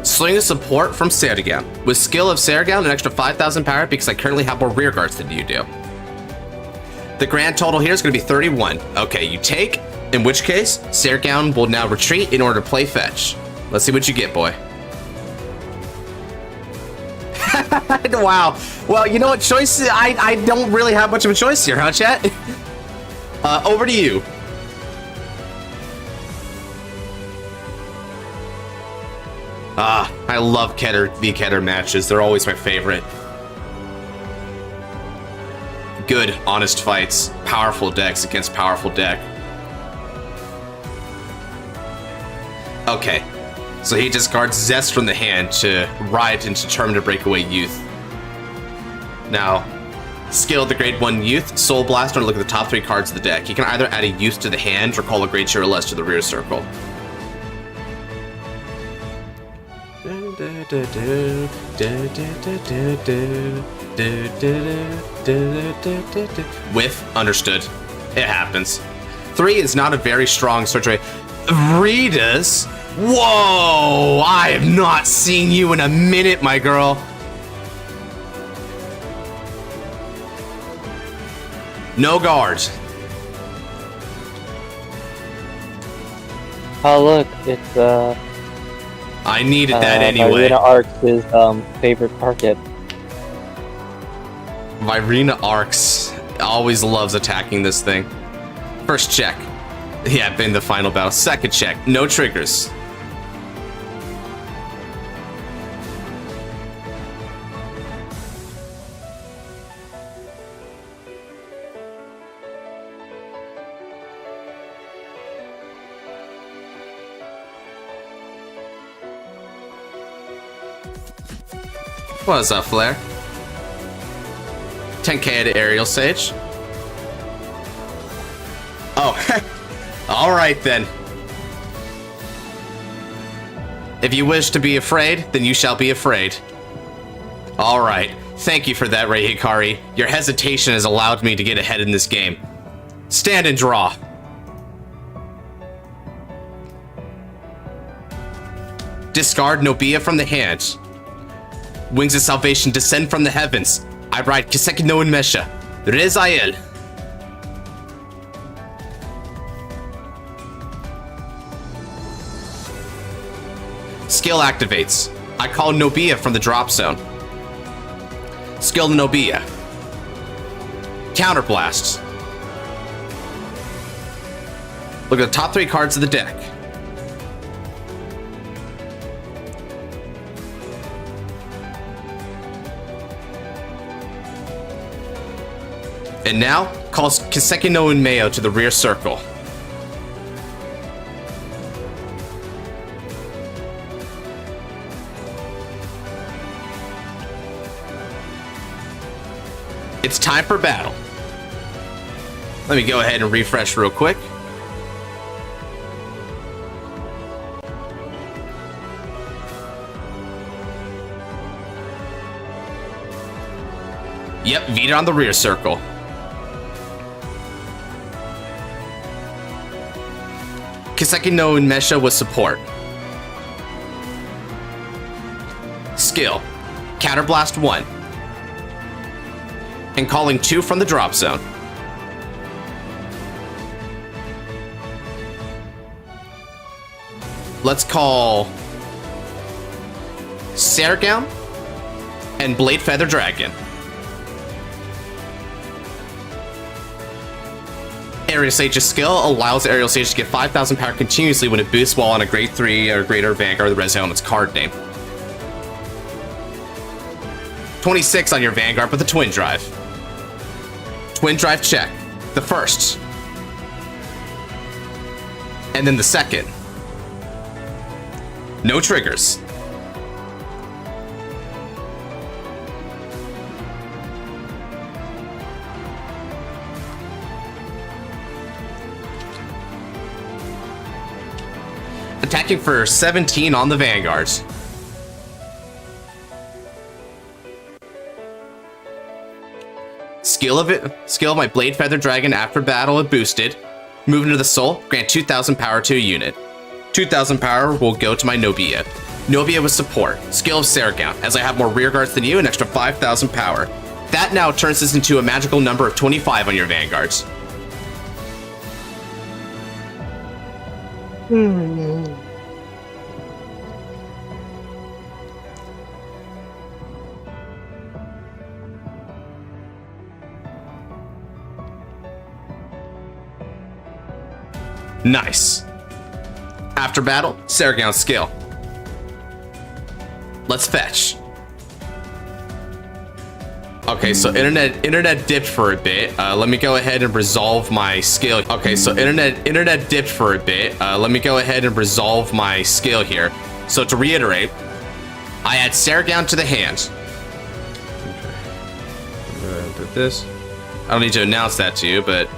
Sling of support from Sergaun. With skill of Sergaun, an extra 5,000 power because I currently have more rear guards than you do. The grand total here is going to be 31. Okay, you take, in which case, Sergaun will now retreat in order to play fetch. Let's see what you get, boy. Wow. Well, you know what, choice? I don't really have much of a choice here, huh, chat? Over to you. Ah, I love Keter v Keter matches. They're always my favorite. Good, honest fights. Powerful decks against powerful deck. Okay, so he discards Zest from the hand to ride into Determined to Breakaway Youth. Now, Skill of the grade 1 Youth, Soul Blaster, look at the top 3 cards of the deck. You can either add a Youth to the hand or call a grade 2 or less to the rear circle. Whiff, understood. It happens. 3 is not a very strong search rate. Rita's? Whoa! I have not seen you in a minute, my girl. No guards. Oh look, it's I needed that anyway. Virina Arcs' favorite target. Virina Arcs always loves attacking this thing. First check. Yeah, in the final battle. Second check. No triggers. What's up, Flare? 10k to Aerial Sage. Oh, alright then. If you wish to be afraid, then you shall be afraid. Alright, thank you for that, Rei Hikari. Your hesitation has allowed me to get ahead in this game. Stand and draw. Discard Nobia from the hand. Wings of Salvation descend from the heavens. I ride Kiseki no Unmesha. Rezael. Skill activates. I call Nobia from the drop zone. Skill Nobia. Counterblast. Look at the top 3 cards of the deck. And now, calls Kiseki no Unmeo to the rear circle. It's time for battle. Let me go ahead and refresh real quick. Yep, Vita on the rear circle. Kiseki no Unmesha with support. Skill. Counterblast 1. And calling 2 from the drop zone. Let's call Sergown and Blade Feather Dragon. Aerial Sage's skill allows Aerial Sage to get 5,000 power continuously when it boosts while on a grade 3 or greater Vanguard, the res element's card name. 26 on your Vanguard with the Twin Drive. Twin Drive check. The first. And then the second. No triggers. Attacking for 17 on the Vanguards. Skill of my Blade Feather Dragon after battle it boosted. Move into the soul, grant 2,000 power to a unit. 2,000 power will go to my Nobia. Nobia with support. Skill of Sergown. As I have more rear guards than you, an extra 5,000 power. That now turns this into a magical number of 25 on your Vanguards. Nice. After battle, Sergown skill. Let's fetch. Okay, so internet dipped for a bit. Let me go ahead and resolve my skill. Okay, so internet dipped for a bit. Let me go ahead and resolve my skill here. So to reiterate, I add Sergown to the hand. with this. I don't need to announce that to you, but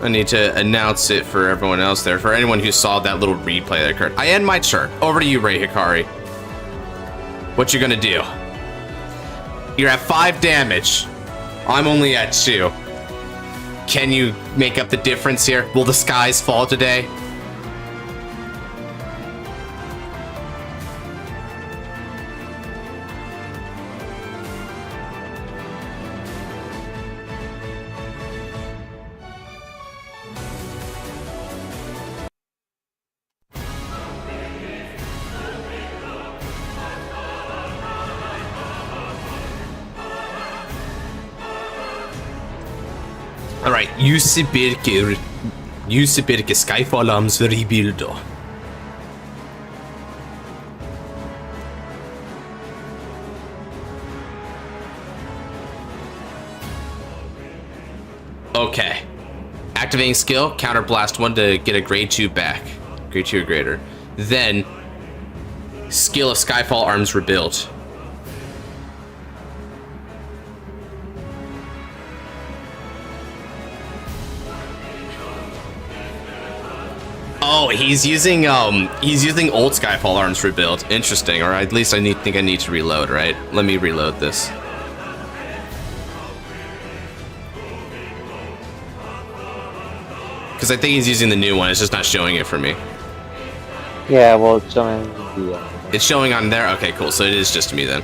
I need to announce it for everyone else there. For anyone who saw that little replay that occurred. I end my turn. Over to you, Ray Hikari. What you gonna do? You're at 5 damage. I'm only at 2. Can you make up the difference here? Will the skies fall today? Alright, Jusibirke Skyfall Arms Rebuildo. Okay. Activating skill, counter blast 1 to get a grade 2 back. Grade 2 or greater. Then, skill of Skyfall Arms Rebuild. Oh, he's using old Skyfall Arms Rebuild. Interesting, or at least think I need to reload, right? Let me reload this. Because I think he's using the new one, it's just not showing it for me. Yeah, well, it's showing the... It's showing on there? Okay, cool, so it is just me then.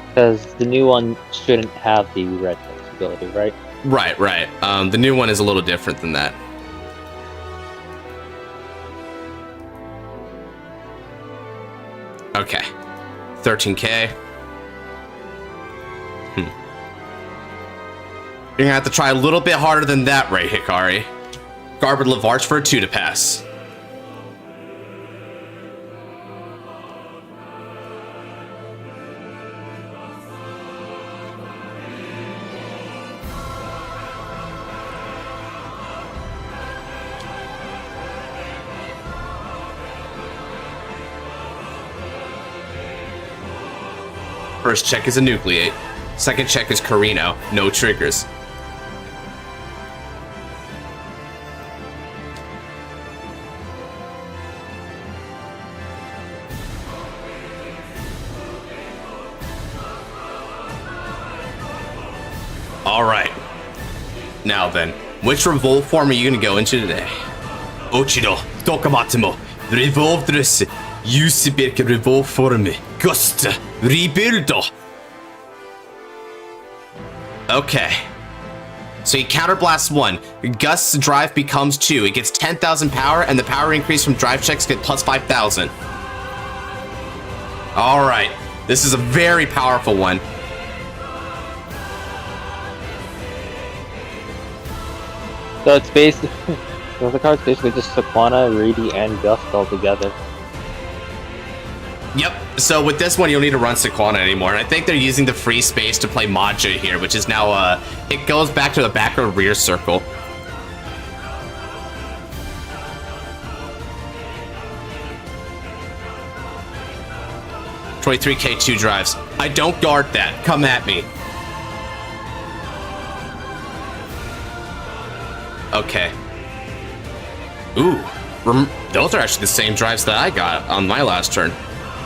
Because the new one shouldn't have the red flexibility, right? Right. The new one is a little different than that. Okay, 13k. You're gonna have to try a little bit harder than that, Ray Hikari. Garbard Lavarch for a 2 to pass. First check is a Nucleate. Second check is Carino. No triggers. Alright. Now then, which revolt form are you gonna go into today? Ochido, Tokamatimo, Revolvdress, Jusibirke revolt form, Gust, Rebuildo. Okay. So you counterblast 1. Gust's drive becomes 2. It gets 10,000 power, and the power increase from drive checks get plus 5,000. Alright. This is a very powerful one. So it's basically... the card's basically just Sequana, Reedy, and Gust all together. Yep, so with this one, you don't need to run Sequana anymore. And I think they're using the free space to play Maja here, which is now, it goes back to the back or rear circle. $23k 2 drives. I don't guard that. Come at me. Okay. Ooh, those are actually the same drives that I got on my last turn.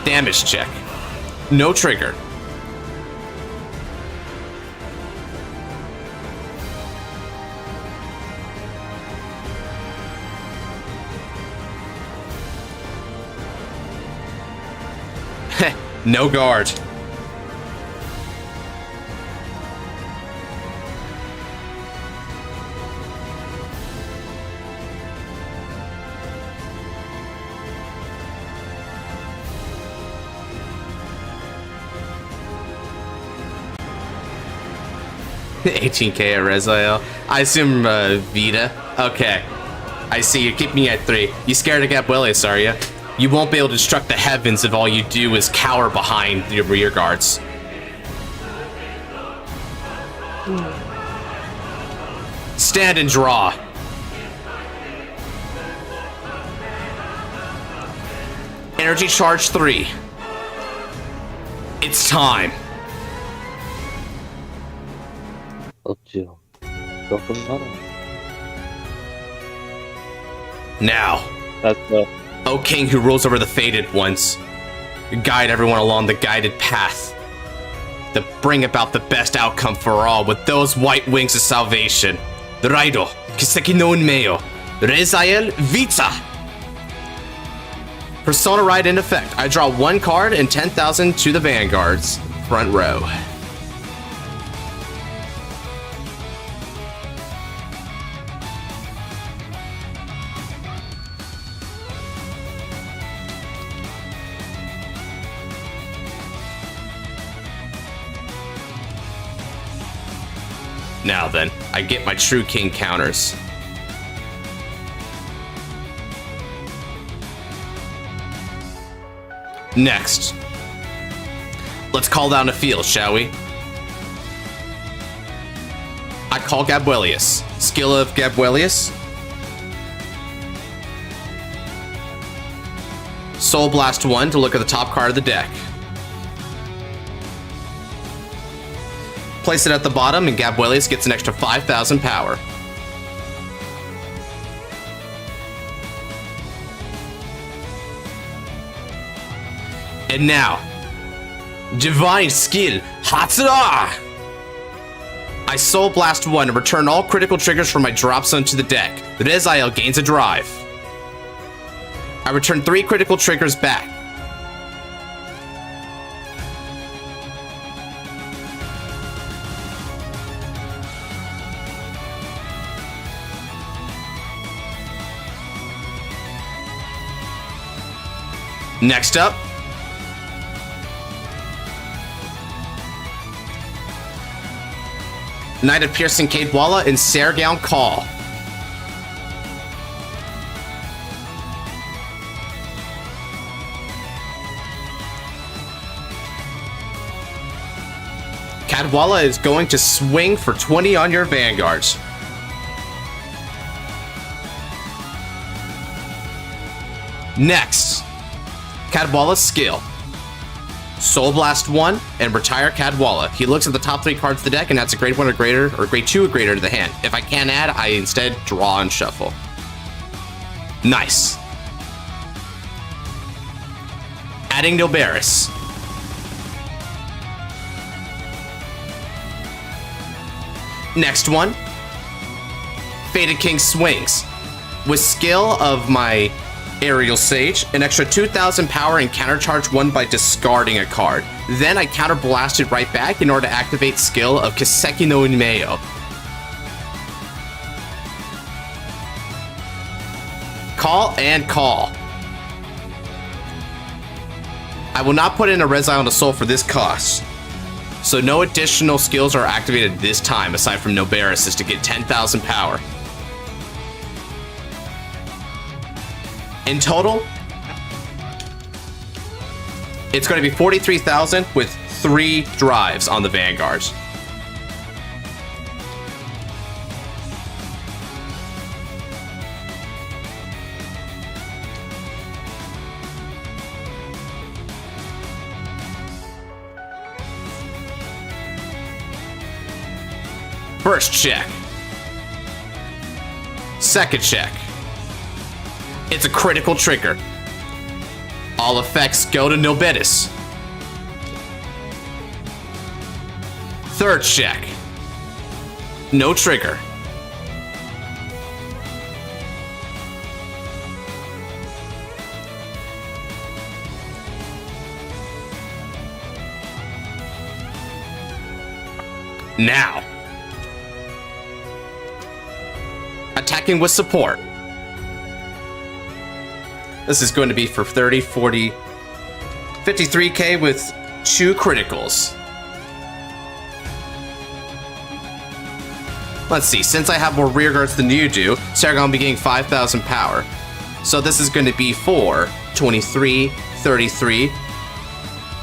Damage check. No trigger. Heh, no guard. $18k at Rezael. I assume Vita. Okay. I see, you're keeping me at 3. You scared of Gabuelius, are you? You won't be able to destruct the heavens if all you do is cower behind your rear guards. Stand and draw. Energy charge 3. It's time. Yugioh. Go for another one. Now, That's the O King who rules over the fated ones, guide everyone along the guided path to bring about the best outcome for all with those white wings of salvation. Raido, Kiseki no Unmeo, Rezael Vita. Persona Ride in effect. I draw 1 card and 10,000 to the Vanguard's front row. Now then, I get my true king counters. Next, let's call down a field, shall we? I call Gabuelius. Skill of Gabuelius. Soul Blast 1 to look at the top card of the deck. Place it at the bottom, and Gabuelius gets an extra 5,000 power. And now, Divine Skill, Hatsura! I Soul Blast 1 and return all critical triggers from my drop zone to the deck. Rezael gains a drive. I return 3 critical triggers back. Next up, Knight of Piercing Cadwalla and Sergown Call. Cadwalla is going to swing for 20 on your Vanguards. Next, Cadwalla's skill. Soul Blast 1 and retire Cadwalla. He looks at the top 3 cards of the deck and adds a grade 1 or greater, or grade 2 or greater to the hand. If I can't add, I instead draw and shuffle. Nice. Adding Noberis. Next one. Fated King swings. With skill of my Aerial Sage, an extra 2,000 power and countercharge 1 by discarding a card. Then I counterblast it right back in order to activate skill of Kiseki no Unmeo. Call and call. I will not put in a Rezael on a Soul for this cost, so no additional skills are activated this time aside from Noberis to get 10,000 power. In total, it's going to be 43,000 with 3 drives on the Vanguards. First check. Second check. It's a critical trigger. All effects go to Nobetis. Third check. No trigger. Now. Attacking with support. This is going to be for 30, 40, 53k with 2 criticals. Let's see, since I have more rear guards than you do, Sergown will be getting 5,000 power. So this is going to be for 23, 33,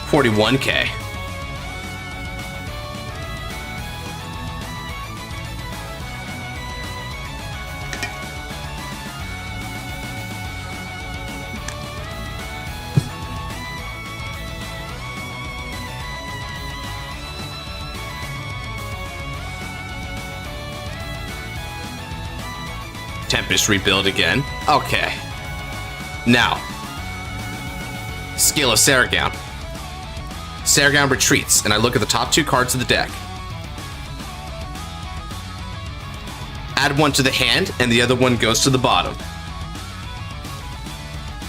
41k. Tempest rebuild again. Okay. Now, skill of Saragown. Saragown retreats, and I look at the top 2 cards of the deck. Add 1 to the hand, and the other one goes to the bottom.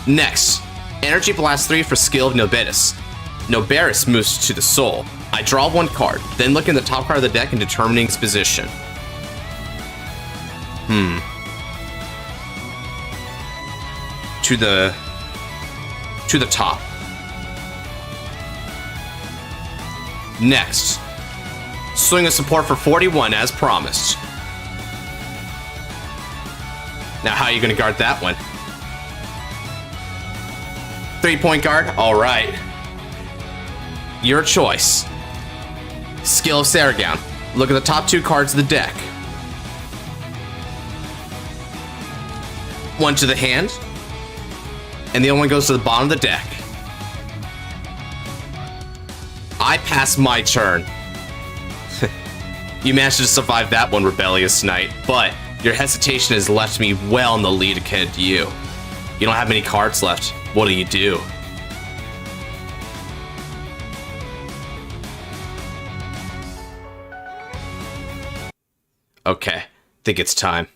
Next, Energy Blast 3 for skill of Noberis. Noberis moves to the soul. I draw 1 card, then look in the top card of the deck and determining its position. To the top. Next, swing a support for 41 as promised. Now how are you going to guard that one? 3-point guard? Alright. Your choice. Skill of Saragown. Look at the top 2 cards of the deck. 1 to the hand, and the other one goes to the bottom of the deck. I pass my turn. You managed to survive that one, Rebellious Knight, but your hesitation has left me well in the lead ahead to you. You don't have many cards left. What do you do? Okay, think it's time.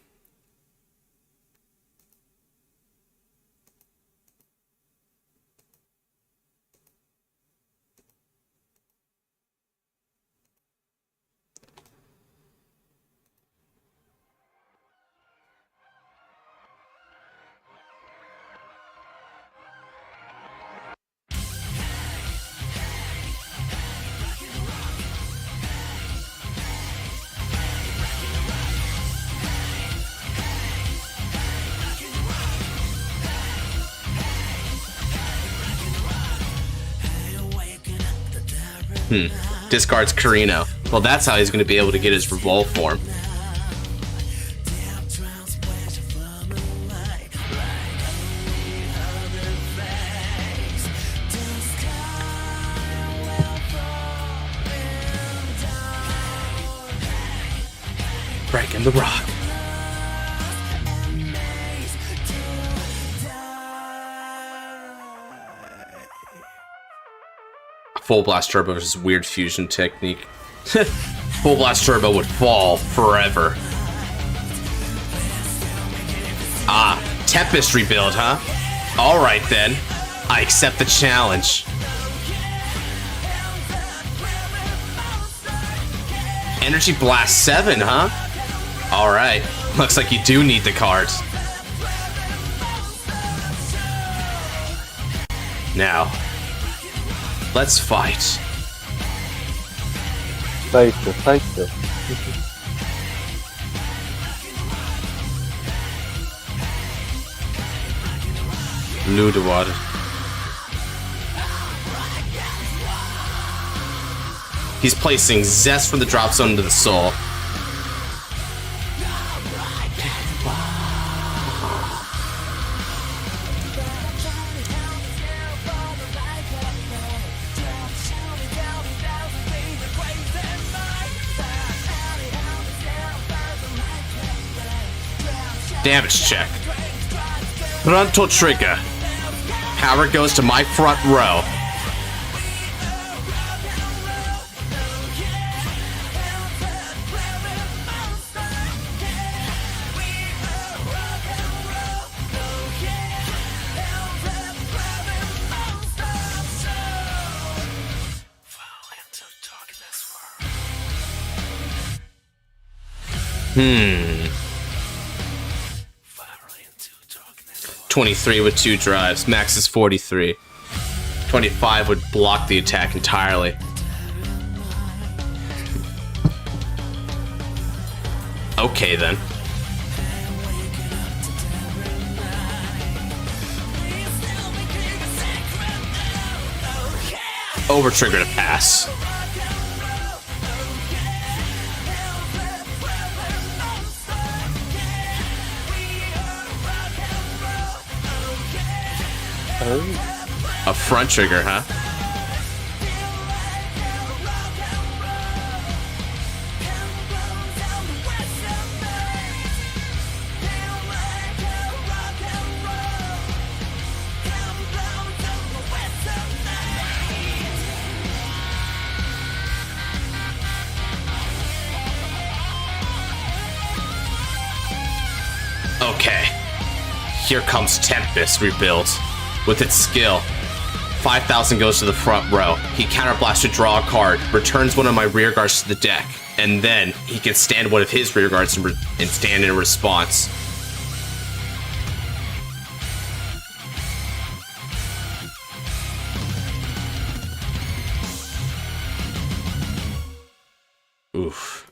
Discards Carino. Well, that's how he's going to be able to get his Revolve form. Breaking the rock. Full Blast Turbo is weird fusion technique. Full Blast Turbo would fall forever. Ah, Tempest rebuild, huh? Alright then. I accept the challenge. Energy Blast 7, huh? Alright. Looks like you do need the cards. Now, let's fight. Fight. Ludewater. He's placing Zest from the drop zone into the soul. Damage check. Frontal trigger. Power goes to my front row. Hmm. 23 with 2 drives. Max is 43. 25 would block the attack entirely. Okay then. Over trigger to pass. A front trigger, huh? Okay. Here comes Tempest rebuilt. With its skill. 5,000 goes to the front row. He counterblasts to draw a card, returns one of my rear guards to the deck, and then he can stand one of his rear guards and stand in response. Oof.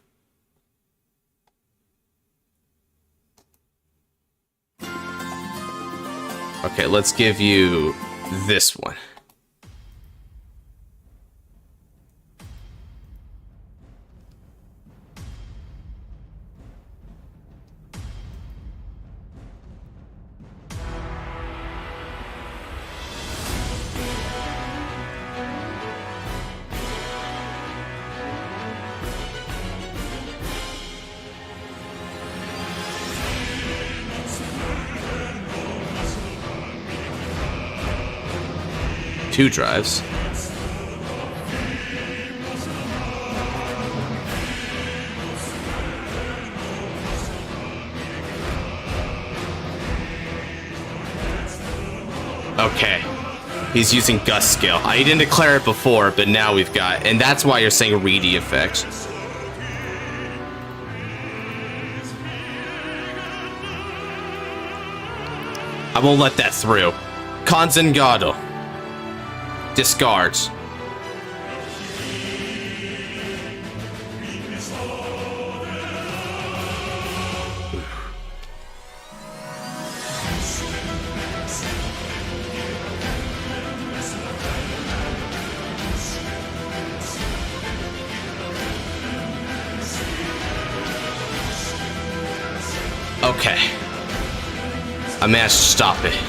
Okay, let's give you this one. Two drives. Okay. He's using Gust skill. I didn't declare it before, but now we've got... And that's why you're saying Reedy effect. I won't let that through. Conzengado. Discards. Okay. I managed to stop it.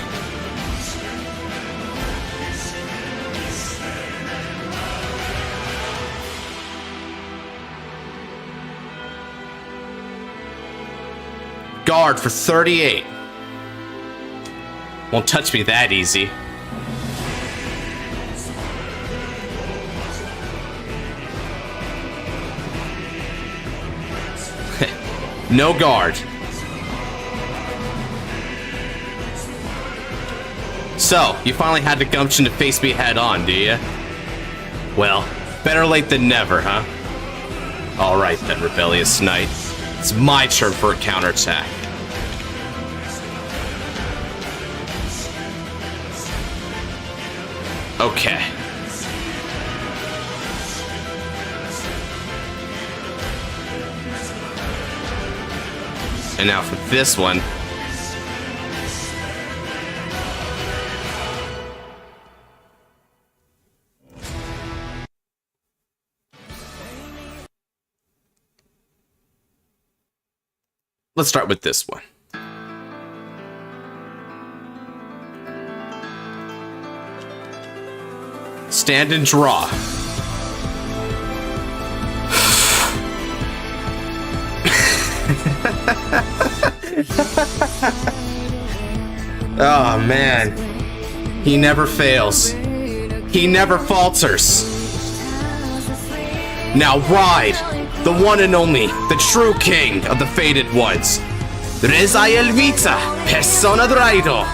Guard for 38. Won't touch me that easy. No guard. So, you finally had the gumption to face me head on, do you? Well, better late than never, huh? Alright then, rebellious knight. It's my turn for a counterattack. Okay. And now for this one. Let's start with this one. Stand and draw. Oh man. He never fails. He never falters. Now ride! The one and only, the true king of the Fated Ones. Rezael Vita, Persona Draido.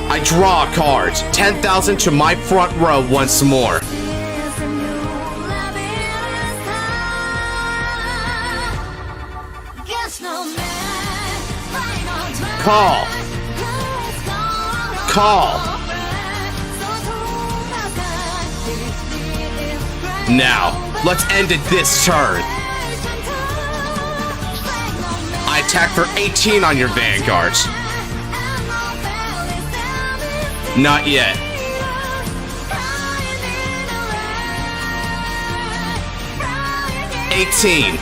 I draw a card, 10,000 to my front row once more. Call. Call. Now. Let's end it this turn. I attack for 18 on your Vanguard. Not yet. $18.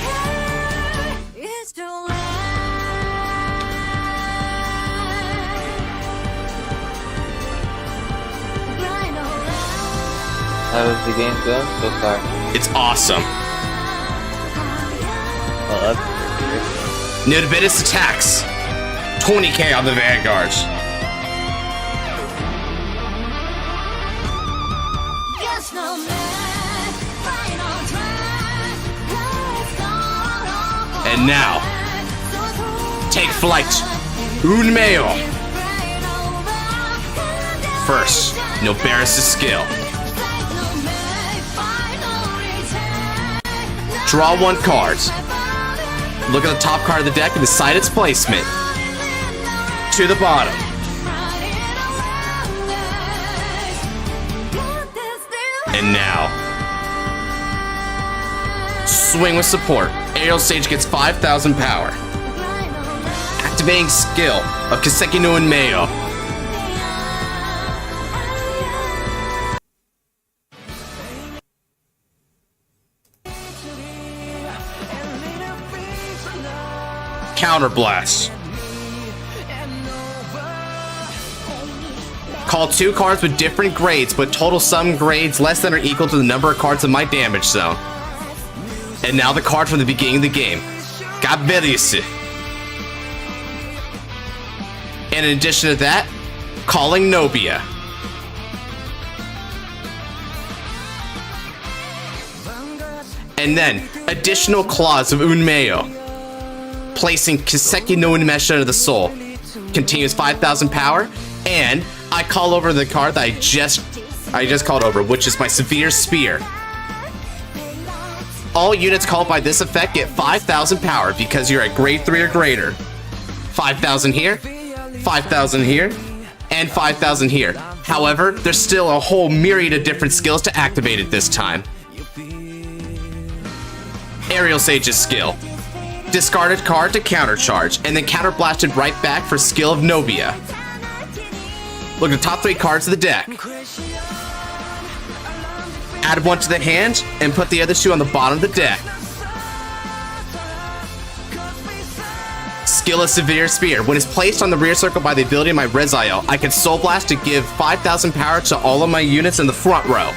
How does the game go so far? It's awesome. Well, that's weird. Nidibidus attacks. 20k on the Vanguard. And now, Take flight. Unmeo. First, Noberis' skill. Draw 1 card. Look at the top card of the deck and decide its placement. To the bottom. And now, swing with support. Aerial Sage gets 5,000 power. Activating skill of Kiseki no Unmeo. Counterblast. Call 2 cards with different grades, but total sum grades less than or equal to the number of cards in my damage zone. And now the card from the beginning of the game. Gaberius. And in addition to that, calling Nobia. And then, additional claws of Unmeo. Placing Kiseki no Unmesha of the Soul. Continues 5,000 power, and I call over the card that I just called over, which is my Severe Spear. All units called by this effect get 5,000 power because you're at grade 3 or greater. 5,000 here, 5,000 here, and 5,000 here. However, there's still a whole myriad of different skills to activate it this time. Aerial Sage's skill. Discarded card to countercharge, and then counterblasted right back for skill of Nobia. Look at the top 3 cards of the deck. Add 1 to the hand, and put the other 2 on the bottom of the deck. Skill of Severe Spear. When it's placed on the rear circle by the ability of my Rezael, I can Soul Blast to give 5,000 power to all of my units in the front row.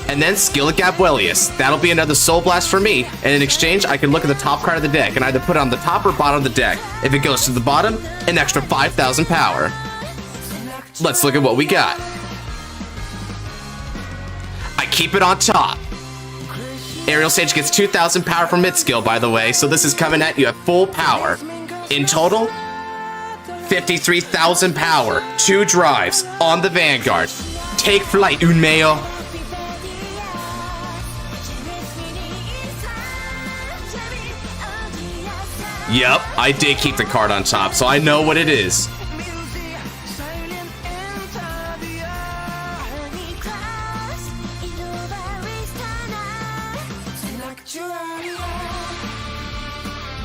And then skill of Gabuelius. That'll be another Soul Blast for me, and in exchange, I can look at the top card of the deck and either put it on the top or bottom of the deck. If it goes to the bottom, an extra 5,000 power. Let's look at what we got. I keep it on top. Aerial Sage gets 2,000 power from its skill, by the way, so this is coming at you at full power. In total, 53,000 power, 2 drives on the Vanguard. Take flight, Unmeo. Yep, I did keep the card on top, so I know what it is.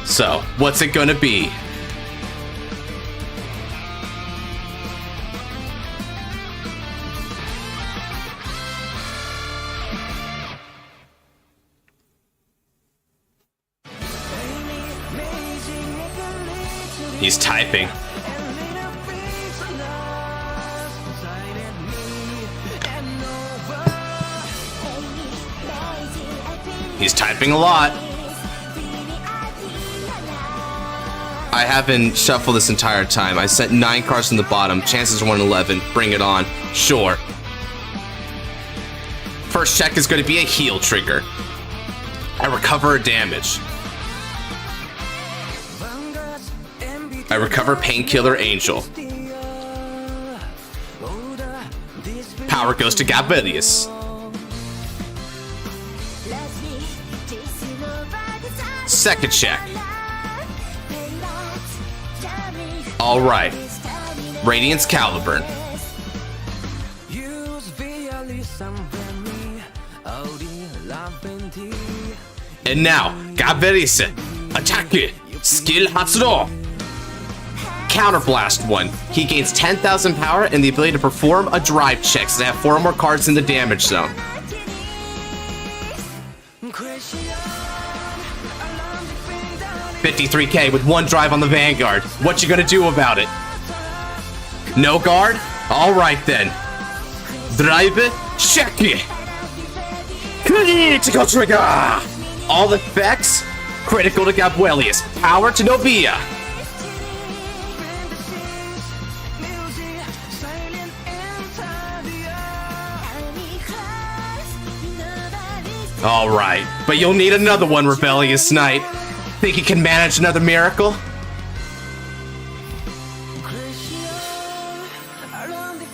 So, what's it gonna be? He's typing. He's typing a lot. I haven't shuffled this entire time. I sent 9 cards from the bottom. Chances are 1 in 11. Bring it on. Sure. First check is going to be a heal trigger. I recover a damage. I recover Painkiller Angel. Power goes to Gabelius. Second check. Alright. Radiance Caliburn. And now, Gabelius. Attack it. Skill Hatsudo. Counterblast 1. He gains 10,000 power and the ability to perform a drive check, so they have 4 more cards in the damage zone. $53K with 1 drive on the Vanguard. What you gonna do about it? No guard? Alright then. Drive it, check it. Critical trigger! All effects, critical to Gabuelius. Power to Nobia. Alright, but you'll need another one, Rebellious Knight. Think he can manage another miracle?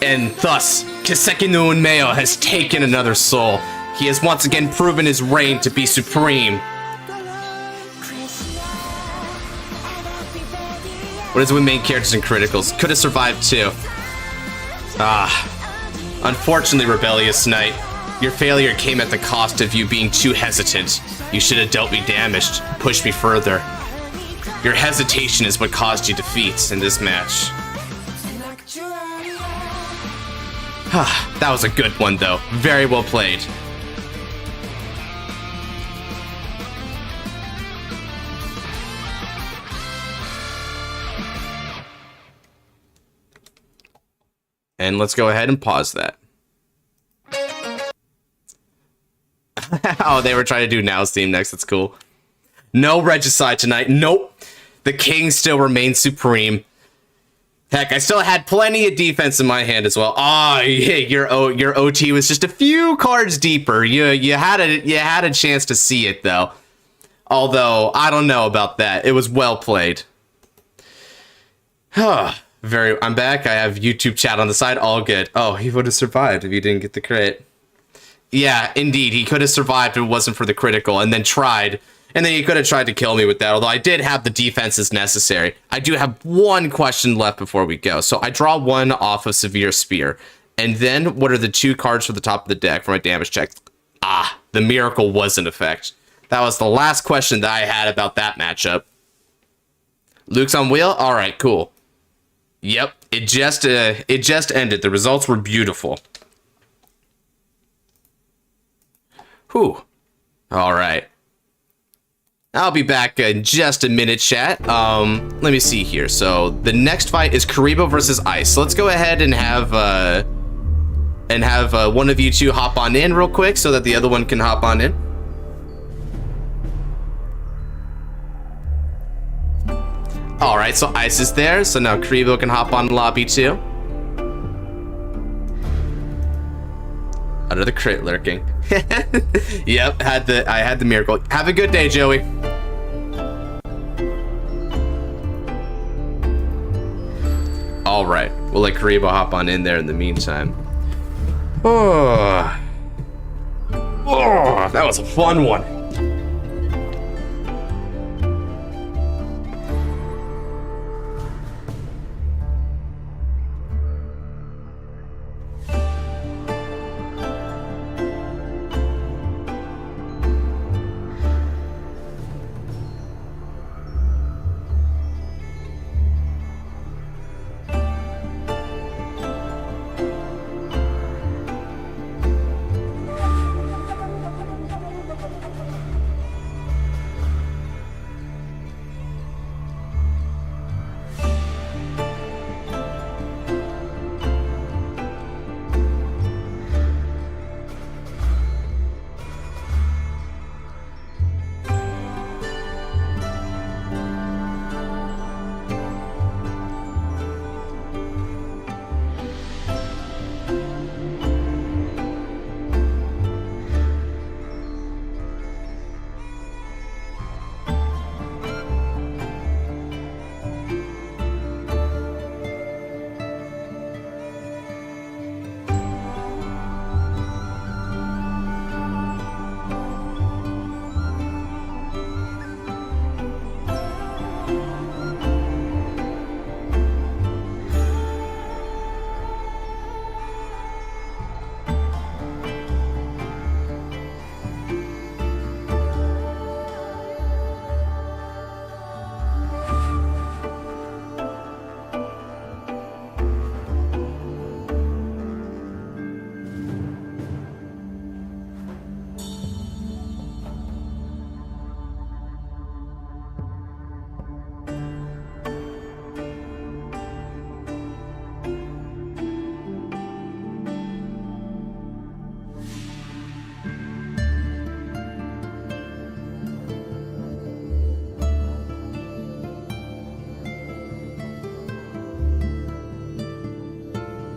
And thus, Kiseki no Unmeo has taken another soul. He has once again proven his reign to be supreme. What is it with main characters and criticals? Could have survived too. Unfortunately, Rebellious Knight, your failure came at the cost of you being too hesitant. You should have dealt me damaged, pushed me further. Your hesitation is what caused you defeats in this match. That was a good one, though. Very well played. And let's go ahead and pause that. Oh, they were trying to do Now's theme next. That's cool. No Regicide tonight. Nope. The king still remains supreme. Heck, I still had plenty of defense in my hand as well. Yeah, your OT was just a few cards deeper. You had a chance to see it though. Although I don't know about that. It was well played. I'm back. I have YouTube chat on the side. All good. Oh, he would have survived if he didn't get the crit. Yeah, indeed. He could have survived if it wasn't for the critical, and then tried. And then he could have tried to kill me with that, although I did have the defenses necessary. I do have one question left before we go. So I draw one off of Severe Spear. And then what are the two cards for the top of the deck for my damage check? The Miracle was in effect. That was the last question that I had about that matchup. Luke's on wheel? Alright, cool. Yep, it just ended. The results were beautiful. Whew. Alright. I'll be back in just a minute, chat. Let me see here. So the next fight is Karibo versus Ice. So let's go ahead and have one of you two hop on in real quick so that the other one can hop on in. All right, so Ice is there. So now Karibo can hop on the lobby too. Under the crit lurking. Yep, I had the miracle. Have a good day, Joey. All right, we'll let Karibo hop on in there in the meantime. Oh, that was a fun one.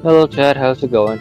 Hello Chad, how's it going?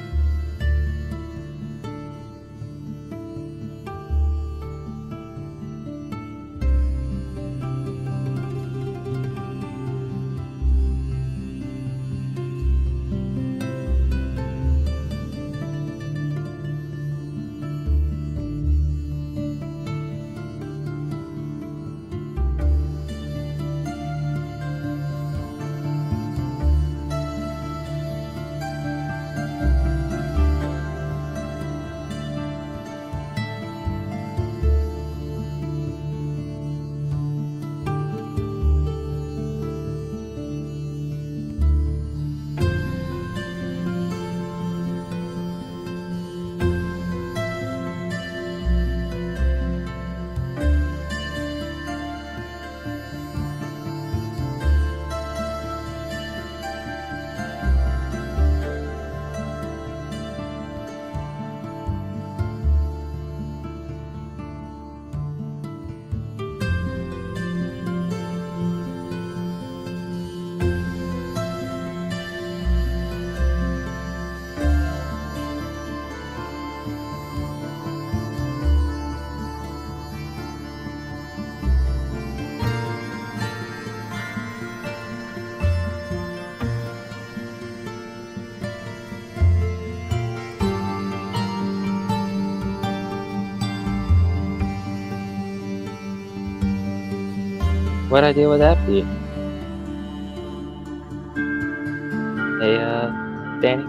What idea would that be? Hey, Danny?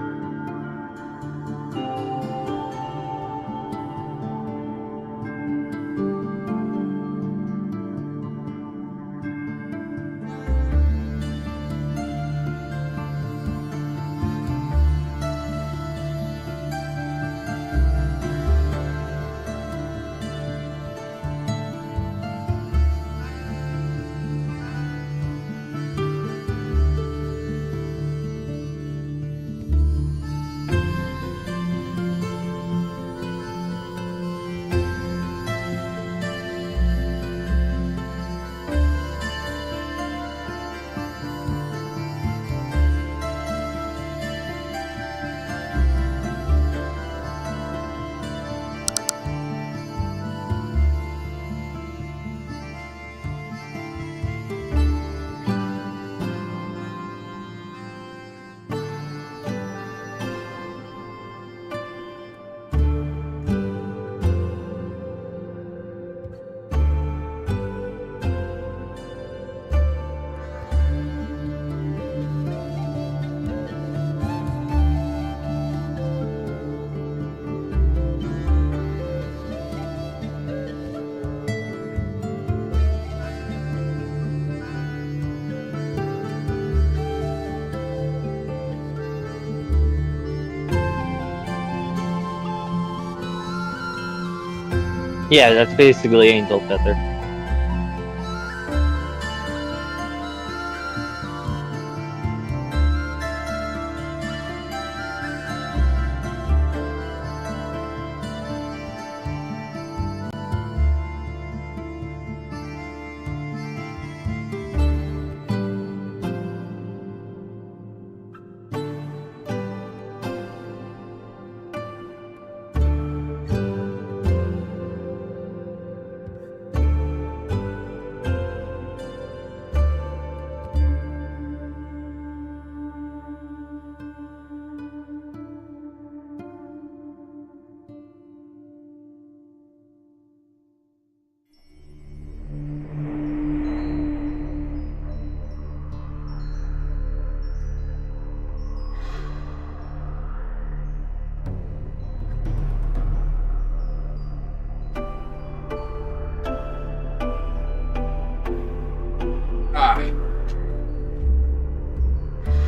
Yeah, that's basically Angel Feather.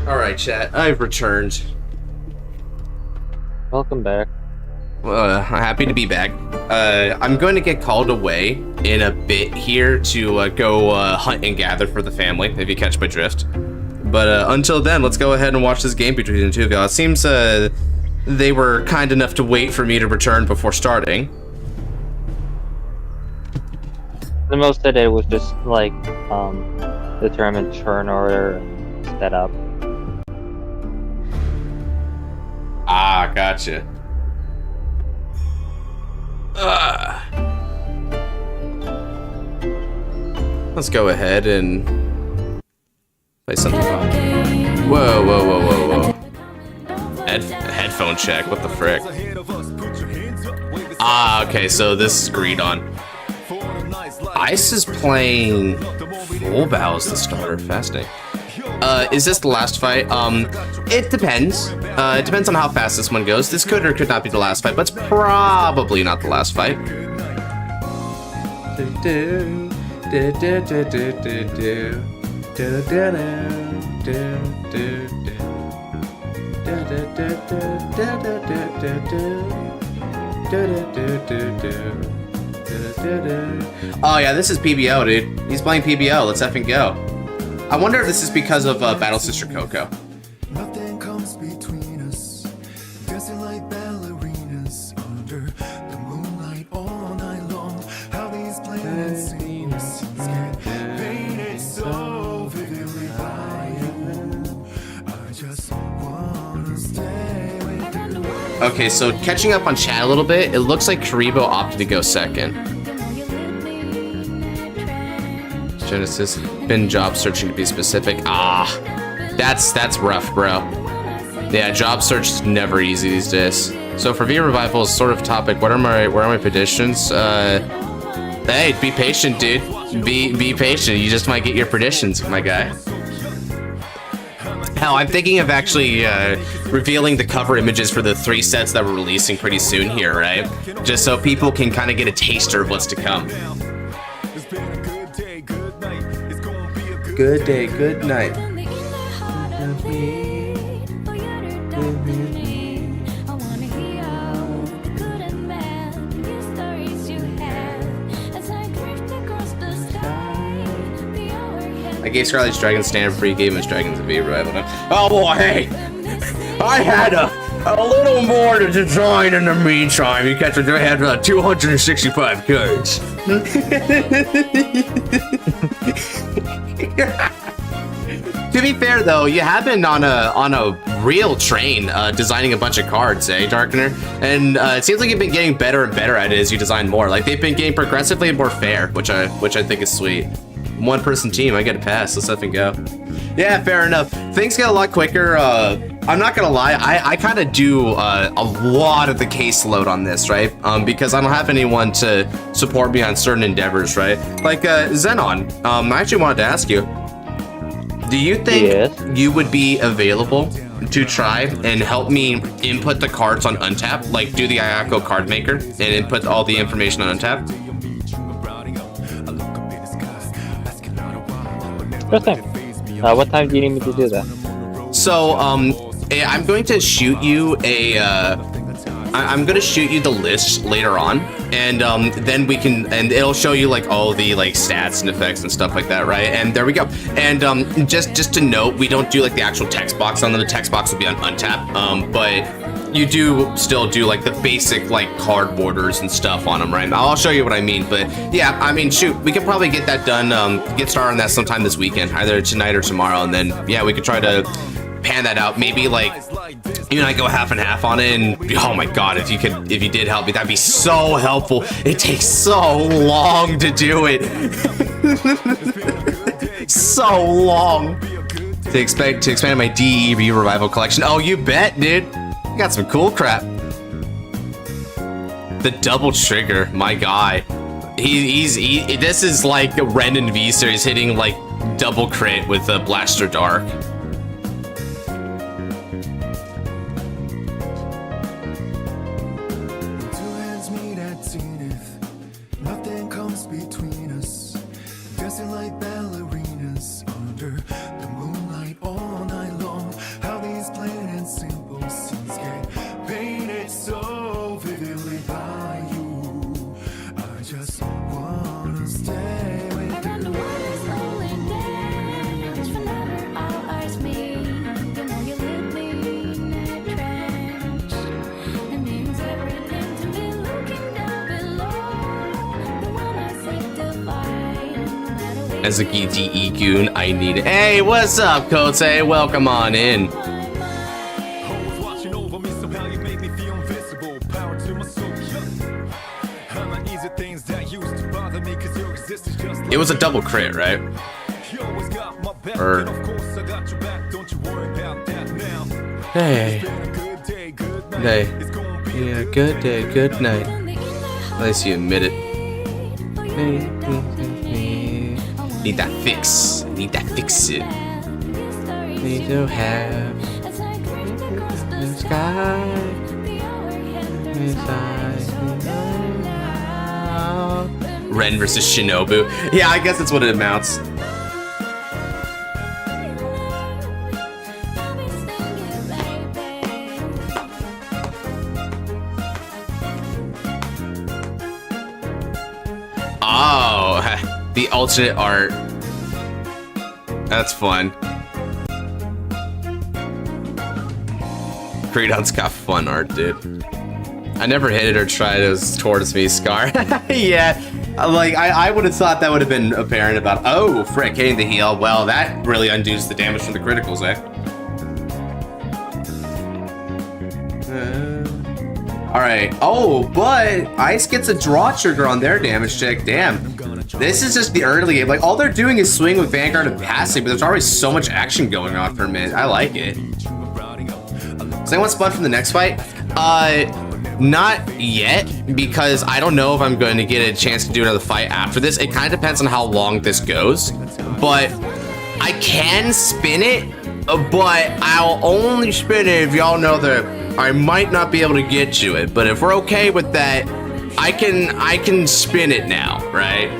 Alright, chat, I've returned. Welcome back. I'm happy to be back. I'm going to get called away in a bit here to go hunt and gather for the family, if you catch my drift. But until then, let's go ahead and watch this game between the two of y'all. It seems they were kind enough to wait for me to return before starting. The most I did was just, like, determine turn order and set up. Ah, gotcha. Let's go ahead and play something fun. Whoa, whoa, whoa, whoa, whoa. Headphone check, what the frick? Ah, okay, so this is agreed on. Ice is playing full bows to starter, fascinating. Is this the last fight? It depends. It depends on how fast this one goes. This could or could not be the last fight, but it's probably not the last fight. Oh yeah, this is PBO, dude. He's playing PBO. Let's effing go. I wonder if this is because of Battle Sister Coco. Nothing comes between us, dancing like ballerinas under the moonlight all night long. How these planets seem get painted so vividly by you. I just wanna stay with you. Okay, so catching up on chat a little bit, it looks like Karibo opted to go second. Genesis, been job searching to be specific. Ah, that's rough, bro. Yeah, job search is never easy these days. So for V Revival's sort of topic, what are my predictions? Hey, be patient, dude. Be patient. You just might get your predictions, my guy. Hell, I'm thinking of actually revealing the cover images for the 3 sets that we're releasing pretty soon here, right? Just so people can kind of get a taster of what's to come. Good day, good night. I gave Scarlight's Dragon Stand free, gave him his Dragons of V Revival. Oh boy, hey! I had a little more to design in the meantime. You catch it, I had 265 cards. To be fair though, you have been on a real train designing a bunch of cards, eh, Darkener? And it seems like you've been getting better and better at it as you design more. Like they've been getting progressively more fair, which I think is sweet. 1-person team, I get a pass. Let's effing go. Yeah, fair enough. Things get a lot quicker. I'm not gonna lie, I kind of do a lot of the caseload on this, right? Because I don't have anyone to support me on certain endeavors, right? Like Xenon, I actually wanted to ask you, do you think you would be available to try and help me input the cards on Untap? Like do the Ayako card maker and input all the information on Untap? Sure thing. What time do you need me to do that? So, I'm going to shoot you I'm going to shoot you the list later on, and then we can, and it'll show you like all the like stats and effects and stuff like that, right? And there we go. And just to note, we don't do like the actual text box on them. The text box will be on Untap, but you do still do like the basic like card borders and stuff on them, right? I'll show you what I mean, but yeah, I mean, shoot, we could probably get that done, get started on that sometime this weekend, either tonight or tomorrow, and then yeah, we could try to pan that out. Maybe like you and I go half and half on it, and oh my god, if you did help me, that'd be so helpful. It takes so long to do it. So long to expand my DEV revival collection. Oh, you bet, dude. You got some cool crap. The double trigger, my guy. This is like a Ren and V series hitting like double crit with a Blaster Dark. As a DE goon, I need it. Hey, what's up, Kote? Welcome on in. It was a double crit, right? Or... Hey. Hey. Yeah, good day, good night. At least you admit it. Need that fix. Need that fix it. Need to have the sky Ren versus Shinobu. Yeah, I guess that's what it amounts. Oh, the alternate art. That's fun. Creedon's got fun art, dude. I never hit it or tried it towards me, Scar. Yeah, like I would have thought that would have been apparent about. Oh, frick, hitting the heal. Well, that really undoes the damage from the criticals, eh? All right. Oh, but Ice gets a draw trigger on their damage check. Damn. This is just the early game. Like, all they're doing is swing with Vanguard and passing, but there's already so much action going on for a minute. I like it. Does anyone spun from the next fight? Not yet, because I don't know if I'm going to get a chance to do another fight after this. It kind of depends on how long this goes, but I can spin it, but I'll only spin it if y'all know that I might not be able to get to it. But if we're okay with that, I can spin it now, right?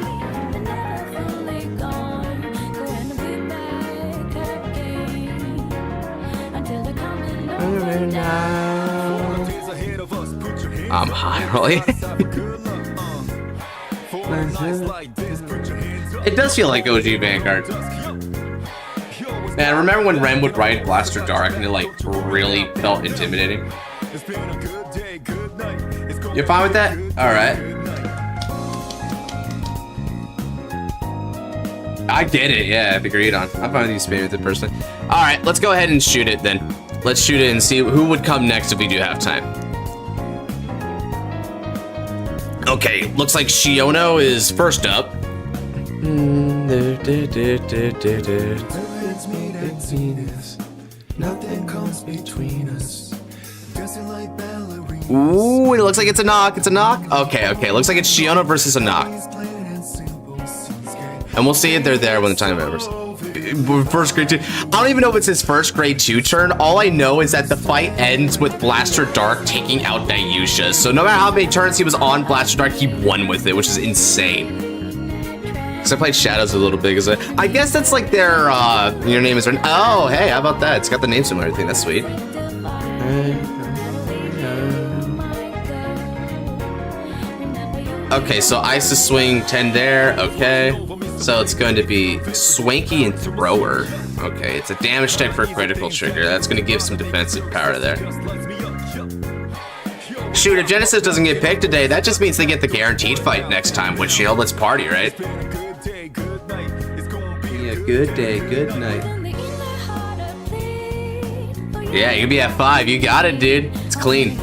I'm high, really. It does feel like OG Vanguard. Man, remember when Rem would ride Blaster Dark and it like really felt intimidating? You're fine with that? Alright. I get it, yeah, I've agreed on. I'm fine with you spinning with it personally. Alright, let's go ahead and shoot it then. Let's shoot it and see who would come next if we do have time. Okay, looks like Shiono is first up. Ooh, it looks like it's a knock. It's a knock. Okay, okay. Looks like it's Shiono versus a knock. And we'll see if they're there when the time matters. First grade 2. I don't even know if it's his first grade 2 turn. All I know is that the fight ends with Blaster Dark taking out Yugioh. So no matter how many turns he was on Blaster Dark, he won with it, which is insane. Because I played Shadows a little bit. Because I guess that's like their, your name is... Oh, hey, how about that? It's got the name similar and everything. That's sweet. Okay, so Isis Swing 10 there. Okay. So it's going to be Swanky and Thrower. Okay, it's a damage tech for a critical trigger. That's going to give some defensive power there. Shoot, if Genesis doesn't get picked today, that just means they get the guaranteed fight next time. Windshield, let's party, right? Yeah, good day, good night. Yeah, you can be at 5. You got it, dude. It's clean.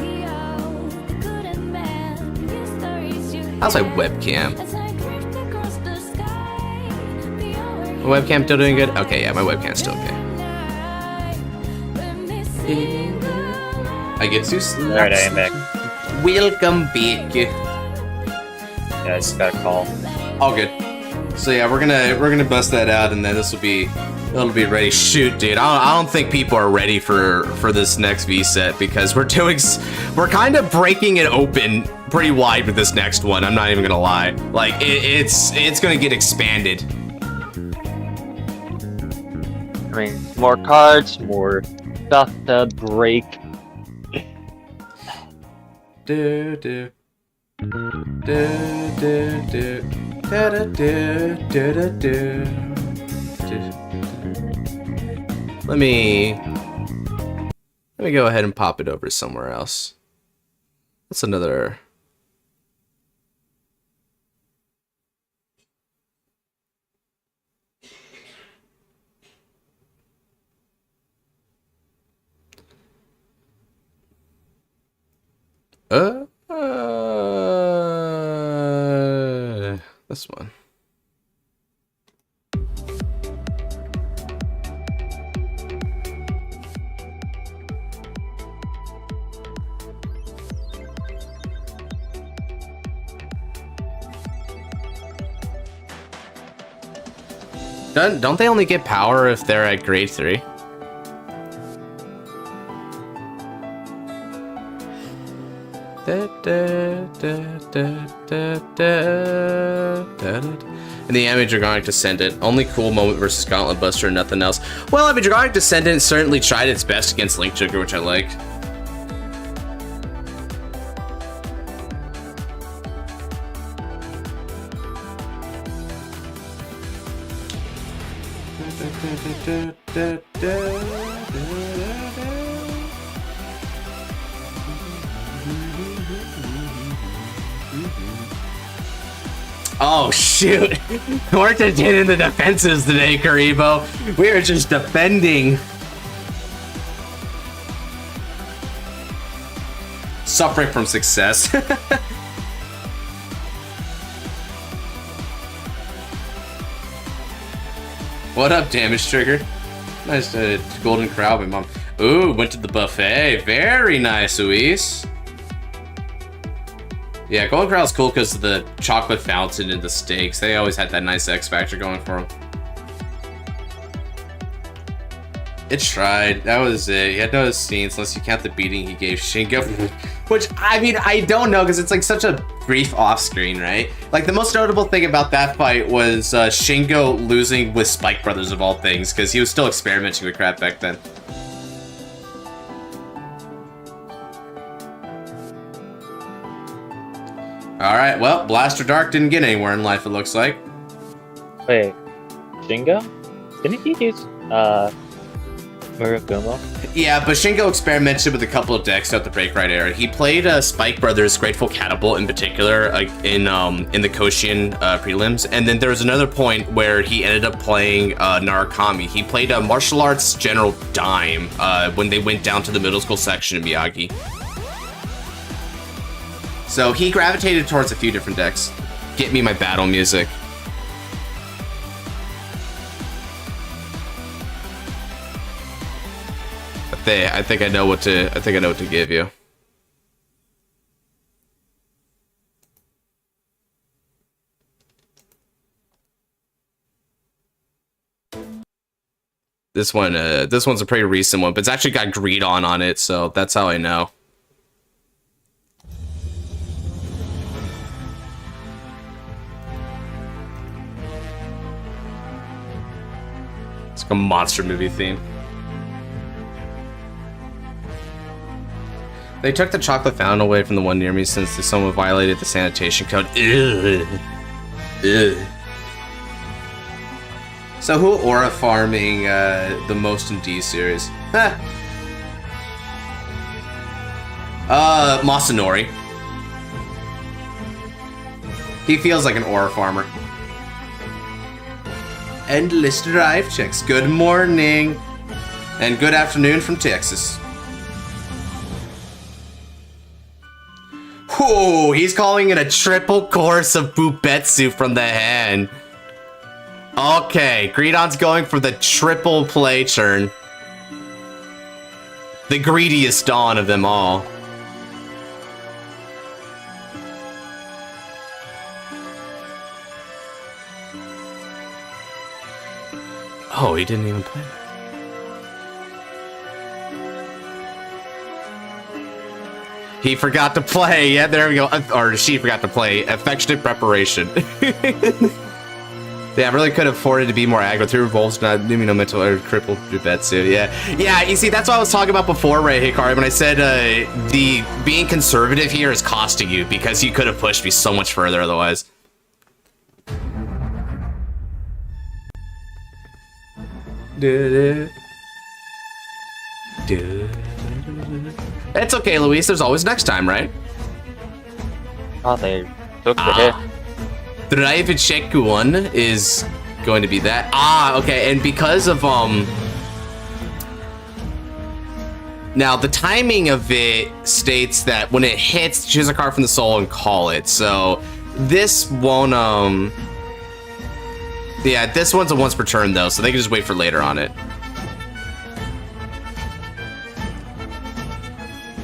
How's my webcam? My webcam still doing good? Okay, yeah, my webcam's still okay. I get to sleep. Alright, I am back. Welcome back. Yeah, I just got a call. All good. So yeah, we're gonna bust that out, and then it'll be ready. Shoot, dude, I don't think people are ready for this next V set because we're kind of breaking it open pretty wide with this next one. I'm not even gonna lie. Like it's gonna get expanded. I mean, more cards, more stuff to break. Do do do do do da da do do do do. Let me go ahead and pop it over somewhere else. That's another. This one. Don't they only get power if they're at grade 3? And the Dragonic Descendant. Only cool moment versus Gauntlet Buster and nothing else. Well, Dragonic Descendant certainly tried its best against Link Trigger, which I liked. Oh shoot, we're just hitting the defenses today, Karibo. We are just defending. Suffering from success. What up, Damage Trigger? Nice golden crown, my mom. Ooh, went to the buffet. Very nice, Luis. Yeah, Golden Corral's cool because of the chocolate fountain and the steaks. They always had that nice X factor going for them. It tried. That was it. He had no scenes unless you count the beating he gave Shingo. Which, I mean, I don't know because it's like such a brief off-screen, right? Like, the most notable thing about that fight was Shingo losing with Spike Brothers of all things because he was still experimenting with crap back then. Alright, well, Blaster Dark didn't get anywhere in life, it looks like. Wait, Shingo? Didn't he use Murakumo? Yeah, but Shingo experimented with a couple of decks throughout the Break Right era. He played Spike Brothers' Grateful Catapult in particular in the Koshian prelims, and then there was another point where he ended up playing Narukami. He played a Martial Arts General Dime when they went down to the middle school section in Miyagi. So he gravitated towards a few different decks. Get me my battle music. I think I know what to give you. This one's a pretty recent one, but it's actually got Greed on it, so that's how I know. It's like a monster movie theme. They took the chocolate fountain away from the one near me since someone violated the sanitation code. Ugh. Ugh. So who aura farming the most in D series? Huh. Masanori. He feels like an aura farmer. Endless drive checks. Good morning. And good afternoon from Texas. Whoa, he's calling it a triple course of Bubetsu from the hand. Okay, Greedon's going for the triple play turn. The greediest dawn of them all. Oh, he didn't even play that. He forgot to play. Yeah, there we go. Or she forgot to play. Affectionate preparation. Yeah, I really could have afforded to be more aggro. 3 revolts, not no mental or crippled Bubetsu. Yeah. You see, that's what I was talking about before, right, Hikari, when I said the being conservative here is costing you because you could have pushed me so much further otherwise. It's okay, Luis. There's always next time, right? Oh, they took the hit. Drive check 1 is going to be that. Okay. And because of now the timing of it states that when it hits, choose a card from the soul and call it. So this won't yeah, this one's a once per turn though, so they can just wait for later on it.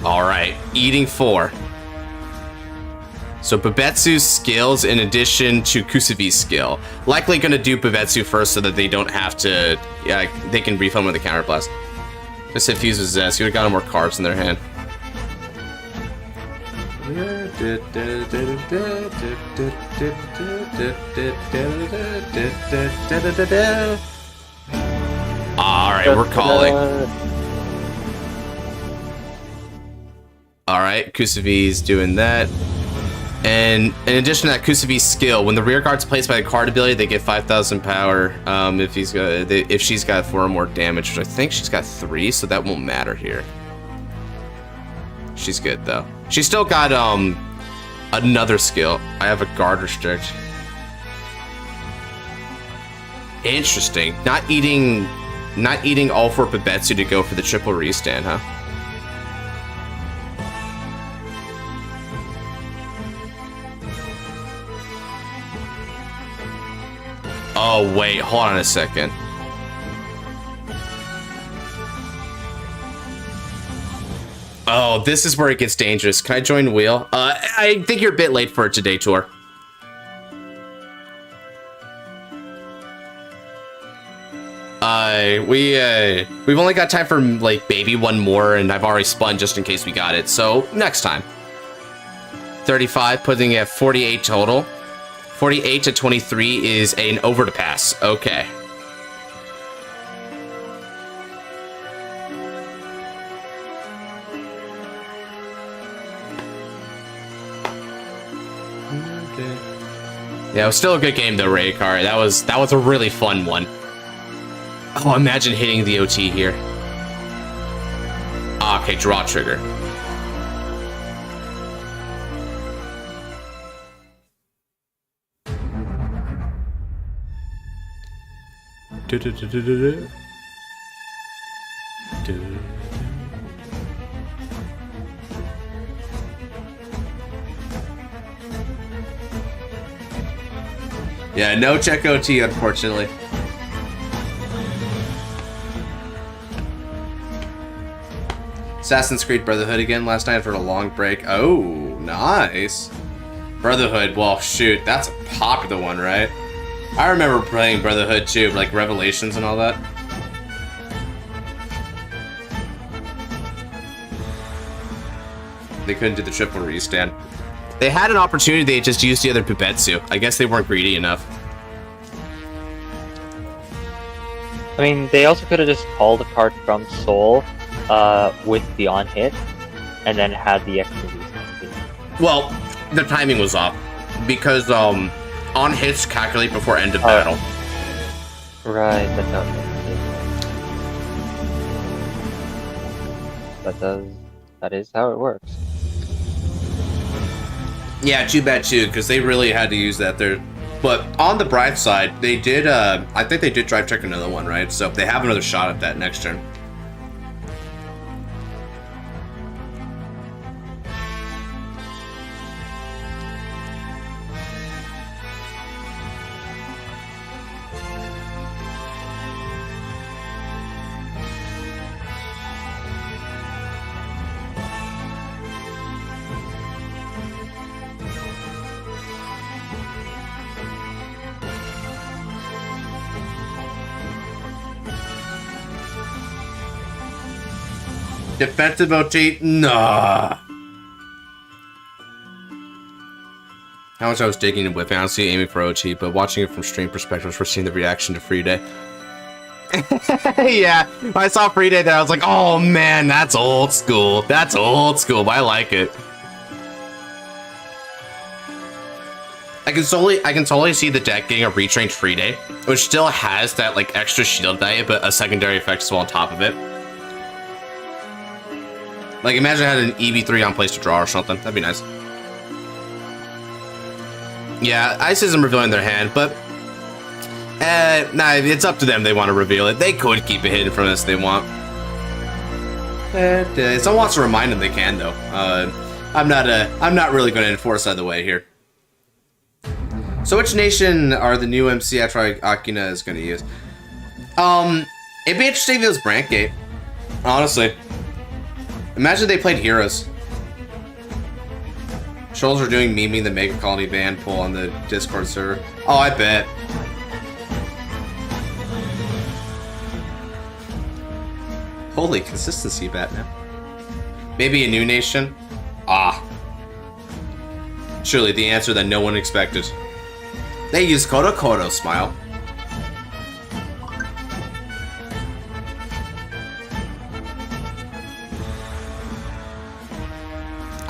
All right, eating 4. So Bubetsu's skills in addition to Kusuvi's skill. Likely gonna do Bubetsu first so that they don't have to, yeah, they can refund with a counterblast. Just hit Fuse with Zest, you would've gotten more cards in their hand. All right, we're calling. All right, Kusuvi's doing that. And in addition to that, Kusuvi's skill, when the rear guard's placed by a card ability, they get 5,000 power. If she's got 4 or more damage, which I think she's got 3, so that won't matter here. She's good though. She's still got another skill. I have a guard restrict. Interesting. Not eating all 4 Bubetsu to go for the triple restand, huh? Oh, wait, hold on a second. Oh, this is where it gets dangerous. Can I join Wheel? I think you're a bit late for it today, Tour. We've only got time for like maybe one more, and I've already spun just in case we got it. So next time. 35, putting it at 48 total. 48 to 23 is an over to pass. Okay. Yeah, it was still a good game though, Raycar. That was a really fun one. Oh, imagine hitting the OT here. Okay, draw trigger. Yeah, no check OT, unfortunately. Assassin's Creed Brotherhood again last night for a long break. Oh, nice. Brotherhood, well, shoot, that's a popular one, right? I remember playing Brotherhood too, like Revelations and all that. They couldn't do the triple restand. They had an opportunity, they just used the other Pupetsu. I guess they weren't greedy enough. I mean, they also could have just called a card from Soul with the on hit, and then had the extra reason. Well, the timing was off because on hits calculate before end of battle. Right, that's how that is how it works. Yeah, too bad too, because they really had to use that there. But on the bright side, they did, I think they did drive check another one, right? So they have another shot at that next turn. Defensive OT? Nah. How much I was digging and whipping, honestly aiming for OT, but watching it from stream perspective, we're seeing the reaction to Free Day. Yeah, I saw Free Day there, I was like, oh man, that's old school. That's old school, but I like it. I can totally see the deck getting a retrained Free Day, which still has that like extra shield value, but a secondary effect as well on top of it. Like, imagine I had an EV3 on place to draw or something. That'd be nice. Yeah, Ice isn't revealing their hand, but... nah, it's up to them. They want to reveal it. They could keep it hidden from us if they want. If someone wants to remind them, they can, though. I'm not really going to enforce either way here. So which nation are the new MC after Akina is going to use? It'd be interesting if it was Brantgate. Honestly. Imagine they played Heroes. Trolls are doing memeing the Mega Colony band poll on the Discord server. Oh, I bet. Holy consistency, Batman. Maybe a new nation? Ah. Surely the answer that no one expected. They use Kodo Kodo, smile.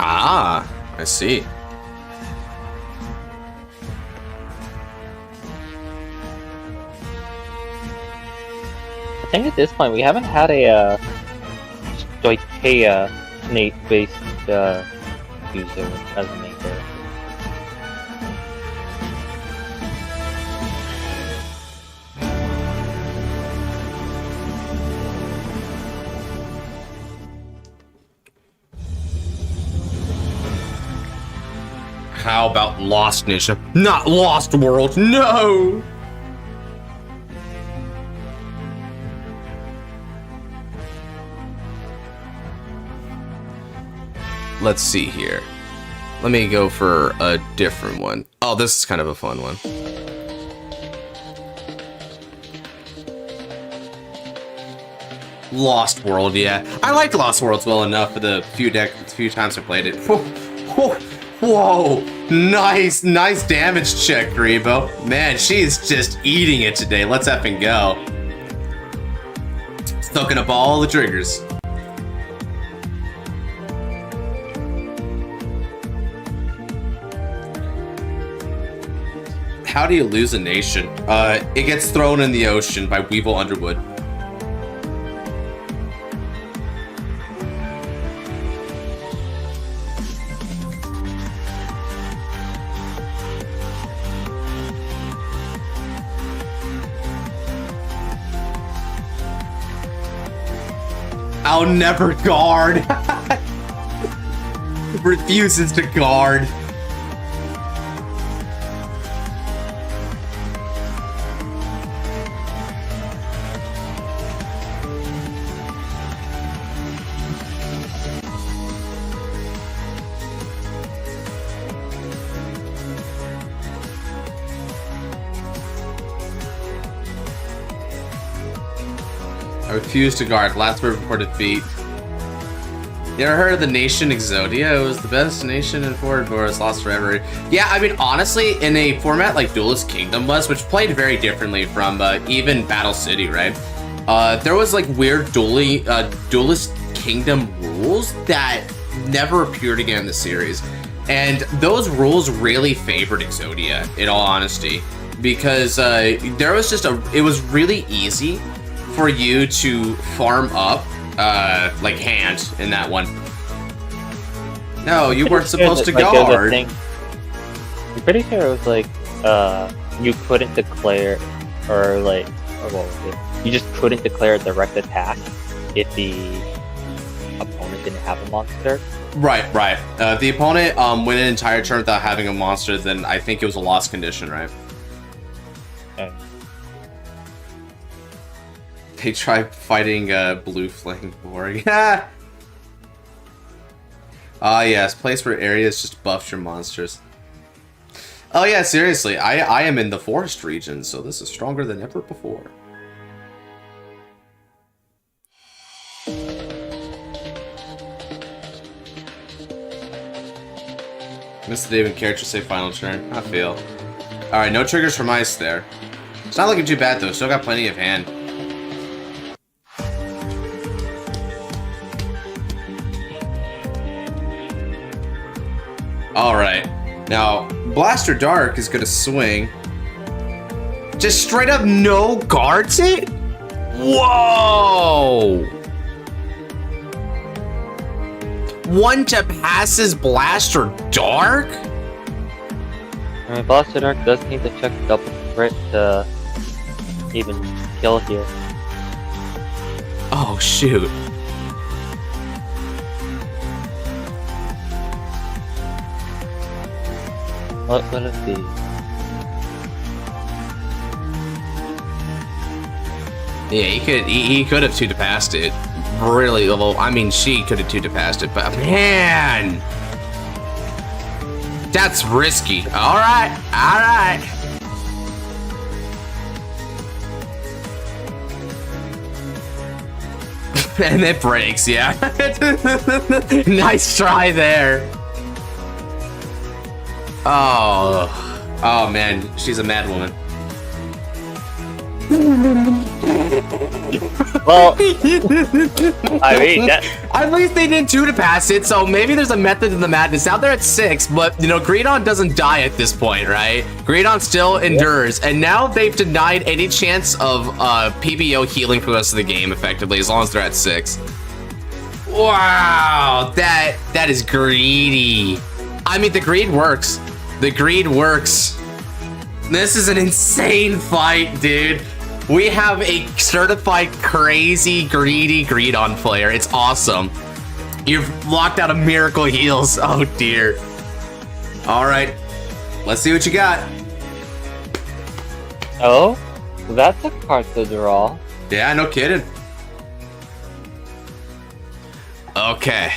Ah, I see. I think at this point we haven't had a Stoicheia Nate-based user as a main character. How about Lost Nation? Not Lost World, no! let's see here. Let me go for a different one. Oh, this is kind of a fun one. Lost World, yeah. I liked Lost Worlds well enough for the few times I played it. Whoa, nice damage check, Rebo. Man, she's just eating it today. Let's effing go. Soaking up all the triggers. How do you lose a nation? It gets thrown in the ocean by Weevil Underwood. I'll never guard. Refuses to guard. I refuse to guard. Last word before defeat. You ever heard of the nation Exodia? It was the best nation in Overdress, lost forever. Yeah, I mean, honestly, in a format like Duelist Kingdom was, which played very differently from even Battle City, right? There was like weird Duelist Kingdom rules that never appeared again in the series. And those rules really favored Exodia, in all honesty. Because there was just it was really easy for you to farm up like hand in that one. No, you weren't supposed to guard. I'm pretty sure it was like you couldn't declare or like what was it? You just couldn't declare a direct attack if the opponent didn't have a monster. Right. The opponent went an entire turn without having a monster, then I think it was a lost condition, right? Okay. They tried fighting Blue Flame boring. Yes, place where areas just buffs your monsters. Oh yeah, seriously, I am in the forest region, so this is stronger than ever before. Missed the David character say final turn. I feel. Alright, no triggers from ice there. It's not looking too bad though, still got plenty of hand. Alright, now Blaster Dark is gonna swing. Just straight up no guards it? Whoa! One to passes Blaster Dark? I mean, Blaster Dark does need to check double crit to even kill here. Oh shoot. Let us see. Yeah, he could have 2 to passed it. Really, although I mean she could have 2 to passed it, but man, that's risky. Alright. And it breaks, yeah. Nice try there. Oh man, she's a mad woman. Well, I mean, at least they did 2 to pass it, so maybe there's a method to the madness. Out there at 6, but you know, Greedon doesn't die at this point, right? Greedon still endures, and now they've denied any chance of PBO healing for the rest of the game, effectively, as long as they're at 6. Wow, that is greedy. I mean, the greed works. The greed works. This is an insane fight, dude. We have a certified crazy greedy Greedon player. It's awesome. You've locked out a miracle heals. Oh dear. All right, let's see what you got. oh, that's a card to draw. Yeah, no kidding. Okay.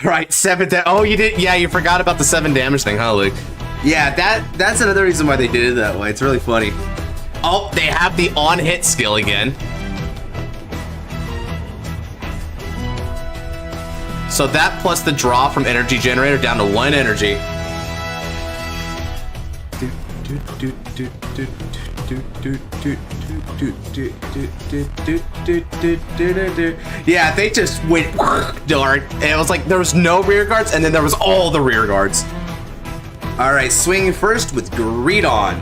Right, 7 damage. Oh, you did. Yeah, you forgot about the 7 damage thing, huh, Luke? Yeah, that's another reason why they did it that way. It's really funny. Oh, they have the on-hit skill again. So that plus the draw from energy generator down to 1 energy. Yeah, they just went dark. And it was like there was no rear guards, and then there was all the rear guards. All right, swinging first with Greedon.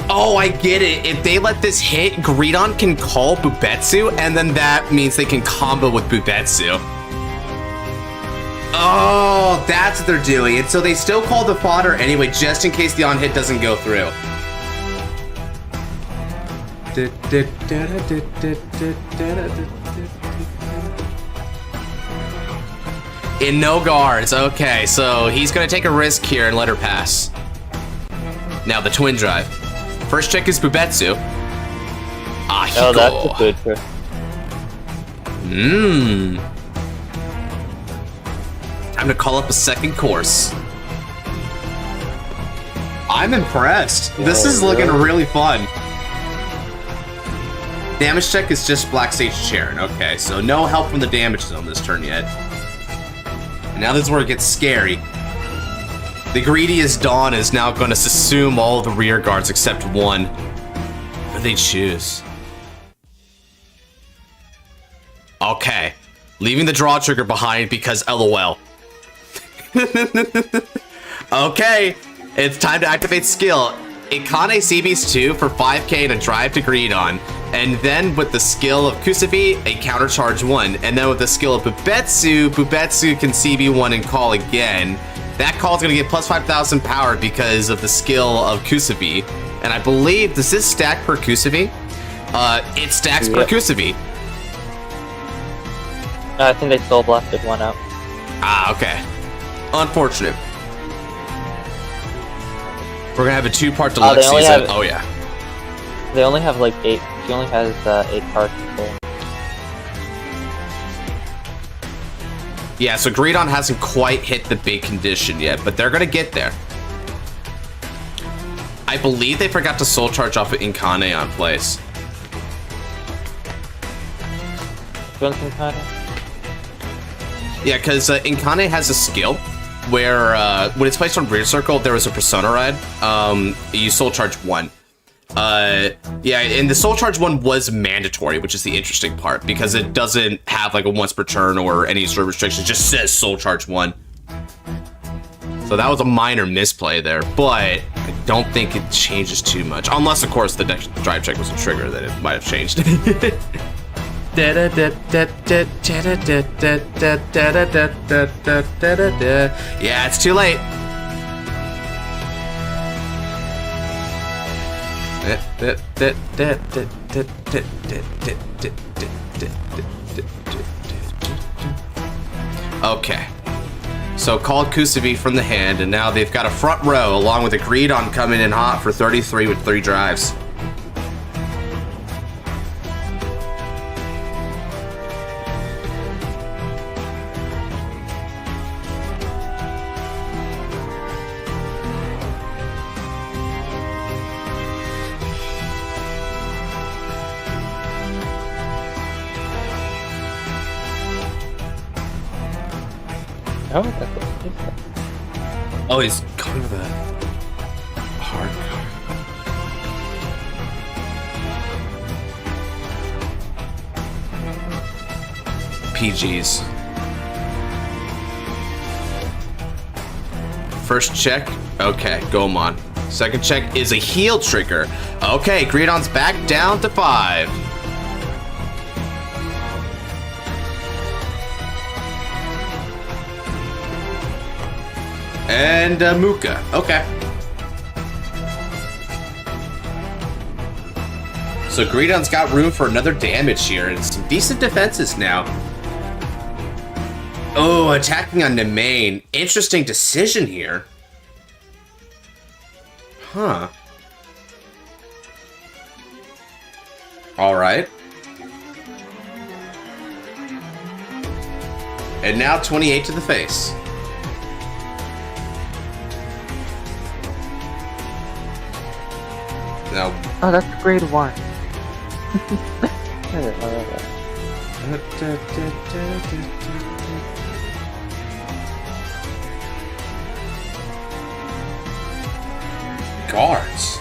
Oh, I get it. If they let this hit, Greedon can call Bubetsu, and then that means they can combo with Bubetsu. Oh, that's what they're doing. And so they still call the fodder anyway, just in case the on-hit doesn't go through. In no guards. Okay, so he's going to take a risk here and let her pass. Now the twin drive. First check is Bubetsu. Ah, Oh, that's a good trick. Time to call up a second course. I'm impressed. This is looking really fun. Damage check is just Black Sage Charon. Okay, so no help from the damage zone this turn yet. And now this is where it gets scary. The greediest Dawn is now going to assume all the rear guards except one. What do they choose? Okay. Leaving the draw trigger behind because LOL. Okay. It's time to activate skill. Ikane CBs 2 for 5k and a drive to Greedon. And then with the skill of Kusafi, a countercharge 1. And then with the skill of Bubetsu, Bubetsu can CB 1 and call again. That call is going to get plus 5,000 power because of the skill of Kusafi. And I believe, does this stack per Kusafi? It stacks per Kusafi. I think they soul blasted one out. Ah, okay. Unfortunate. We're going to have a 2-part deluxe season. Oh, yeah. They only have like 8. She only has 8 cards. Yeah, so Greedon hasn't quite hit the big condition yet, but they're gonna get there. I believe they forgot to soul charge off of Ikane on place. Yeah, because Ikane has a skill where when it's placed on rear circle, there is a persona ride. You soul charge 1. Yeah, and the soul charge 1 was mandatory, which is the interesting part because it doesn't have like a once per turn or any sort of restrictions. It just says soul charge 1. So that was a minor misplay there, but I don't think it changes too much. Unless, of course, the drive check was a trigger, then it might have changed. Yeah, it's too late. Okay. So called Kusabi from the hand, and now they've got a front row along with a Greedon coming in hot for 33 with 3 drives. Oh, that's what Oh, he's coming with a hard card. PGs. First check. Okay, Gomon. Second check is a heal trigger. Okay, Greedon's back down to 5. And Muka. Okay. So Greedon's got room for another damage here and some decent defenses now. Oh, attacking on the main. Interesting decision here. Huh. Alright. And now 28 to the face. No. Oh, that's grade 1. Guards.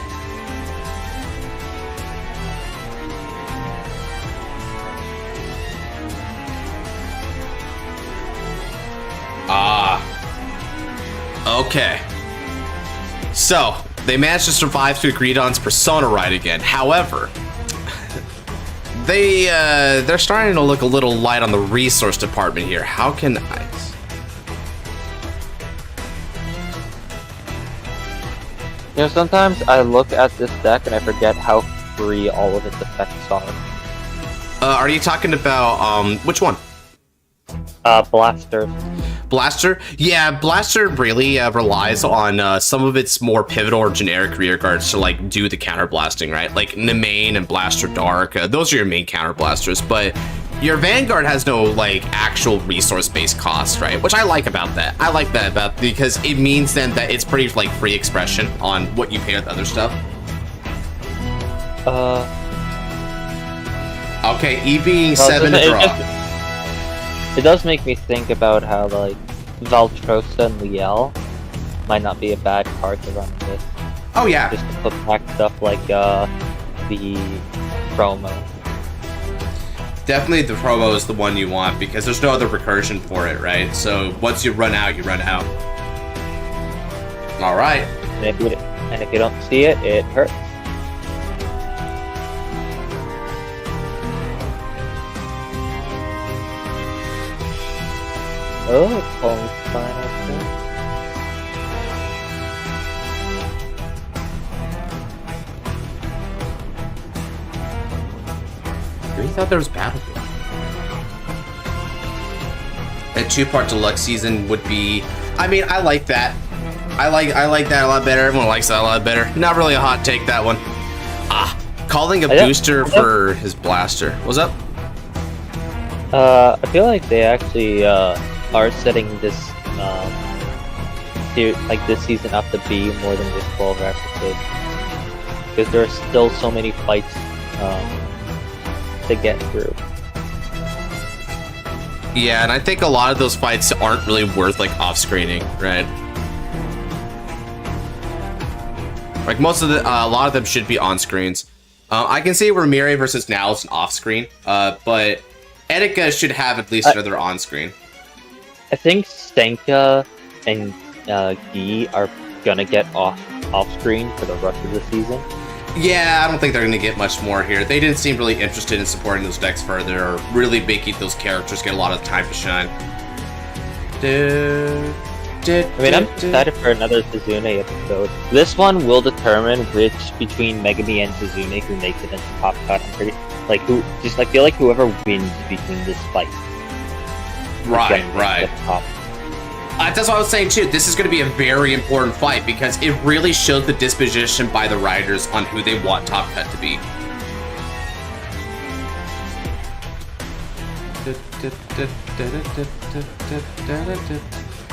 Okay. So, they managed to survive through Greedon's Persona ride again. However, they're starting to look a little light on the resource department here. How can I... You know, sometimes I look at this deck and I forget how free all of its effects are. Are you talking about, which one? Blaster. Blaster? Yeah, Blaster really relies on some of its more pivotal or generic rear guards to like do the counter blasting, right? Like Nemain and Blaster Dark, those are your main counter blasters, but your Vanguard has no like actual resource-based cost, right? Which I like about that. I like that about because it means then that it's pretty like free expression on what you pay with other stuff. Okay, E being 7 to draw. It does make me think about how, like, Valtrosa and Liel might not be a bad card to run this. Oh, yeah. Just to put back stuff like, the promo. Definitely the promo is the one you want, because there's no other recursion for it, right? So, once you run out, you run out. Alright. And if you don't see it, it hurts. Oh, it's pulling final thing. I really thought there was Battle. A 2-part deluxe season would be... I mean, I like that. I like that a lot better. Everyone likes that a lot better. Not really a hot take, that one. Calling a booster for his blaster. What's up? I feel like they actually, are setting this this season up to be more than just 12 episodes, because there are still so many fights to get through. Yeah, and I think a lot of those fights aren't really worth like off-screening, right? Like most of the a lot of them should be on screens. I can see where Mirai versus Now is an off-screen, but Etika should have at least another on-screen. I think Stenka and Gi are gonna get off-screen for the rest of the season. Yeah, I don't think they're gonna get much more here. They didn't seem really interested in supporting those decks further, or really making those characters get a lot of time to shine. I mean, I'm excited for another Suzune episode. This one will determine which between Megami and Suzune who makes it into top cut. I'm pretty I feel like whoever wins between this fight. Right. That's what I was saying too. This is going to be a very important fight because it really shows the disposition by the writers on who they want Top Cut to be.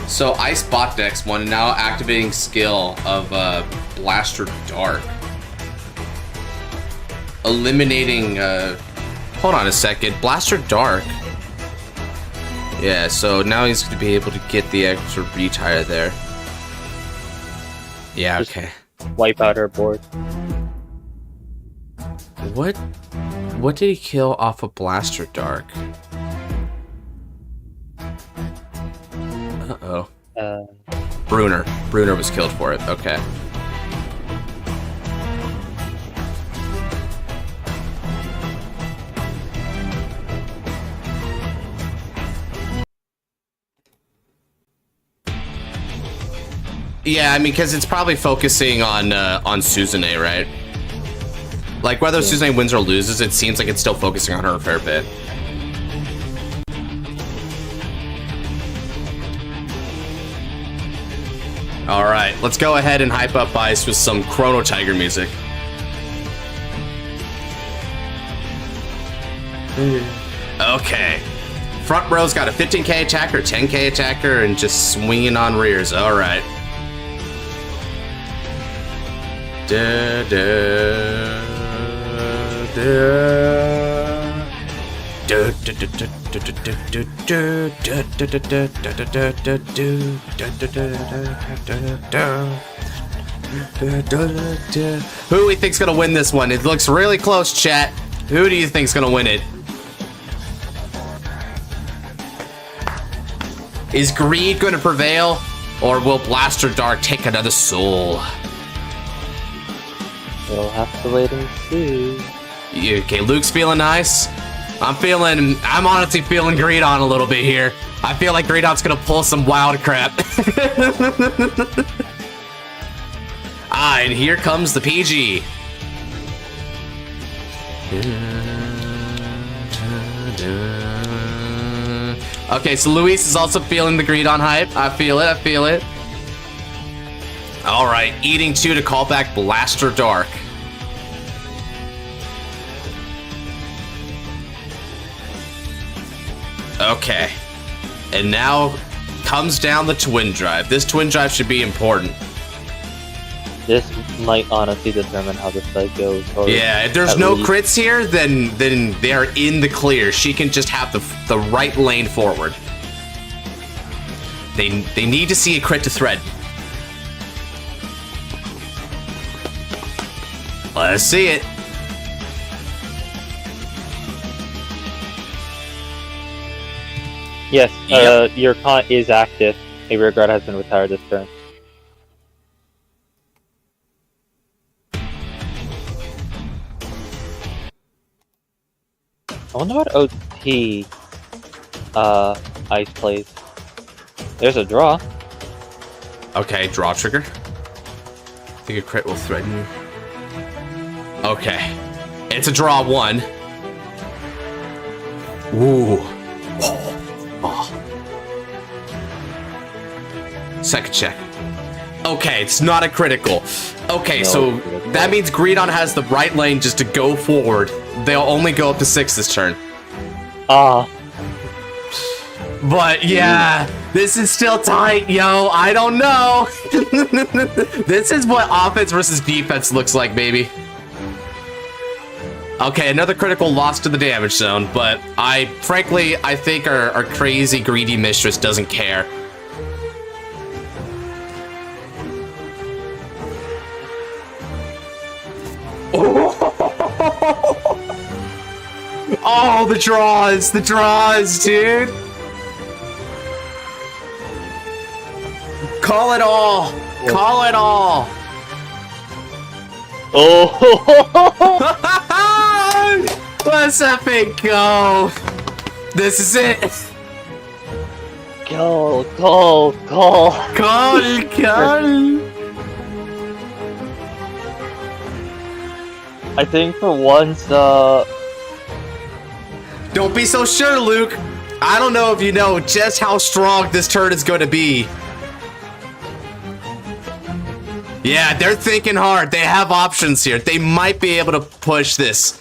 So Ice Bot Dex one, now activating skill of Blaster Dark. Eliminating, hold on a second, Blaster Dark. Yeah, so now he's going to be able to get the extra retire there. Yeah, okay. Wipe out our board. What did he kill off of Blaster Dark? Uh-oh. Bruner. Bruner was killed for it, okay. Yeah, I mean, because it's probably focusing on Suzune, right? Like, whether Suzune wins or loses, it seems like it's still focusing on her a fair bit. All right, let's go ahead and hype up Ice with some Chrono Tiger music. Okay. Front row's got a 15k attacker, 10k attacker, and just swinging on rears. All right. Da, da, da. Who do we think's gonna win this one? It looks really close, chat. Who do you think's gonna win it? Is greed gonna prevail, or will Blaster Dark take another soul? We'll have to wait and see. Okay, Luke's feeling nice. I'm honestly feeling Greedon a little bit here. I feel like Greedon's gonna pull some wild crap. And here comes the PG. Okay, so Luis is also feeling the Greedon hype. I feel it. All right, eating 2 to call back Blaster Dark. Okay, and now comes down the Twin Drive. This Twin Drive should be important. This might honestly determine how this fight goes. Or yeah, if there's no crits here, then they are in the clear. She can just have the right lane forward. They need to see a crit to thread. Let's see it. Yes, Yep. your taunt is active. A rear guard has been retired this turn. I wonder what OT Ice plays. There's a draw. Okay, draw trigger. I think a crit will threaten you. Okay, it's a draw 1. Ooh. Oh. Second check. Okay, it's not a critical. Okay, No, so that means Greedon has the right lane just to go forward. They'll only go up to 6 this turn. But yeah, this is still tight, yo. I don't know. This is what offense versus defense looks like, baby. Okay, another critical loss to the damage zone, but frankly, I think our crazy greedy mistress doesn't care. Oh, the draws, dude. Call it all. Call it all. Oh! Let's epic go. This is it. Call. Call. I think for once, Don't be so sure, Luke. I don't know if you know just how strong this turn is going to be. Yeah, they're thinking hard. They have options here. They might be able to push this.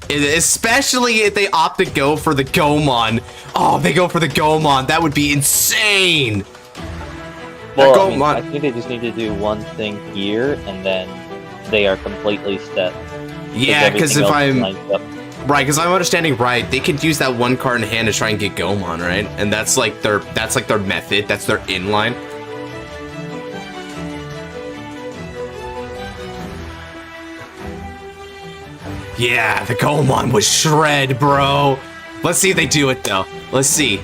Especially if they opt to go for the Gomon. Oh, they go for the Gomon. That would be insane. well, I think they just need to do one thing here, and then they are completely set. Yeah, because if I'm... lined up. Right, because I'm understanding right, they could use that one card in hand to try and get Gomon, right? And that's like their method. That's their inline. Yeah, the Gomon was shred, bro. Let's see if they do it though. Let's see.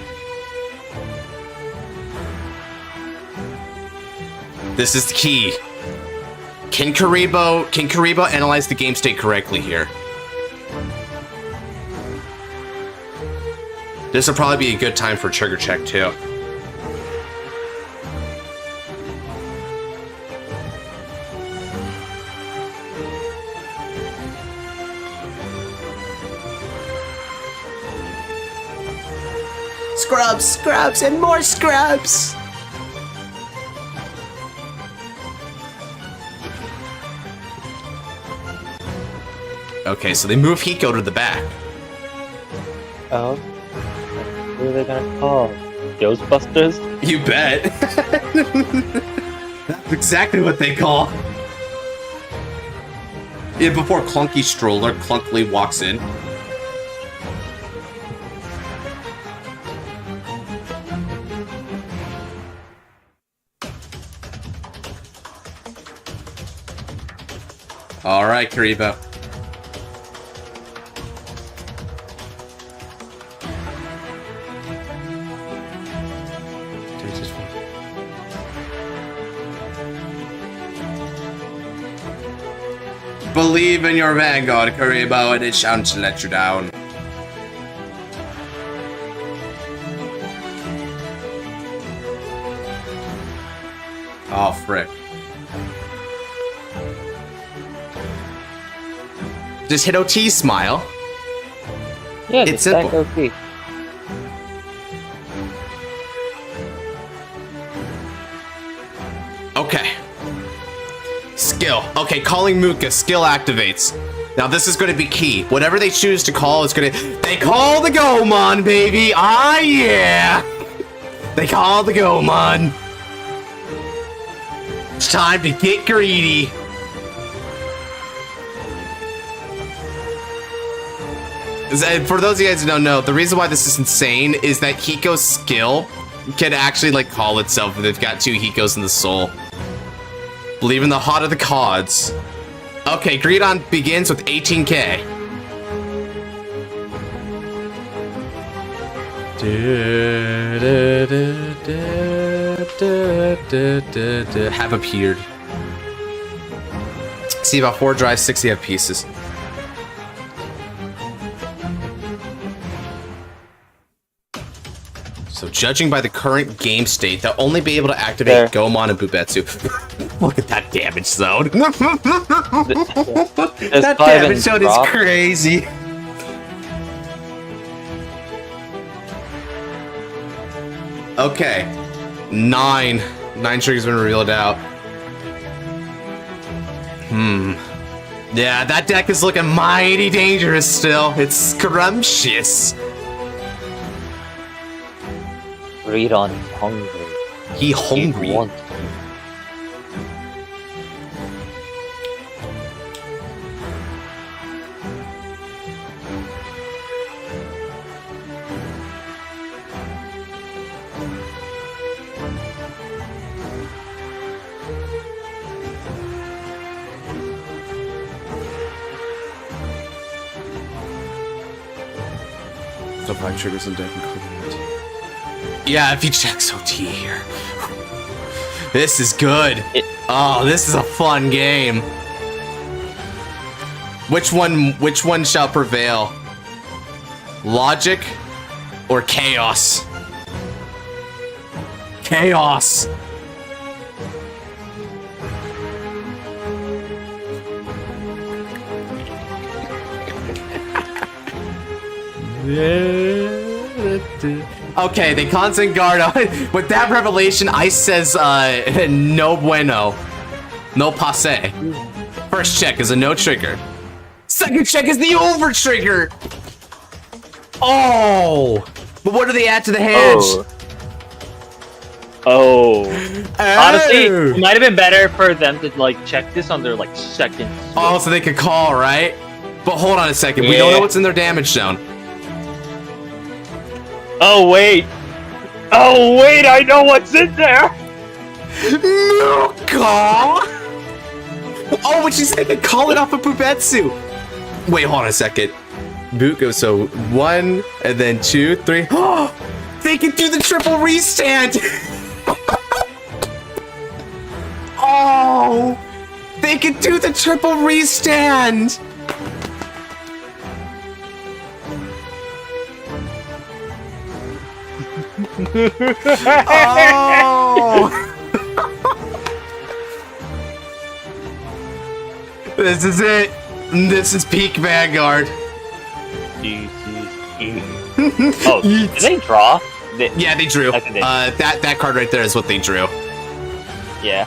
This is the key. Can Karibo analyze the game state correctly here? This will probably be a good time for a trigger check too. Scrubs, and more scrubs. Okay, so they move Hiko to the back. Oh. What are they gonna call? Ghostbusters? You bet. That's exactly what they call. Yeah, before Clunky Stroller clunkily walks in. Alright, Karibo. Believe in your Vanguard, Karibo, and it shan't let you down. Oh, frick. Just hit OT, smile. Yeah, It's just stack simple. OP. Okay. Skill. Okay, calling Muka. Skill activates. Now this is going to be key. Whatever they choose to call is going to... They call the Gomon, baby! Ah, yeah! They call the Gomon. It's time to get greedy. For those of you guys who don't know, the reason why this is insane is that Hiko's skill can actually, like, call itself if they've got 2 Hikos in the soul. Believe in the heart of the cards. Okay, Greedon begins with 18k. Have appeared. See, about 4 drives, 60 have pieces. So judging by the current game state, they'll only be able to activate Gomon and Bubetsu. Look at that damage zone. That damage zone is crazy. Okay. 9 triggers been revealed out. Yeah, that deck is looking mighty dangerous still. It's scrumptious. Greedon is hungry. He hungry. He wants to. The 5 triggers in deck including it. Yeah, if he checks OT here. This is good. Oh, this is a fun game. Which one shall prevail? Logic or chaos? Chaos. Okay, they constant guard on. With that revelation, Ice says, no bueno. No passe. First check is a no trigger. Second check is the over trigger! Oh! But what do they add to the hedge? Oh. Honestly, it might have been better for them to, like, check this on their, like, second switch. Oh, so they could call, right? But hold on a second. We don't know what's in their damage zone. Oh, wait. Oh, wait, I know what's in there! No call! Oh, but she said they could call it off of Bubetsu. Wait, hold on a second. Buko, so 1, and then 2, 3. Oh! They can do the triple restand! Oh! They can do the triple restand! Oh! This is it. This is peak Vanguard. Oh, did they draw? Yeah, they drew. Okay, that card right there is what they drew. Yeah.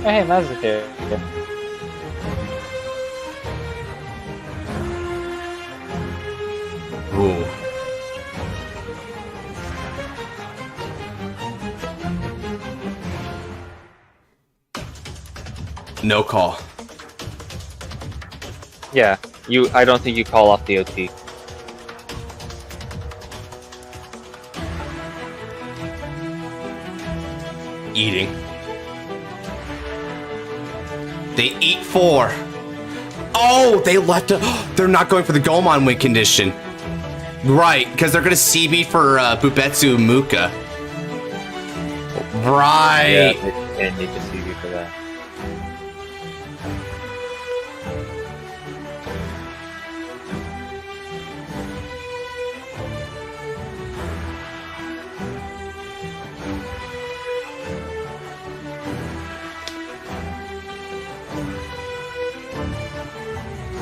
Hey, Maz is here. Ooh. No call. Yeah, I don't think you call off the OT. Eating. They eat 4. Oh, they left it. They're not going for the Gomon win condition. Right, because they're going to CB for Bubetsu Muka. Right. Yeah, they need to CB for that.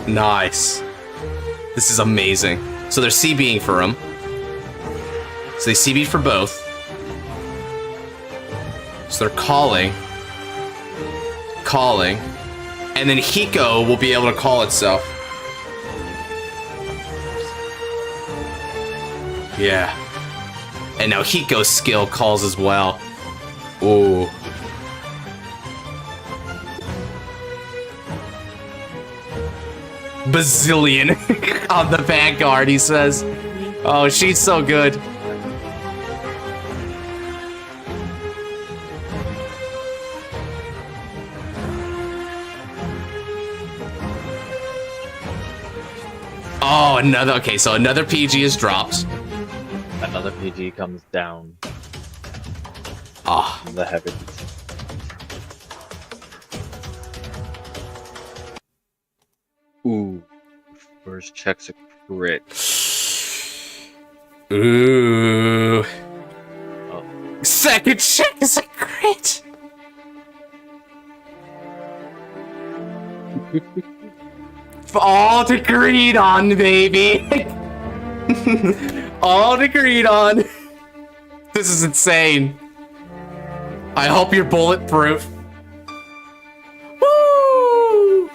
Nice. This is amazing. So they're CBing for him. So they CB'd for both. So they're calling. And then Hiko will be able to call itself. Yeah. And now Hiko's skill calls as well. Ooh. Bazillion on the Vanguard, he says. Oh, she's so good. Oh, another. Okay, so another PG is dropped. Another PG comes down. Ah. The heavens. Ooh. First check's a crit. Ooh. Oh. Second check is a crit. All agreed on, baby. All agreed on. This is insane. I hope you're bulletproof. Woo!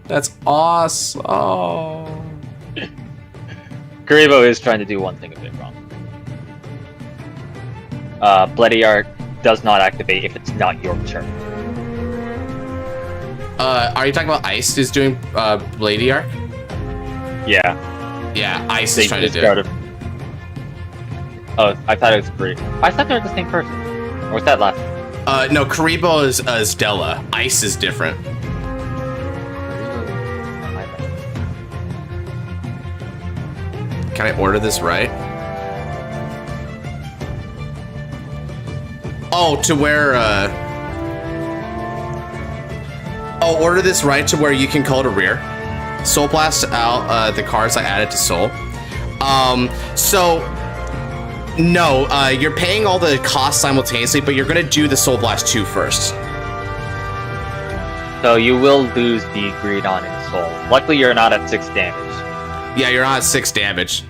That's awesome. Oh. Karibo is trying to do one thing a bit wrong. Bloody Art does not activate if it's not your turn. Are you talking about Ice is doing Blady Arc? Yeah. Yeah, Ice They is trying to just do it. Oh, I thought it was pretty. I thought they were the same person. Or was that last? No, Karibo is Della. Ice is different. Can I order this right? Oh, to where, Oh, order this right to where you can call it a rear. Soul Blast out the cards I added to Soul. No, you're paying all the costs simultaneously, but you're gonna do the Soul Blast 2 first. So you will lose the Greed on in Soul. Luckily, you're not at 6 damage. Yeah, you're not at 6 damage.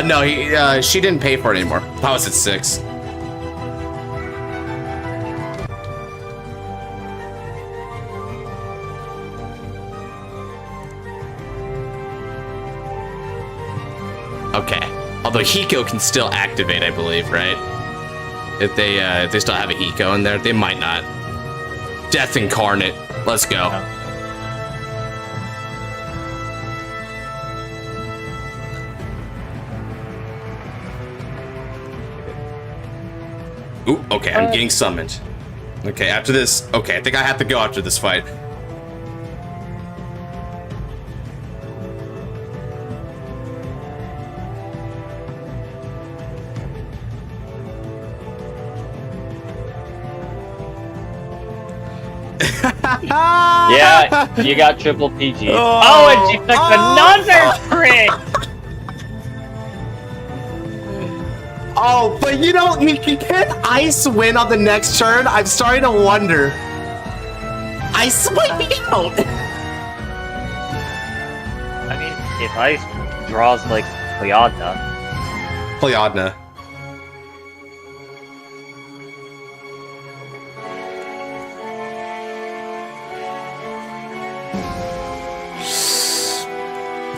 No, she didn't pay for it anymore. I was at 6. Okay. Although Hiko can still activate, I believe, right? If they still have a Hiko in there, they might not. Death Incarnate. Let's go. Ooh, okay, I'm getting summoned. Okay, after this... Okay, I think I have to go after this fight. Yeah, you got triple PG. Oh, and she took another crit! Oh, but you can Ice win on the next turn? I'm starting to wonder. Ice wipe me out! I mean, if Ice draws like Cleodna, Playodna.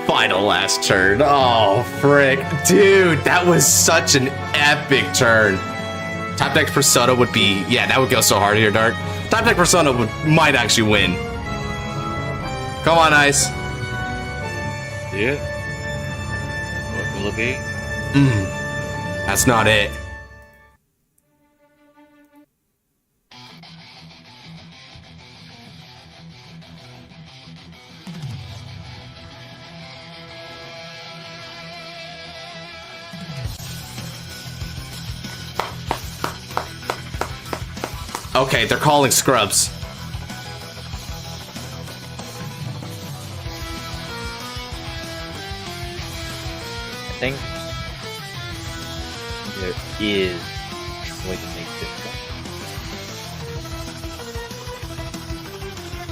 Final last turn. Oh, frick. Dude, that was such an epic turn. Top deck Persona would be... Yeah, that would go so hard here, Dark. Top deck Persona might actually win. Come on, Ice. Yeah. What will it be? That's not it. Okay, they're calling scrubs. I think there is a way to make this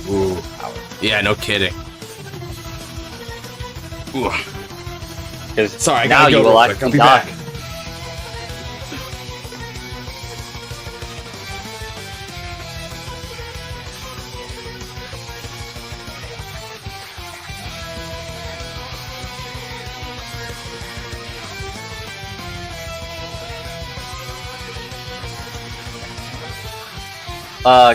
go. Ooh. Yeah, no kidding. Ooh. because Sorry, I now gotta go you will real quick. actually I'll be die. back.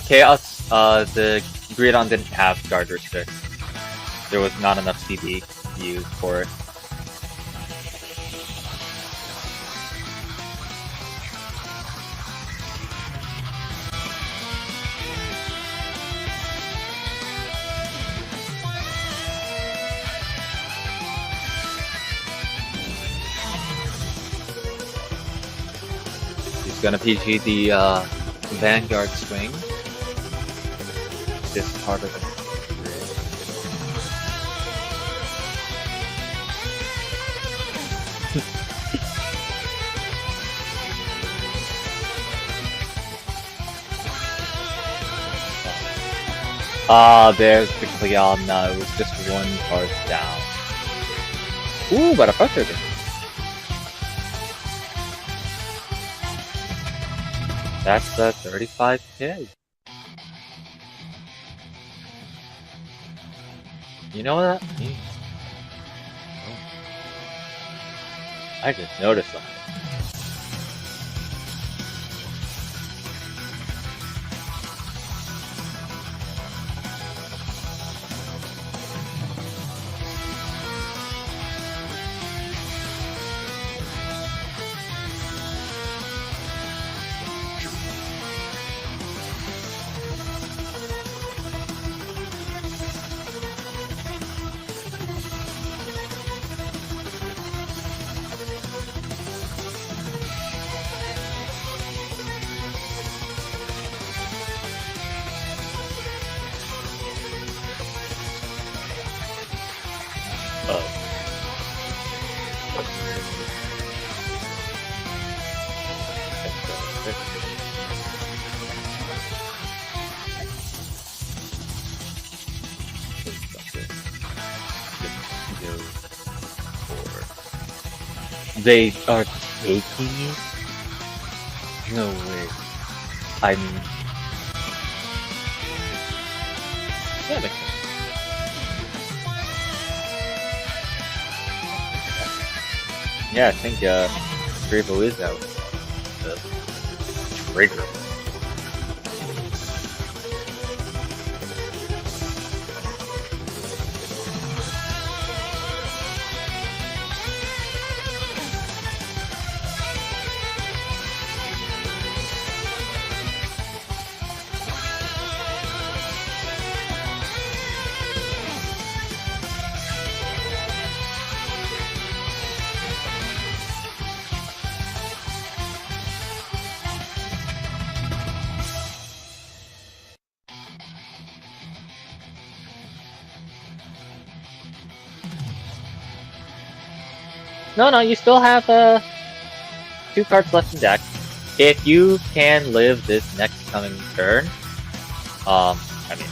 Chaos, the Gridon didn't have guard restrict. There was not enough CB used for it. He's gonna PG the Vanguard swing. This part of it. There's the Cleodna. It was just one card down. Ooh, but a pressure game. That's the 35k. You know what that means? Oh. I just noticed something. They are taking it? No way. I mean... Yeah, makes sense. Yeah, I think, Gravo is out. The trigger. No, you still have 2 cards left in deck. If you can live this next coming turn, I mean,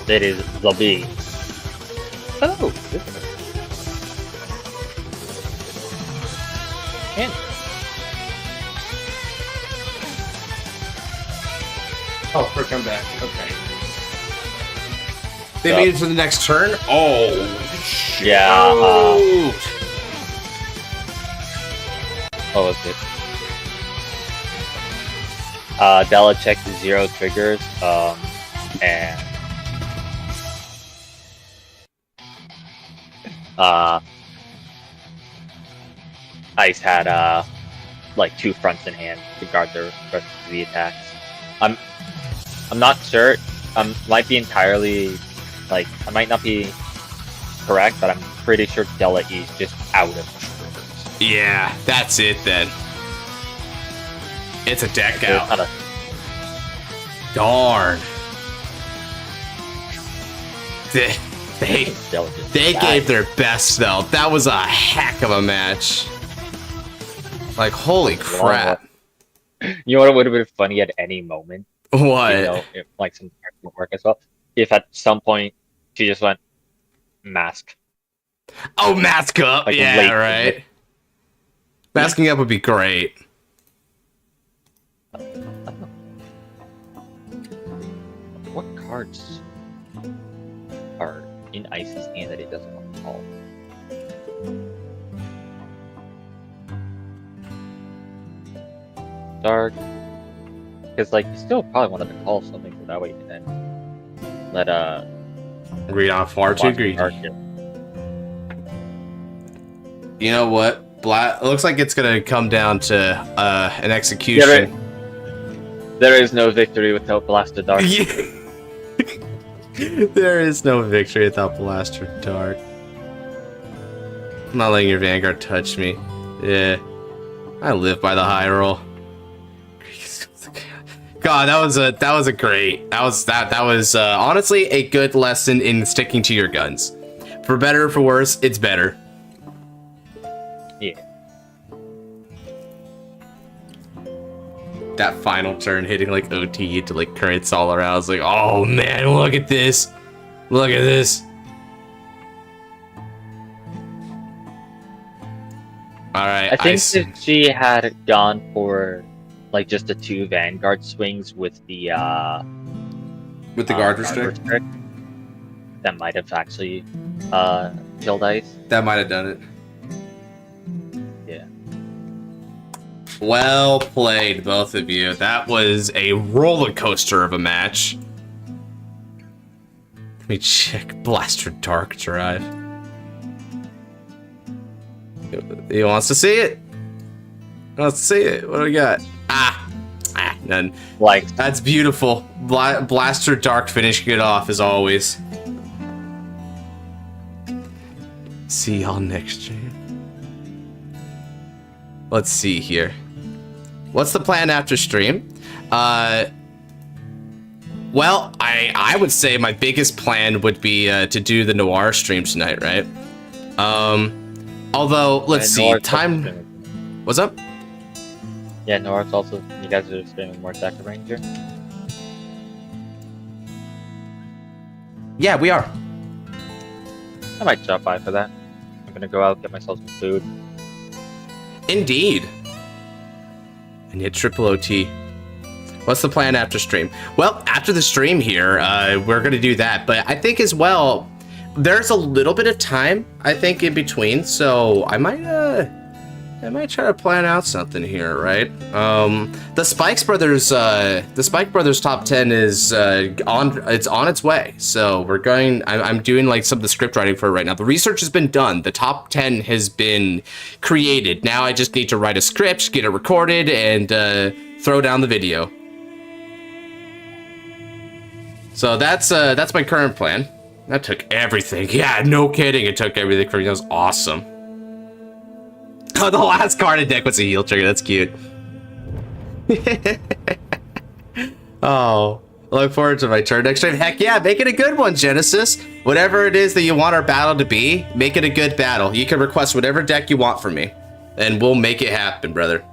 It is the B. Oh, this is and Oh, for comeback. Okay. They made it to the next turn? Oh, shit. yeah. What was it? Della checked 0 triggers, and Ice had like 2 fronts in hand to guard the rest of the attacks. I'm not sure. Might be entirely like I might not be correct, but I'm pretty sure Della is just out of triggers. Yeah, that's it then. It's a deck out. Not a, Darn. Della just They died. gave their best though. That was a heck of a match. Like, holy crap. You know what would have been funny at any moment? What? You know, if, like some won't work as well. If at some point she just went mask. Oh, mask up. Like yeah, late- right. Masking up would be great. What cards are in Ice's hand that he doesn't want to call? Dark. Because, like, you still probably wanted to call something so that way you can then let, Read on far too watch the greedy. dark here. You know what? It looks like it's gonna come down to an execution. There is no victory without Blasted Dark. There is no victory without Blaster Dark. I'm not letting your Vanguard touch me. Yeah. I live by the high roll. God, that was a great. That was honestly a good lesson in sticking to your guns. For better or for worse, it's better. Yeah. That final turn hitting like OT to like currents all around. I was like, oh man, look at this. Look at this. Alright, I think if she had gone for like just the 2 Vanguard swings with the guard restrict, that might have actually killed Ice. that might have done it. Yeah. Well played, both of you. That was a roller coaster of a match. Let me check Blaster Dark Drive. He wants to see it. He wants to see it. What do we got? None. Like, That's beautiful. Blaster Dark finishing it off as always. See y'all next stream. Let's see here. What's the plan after stream? Well, I would say my biggest plan would be to do the Noir stream tonight, right? Although, let's see, Noir's time... also- What's up? Yeah, Noir's also, you guys are streaming more Decker Ranger. Yeah, we are. I might drop by for that. I'm gonna go out, get myself some food, Indeed. And yet triple OT. What's the plan after stream? Well, after the stream here, we're going to do that. But I think as well, there's a little bit of time, I think, in between. So I might try to plan out something here, right? The Spike Brothers top 10 is on its way. So we're going. I'm doing like some of the script writing for it right now. The research has been done. The top 10 has been created. Now I just need to write a script, get it recorded, and throw down the video. So that's my current plan. That took everything. Yeah, no kidding. It took everything for me. That was awesome. Oh, the last card in deck was a heal trigger. That's cute. Oh, look forward to my turn next stream. Heck yeah, make it a good one, Genesis. Whatever it is that you want our battle to be, make it a good battle. You can request whatever deck you want from me, and we'll make it happen, brother.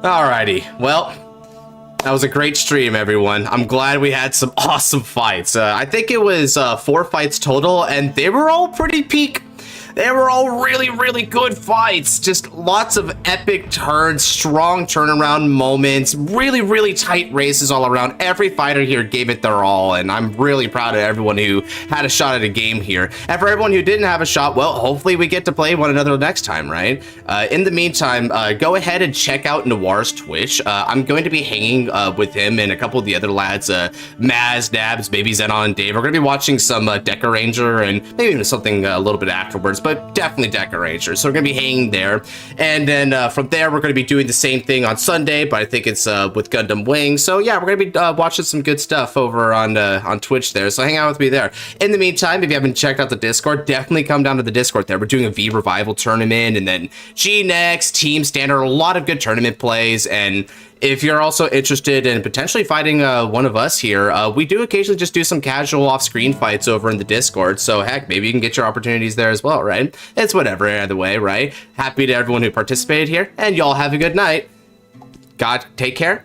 Alrighty. Well, that was a great stream, everyone. I'm glad we had some awesome fights. I think it was 4 fights total, and they were all pretty peak. They were all really, really good fights. Just lots of epic turns, strong turnaround moments, really, really tight races all around. Every fighter here gave it their all, and I'm really proud of everyone who had a shot at a game here. And for everyone who didn't have a shot, well, hopefully we get to play one another next time, right? In the meantime, go ahead and check out Noir's Twitch. I'm going to be hanging with him and a couple of the other lads, Maz, Dabs, Baby Zenon, and Dave. We're going to be watching some Deca Ranger and maybe even something a little bit afterwards, but definitely Deca Ranger. So we're going to be hanging there. And then from there, we're going to be doing the same thing on Sunday, but I think it's with Gundam Wing. So yeah, we're going to be watching some good stuff over on Twitch there. So hang out with me there. In the meantime, if you haven't checked out the Discord, definitely come down to the Discord there. We're doing a V Revival tournament and then G-Next, Team Standard, a lot of good tournament plays. And if you're also interested in potentially fighting one of us here, we do occasionally just do some casual off-screen fights over in the Discord. So heck, maybe you can get your opportunities there as well, right? It's whatever either way, right? Happy to everyone who participated here, and y'all have a good night. God, take care.